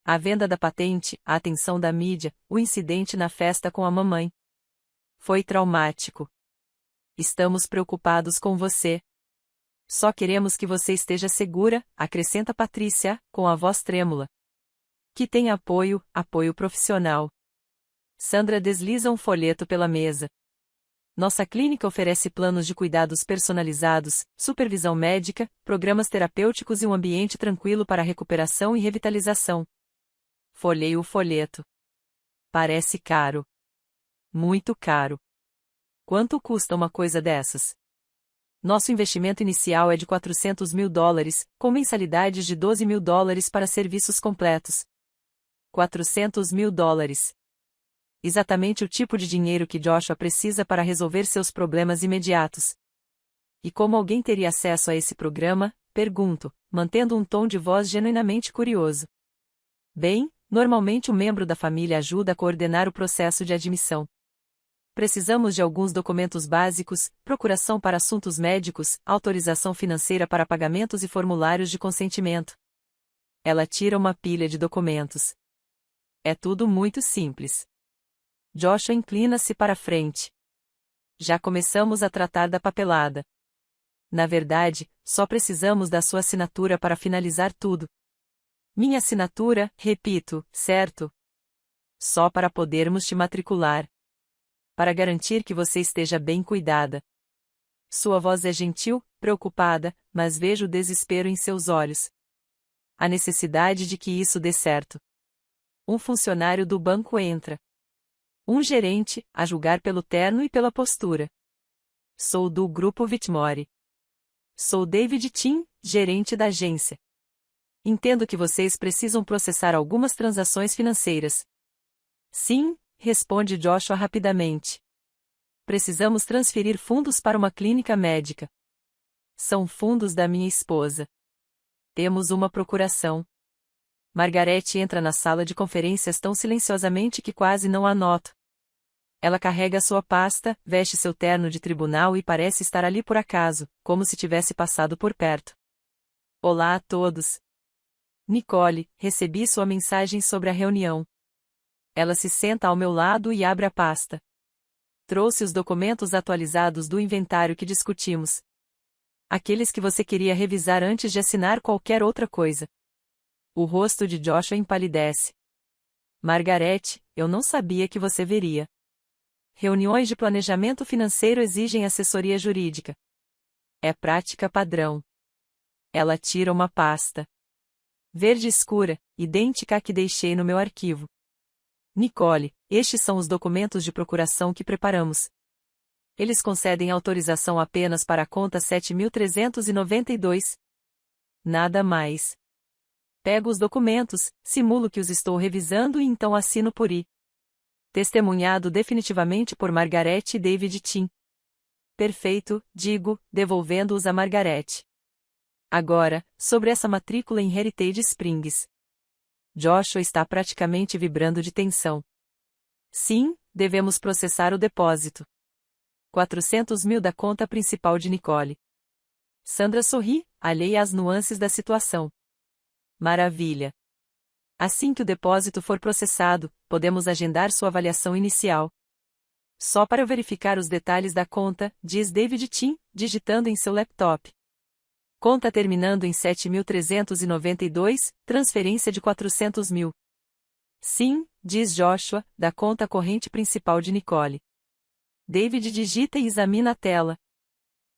A venda da patente, a atenção da mídia, o incidente na festa com a mamãe. Foi traumático. Estamos preocupados com você. Só queremos que você esteja segura, acrescenta Patrícia, com a voz trêmula. Que tenha apoio, apoio profissional. Sandra desliza um folheto pela mesa. Nossa clínica oferece planos de cuidados personalizados, supervisão médica, programas terapêuticos e um ambiente tranquilo para recuperação e revitalização. Folheio o folheto. Parece caro. Muito caro. Quanto custa uma coisa dessas? Nosso investimento inicial é de $400 mil, com mensalidades de $12 mil para serviços completos. $400 mil. Exatamente o tipo de dinheiro que Joshua precisa para resolver seus problemas imediatos. E como alguém teria acesso a esse programa? Pergunto, mantendo um tom de voz genuinamente curioso. Bem, normalmente um membro da família ajuda a coordenar o processo de admissão. Precisamos de alguns documentos básicos, procuração para assuntos médicos, autorização financeira para pagamentos e formulários de consentimento. Ela tira uma pilha de documentos. É tudo muito simples. Joshua inclina-se para a frente. Já começamos a tratar da papelada. Na verdade, só precisamos da sua assinatura para finalizar tudo. Minha assinatura, repito, certo? Só para podermos te matricular. Para garantir que você esteja bem cuidada. Sua voz é gentil, preocupada, mas vejo o desespero em seus olhos. A necessidade de que isso dê certo. Um funcionário do banco entra. Um gerente, a julgar pelo terno e pela postura. Sou do Grupo Whitmore. Sou David Tim, gerente da agência. Entendo que vocês precisam processar algumas transações financeiras. Sim, responde Joshua rapidamente. Precisamos transferir fundos para uma clínica médica. São fundos da minha esposa. Temos uma procuração. Margaret entra na sala de conferências tão silenciosamente que quase não a noto. Ela carrega sua pasta, veste seu terno de tribunal e parece estar ali por acaso, como se tivesse passado por perto. Olá a todos. Nicole, recebi sua mensagem sobre a reunião. Ela se senta ao meu lado e abre a pasta. Trouxe os documentos atualizados do inventário que discutimos. Aqueles que você queria revisar antes de assinar qualquer outra coisa. O rosto de Joshua empalidece. Margaret, eu não sabia que você veria. Reuniões de planejamento financeiro exigem assessoria jurídica. É prática padrão. Ela tira uma pasta. Verde escura, idêntica à que deixei no meu arquivo. Nicole, estes são os documentos de procuração que preparamos. Eles concedem autorização apenas para a conta 7.392. Nada mais. Pego os documentos, simulo que os estou revisando e então assino por I. Testemunhado definitivamente por Margaret e David Tim. Perfeito, digo, devolvendo-os a Margaret. Agora, sobre essa matrícula em Heritage Springs. Joshua está praticamente vibrando de tensão. Sim, devemos processar o depósito. 400 mil da conta principal de Nicole. Sandra sorri, alheia às nuances da situação. Maravilha! Assim que o depósito for processado, podemos agendar sua avaliação inicial. Só para eu verificar os detalhes da conta, diz David Tim, digitando em seu laptop. Conta terminando em 7.392, transferência de 400 mil. Sim, diz Joshua, da conta corrente principal de Nicole. David digita e examina a tela.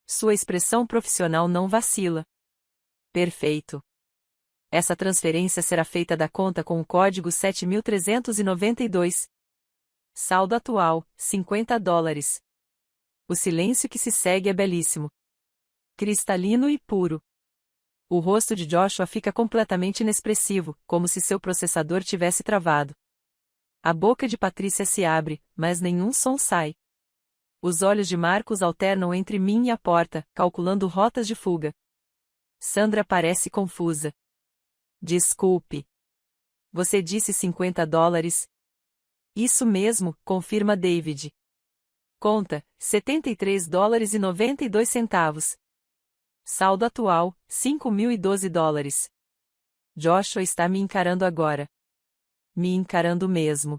Sua expressão profissional não vacila. Perfeito. Essa transferência será feita da conta com o código 7.392. Saldo atual, $50. O silêncio que se segue é belíssimo. Cristalino e puro. O rosto de Joshua fica completamente inexpressivo, como se seu processador tivesse travado. A boca de Patrícia se abre, mas nenhum som sai. Os olhos de Marcos alternam entre mim e a porta, calculando rotas de fuga. Sandra parece confusa. Desculpe. Você disse $50? Isso mesmo, confirma David. Conta, $73,92. Saldo atual, $5.012. Joshua está me encarando agora. Me encarando mesmo.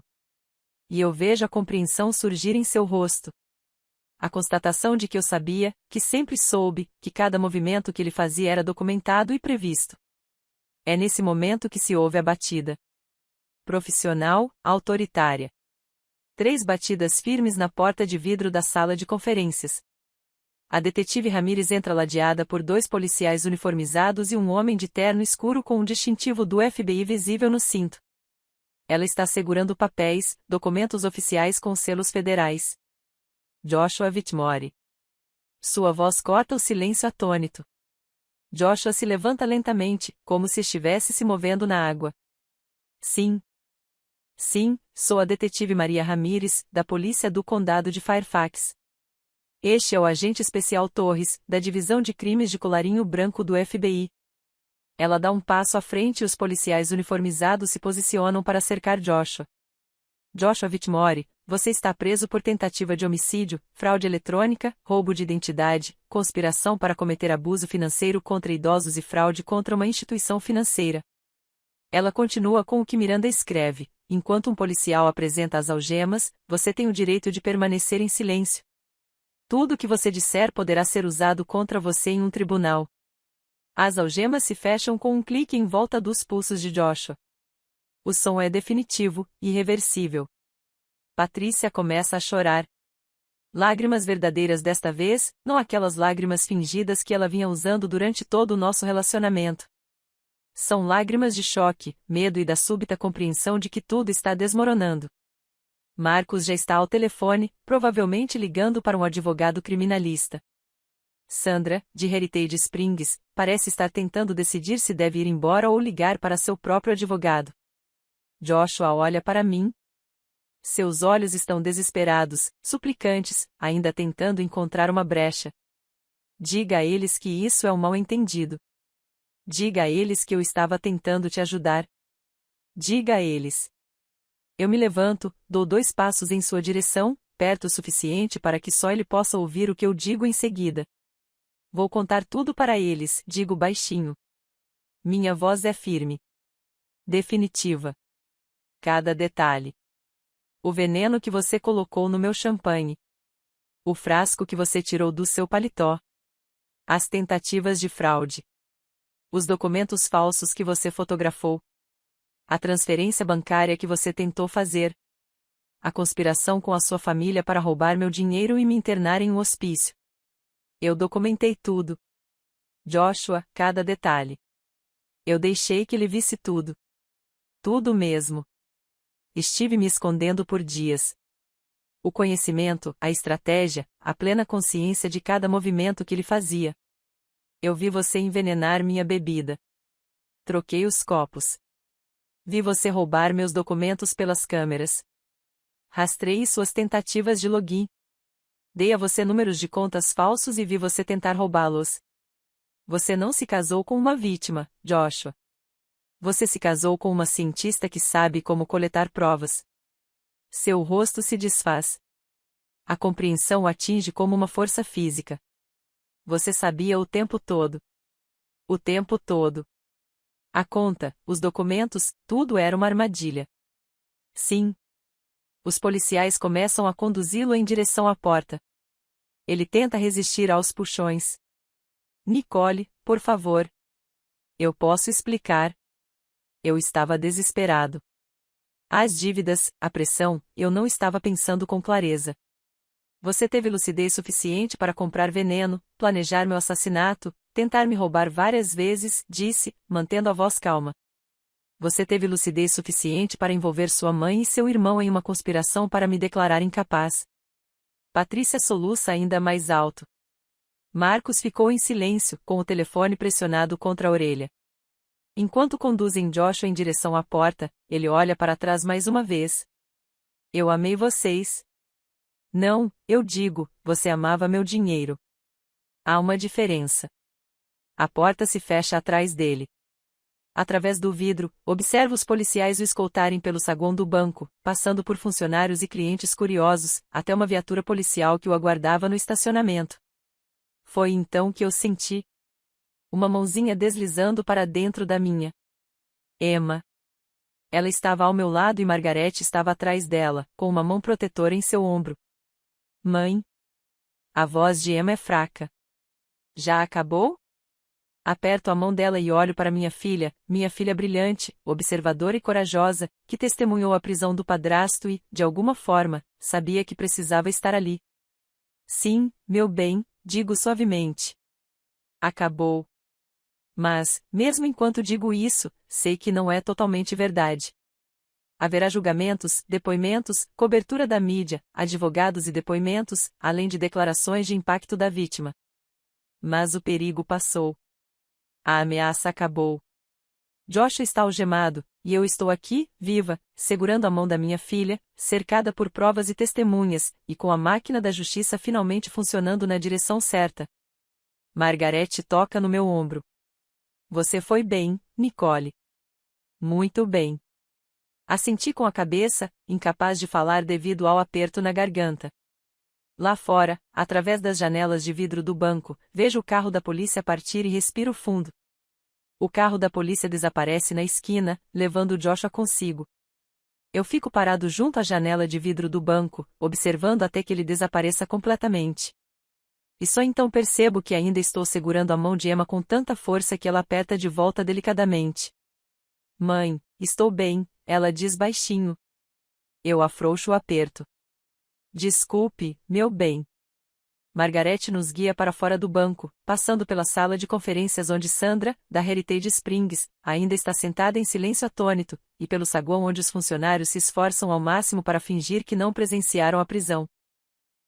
E eu vejo a compreensão surgir em seu rosto. A constatação de que eu sabia, que sempre soube, que cada movimento que ele fazia era documentado e previsto. É nesse momento que se ouve a batida. Profissional, autoritária. 3 batidas firmes na porta de vidro da sala de conferências. A detetive Ramírez entra ladeada por 2 policiais uniformizados e um homem de terno escuro com um distintivo do FBI visível no cinto. Ela está segurando papéis, documentos oficiais com selos federais. Joshua Whitmore. Sua voz corta o silêncio atônito. Joshua se levanta lentamente, como se estivesse se movendo na água. Sim. Sim, sou a detetive Maria Ramírez, da polícia do condado de Fairfax. Este é o agente especial Torres, da divisão de crimes de colarinho branco do FBI. Ela dá um passo à frente e os policiais uniformizados se posicionam para cercar Joshua. Joshua Whitmore, você está preso por tentativa de homicídio, fraude eletrônica, roubo de identidade, conspiração para cometer abuso financeiro contra idosos e fraude contra uma instituição financeira. Ela continua com o que Miranda escreve: enquanto um policial apresenta as algemas, você tem o direito de permanecer em silêncio. Tudo o que você disser poderá ser usado contra você em um tribunal. As algemas se fecham com um clique em volta dos pulsos de Joshua. O som é definitivo, irreversível. Patrícia começa a chorar. Lágrimas verdadeiras desta vez, não aquelas lágrimas fingidas que ela vinha usando durante todo o nosso relacionamento. São lágrimas de choque, medo e da súbita compreensão de que tudo está desmoronando. Marcos já está ao telefone, provavelmente ligando para um advogado criminalista. Sandra, de Heritage Springs, parece estar tentando decidir se deve ir embora ou ligar para seu próprio advogado. Joshua olha para mim. Seus olhos estão desesperados, suplicantes, ainda tentando encontrar uma brecha. Diga a eles que isso é um mal-entendido. Diga a eles que eu estava tentando te ajudar. Diga a eles. Eu me levanto, dou 2 passos em sua direção, perto o suficiente para que só ele possa ouvir o que eu digo em seguida. Vou contar tudo para eles, digo baixinho. Minha voz é firme. Definitiva. Cada detalhe. O veneno que você colocou no meu champanhe. O frasco que você tirou do seu paletó. As tentativas de fraude. Os documentos falsos que você fotografou. A transferência bancária que você tentou fazer. A conspiração com a sua família para roubar meu dinheiro e me internar em um hospício. Eu documentei tudo. Joshua, cada detalhe. Eu deixei que ele visse tudo. Tudo mesmo. Estive me escondendo por dias. O conhecimento, a estratégia, a plena consciência de cada movimento que ele fazia. Eu vi você envenenar minha bebida. Troquei os copos. Vi você roubar meus documentos pelas câmeras. Rastreei suas tentativas de login. Dei a você números de contas falsos e vi você tentar roubá-los. Você não se casou com uma vítima, Joshua. Você se casou com uma cientista que sabe como coletar provas. Seu rosto se desfaz. A compreensão o atinge como uma força física. Você sabia o tempo todo. O tempo todo. A conta, os documentos, tudo era uma armadilha. Sim. Os policiais começam a conduzi-lo em direção à porta. Ele tenta resistir aos puxões. Nicole, por favor. Eu posso explicar. Eu estava desesperado. As dívidas, a pressão, eu não estava pensando com clareza. Você teve lucidez suficiente para comprar veneno, planejar meu assassinato, tentar me roubar várias vezes, disse, mantendo a voz calma. Você teve lucidez suficiente para envolver sua mãe e seu irmão em uma conspiração para me declarar incapaz. Patrícia soluça ainda mais alto. Marcos ficou em silêncio, com o telefone pressionado contra a orelha. Enquanto conduzem Joshua em direção à porta, ele olha para trás mais uma vez. Eu amei vocês. Não, eu digo, você amava meu dinheiro. Há uma diferença. A porta se fecha atrás dele. Através do vidro, observa os policiais o escoltarem pelo saguão do banco, passando por funcionários e clientes curiosos, até uma viatura policial que o aguardava no estacionamento. Foi então que eu senti uma mãozinha deslizando para dentro da minha. Emma. Ela estava ao meu lado e Margarete estava atrás dela, com uma mão protetora em seu ombro. Mãe. A voz de Emma é fraca. Já acabou? Aperto a mão dela e olho para minha filha brilhante, observadora e corajosa, que testemunhou a prisão do padrasto e, de alguma forma, sabia que precisava estar ali. Sim, meu bem, digo suavemente. Acabou. Mas, mesmo enquanto digo isso, sei que não é totalmente verdade. Haverá julgamentos, depoimentos, cobertura da mídia, advogados e depoimentos, além de declarações de impacto da vítima. Mas o perigo passou. A ameaça acabou. Joshua está algemado, e eu estou aqui, viva, segurando a mão da minha filha, cercada por provas e testemunhas, e com a máquina da justiça finalmente funcionando na direção certa. Margarete toca no meu ombro. Você foi bem, Nicole. Muito bem. Assenti com a cabeça, incapaz de falar devido ao aperto na garganta. Lá fora, através das janelas de vidro do banco, vejo o carro da polícia partir e respiro fundo. O carro da polícia desaparece na esquina, levando Joshua consigo. Eu fico parado junto à janela de vidro do banco, observando até que ele desapareça completamente. E só então percebo que ainda estou segurando a mão de Emma com tanta força que ela aperta de volta delicadamente. Mãe, estou bem, ela diz baixinho. Eu afrouxo o aperto. Desculpe, meu bem. Margarete nos guia para fora do banco, passando pela sala de conferências onde Sandra, da Heritage Springs, ainda está sentada em silêncio atônito, e pelo saguão onde os funcionários se esforçam ao máximo para fingir que não presenciaram a prisão.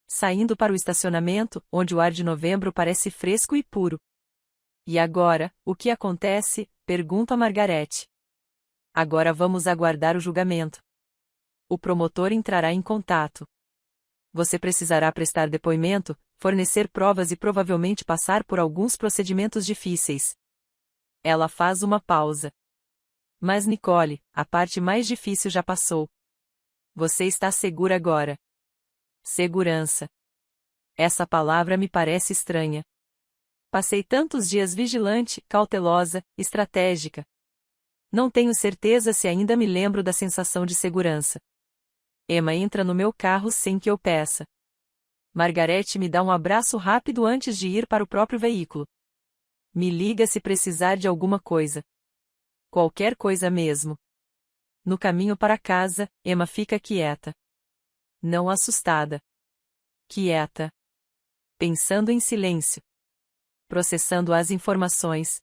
Saindo para o estacionamento, onde o ar de novembro parece fresco e puro. E agora, o que acontece? Pergunta Margarete. Agora vamos aguardar o julgamento. O promotor entrará em contato. Você precisará prestar depoimento, fornecer provas e provavelmente passar por alguns procedimentos difíceis. Ela faz uma pausa. Mas Nicole, a parte mais difícil já passou. Você está segura agora. Segurança. Essa palavra me parece estranha. Passei tantos dias vigilante, cautelosa, estratégica. Não tenho certeza se ainda me lembro da sensação de segurança. Emma entra no meu carro sem que eu peça. Margarete me dá um abraço rápido antes de ir para o próprio veículo. Me liga se precisar de alguma coisa. Qualquer coisa mesmo. No caminho para casa, Emma fica quieta. Não assustada. Quieta. Pensando em silêncio. Processando as informações.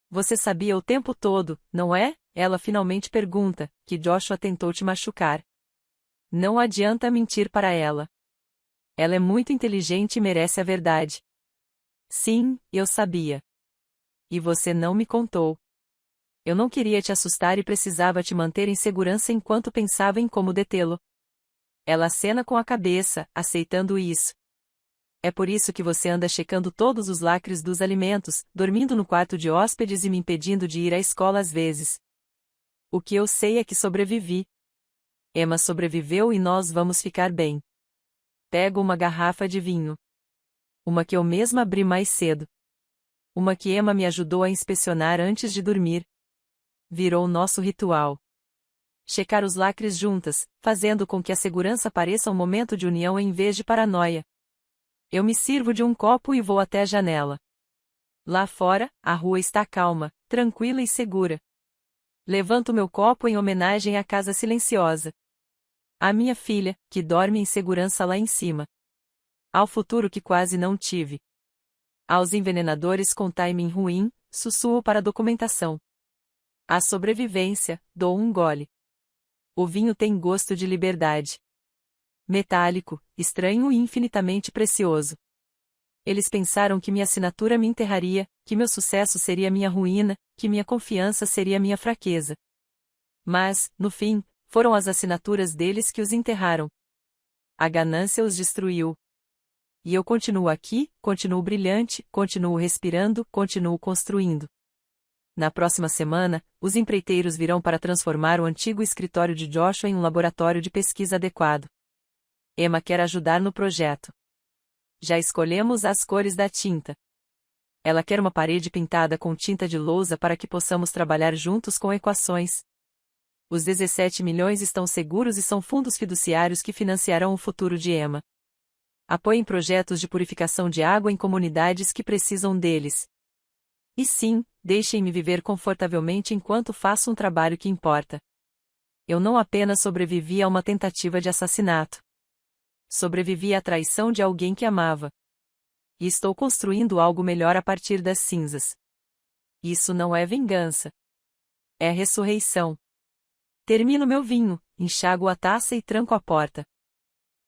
Você sabia o tempo todo, não é? Ela finalmente pergunta, que Joshua tentou te machucar. Não adianta mentir para ela. Ela é muito inteligente e merece a verdade. Sim, eu sabia. E você não me contou. Eu não queria te assustar e precisava te manter em segurança enquanto pensava em como detê-lo. Ela acena com a cabeça, aceitando isso. É por isso que você anda checando todos os lacres dos alimentos, dormindo no quarto de hóspedes e me impedindo de ir à escola às vezes. O que eu sei é que sobrevivi. Emma sobreviveu e nós vamos ficar bem. Pego uma garrafa de vinho. Uma que eu mesma abri mais cedo. Uma que Emma me ajudou a inspecionar antes de dormir. Virou nosso ritual. Checar os lacres juntas, fazendo com que a segurança pareça um momento de união em vez de paranoia. Eu me sirvo de um copo e vou até a janela. Lá fora, a rua está calma, tranquila e segura. Levanto meu copo em homenagem à casa silenciosa. À minha filha, que dorme em segurança lá em cima. Ao futuro que quase não tive. Aos envenenadores com timing ruim, sussurro para a documentação. À sobrevivência, dou um gole. O vinho tem gosto de liberdade. Metálico, estranho e infinitamente precioso. Eles pensaram que minha assinatura me enterraria, que meu sucesso seria minha ruína, que minha confiança seria minha fraqueza. Mas, no fim, foram as assinaturas deles que os enterraram. A ganância os destruiu. E eu continuo aqui, continuo brilhante, continuo respirando, continuo construindo. Na próxima semana, os empreiteiros virão para transformar o antigo escritório de Joshua em um laboratório de pesquisa adequado. Emma quer ajudar no projeto. Já escolhemos as cores da tinta. Ela quer uma parede pintada com tinta de lousa para que possamos trabalhar juntos com equações. Os 17 milhões estão seguros e são fundos fiduciários que financiarão o futuro de Emma. Apoiem projetos de purificação de água em comunidades que precisam deles. E sim, deixem-me viver confortavelmente enquanto faço um trabalho que importa. Eu não apenas sobrevivi a uma tentativa de assassinato. Sobrevivi à traição de alguém que amava. E estou construindo algo melhor a partir das cinzas. Isso não é vingança. É ressurreição. Termino meu vinho, enxago a taça e tranco a porta.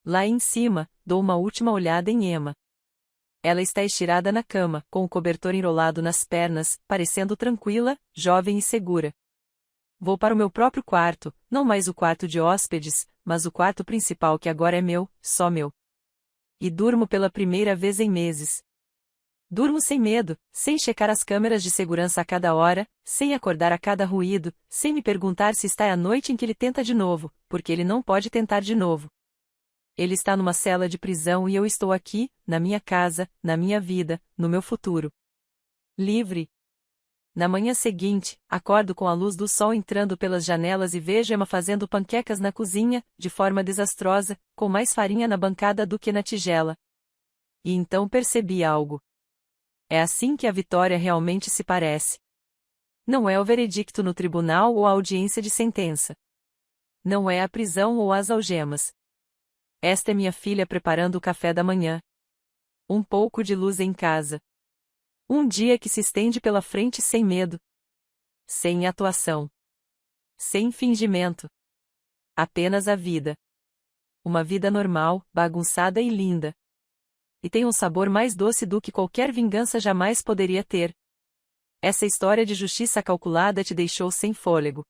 Lá em cima, dou uma última olhada em Emma. Ela está estirada na cama, com o cobertor enrolado nas pernas, parecendo tranquila, jovem e segura. Vou para o meu próprio quarto, não mais o quarto de hóspedes, mas o quarto principal que agora é meu, só meu. E durmo pela primeira vez em meses. Durmo sem medo, sem checar as câmeras de segurança a cada hora, sem acordar a cada ruído, sem me perguntar se está a noite em que ele tenta de novo, porque ele não pode tentar de novo. Ele está numa cela de prisão e eu estou aqui, na minha casa, na minha vida, no meu futuro. Livre. Na manhã seguinte, acordo com a luz do sol entrando pelas janelas e vejo Emma fazendo panquecas na cozinha, de forma desastrosa, com mais farinha na bancada do que na tigela. E então percebi algo. É assim que a vitória realmente se parece. Não é o veredicto no tribunal ou a audiência de sentença. Não é a prisão ou as algemas. Esta é minha filha preparando o café da manhã. Um pouco de luz em casa. Um dia que se estende pela frente sem medo. Sem atuação. Sem fingimento. Apenas a vida. Uma vida normal, bagunçada e linda. E tem um sabor mais doce do que qualquer vingança jamais poderia ter. Essa história de justiça calculada te deixou sem fôlego.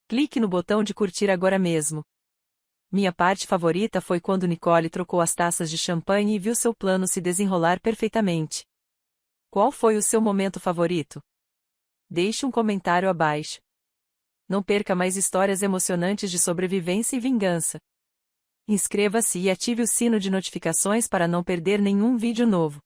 Clique no botão de curtir agora mesmo. Minha parte favorita foi quando Nicole trocou as taças de champanhe e viu seu plano se desenrolar perfeitamente. Qual foi o seu momento favorito? Deixe um comentário abaixo. Não perca mais histórias emocionantes de sobrevivência e vingança. Inscreva-se e ative o sino de notificações para não perder nenhum vídeo novo.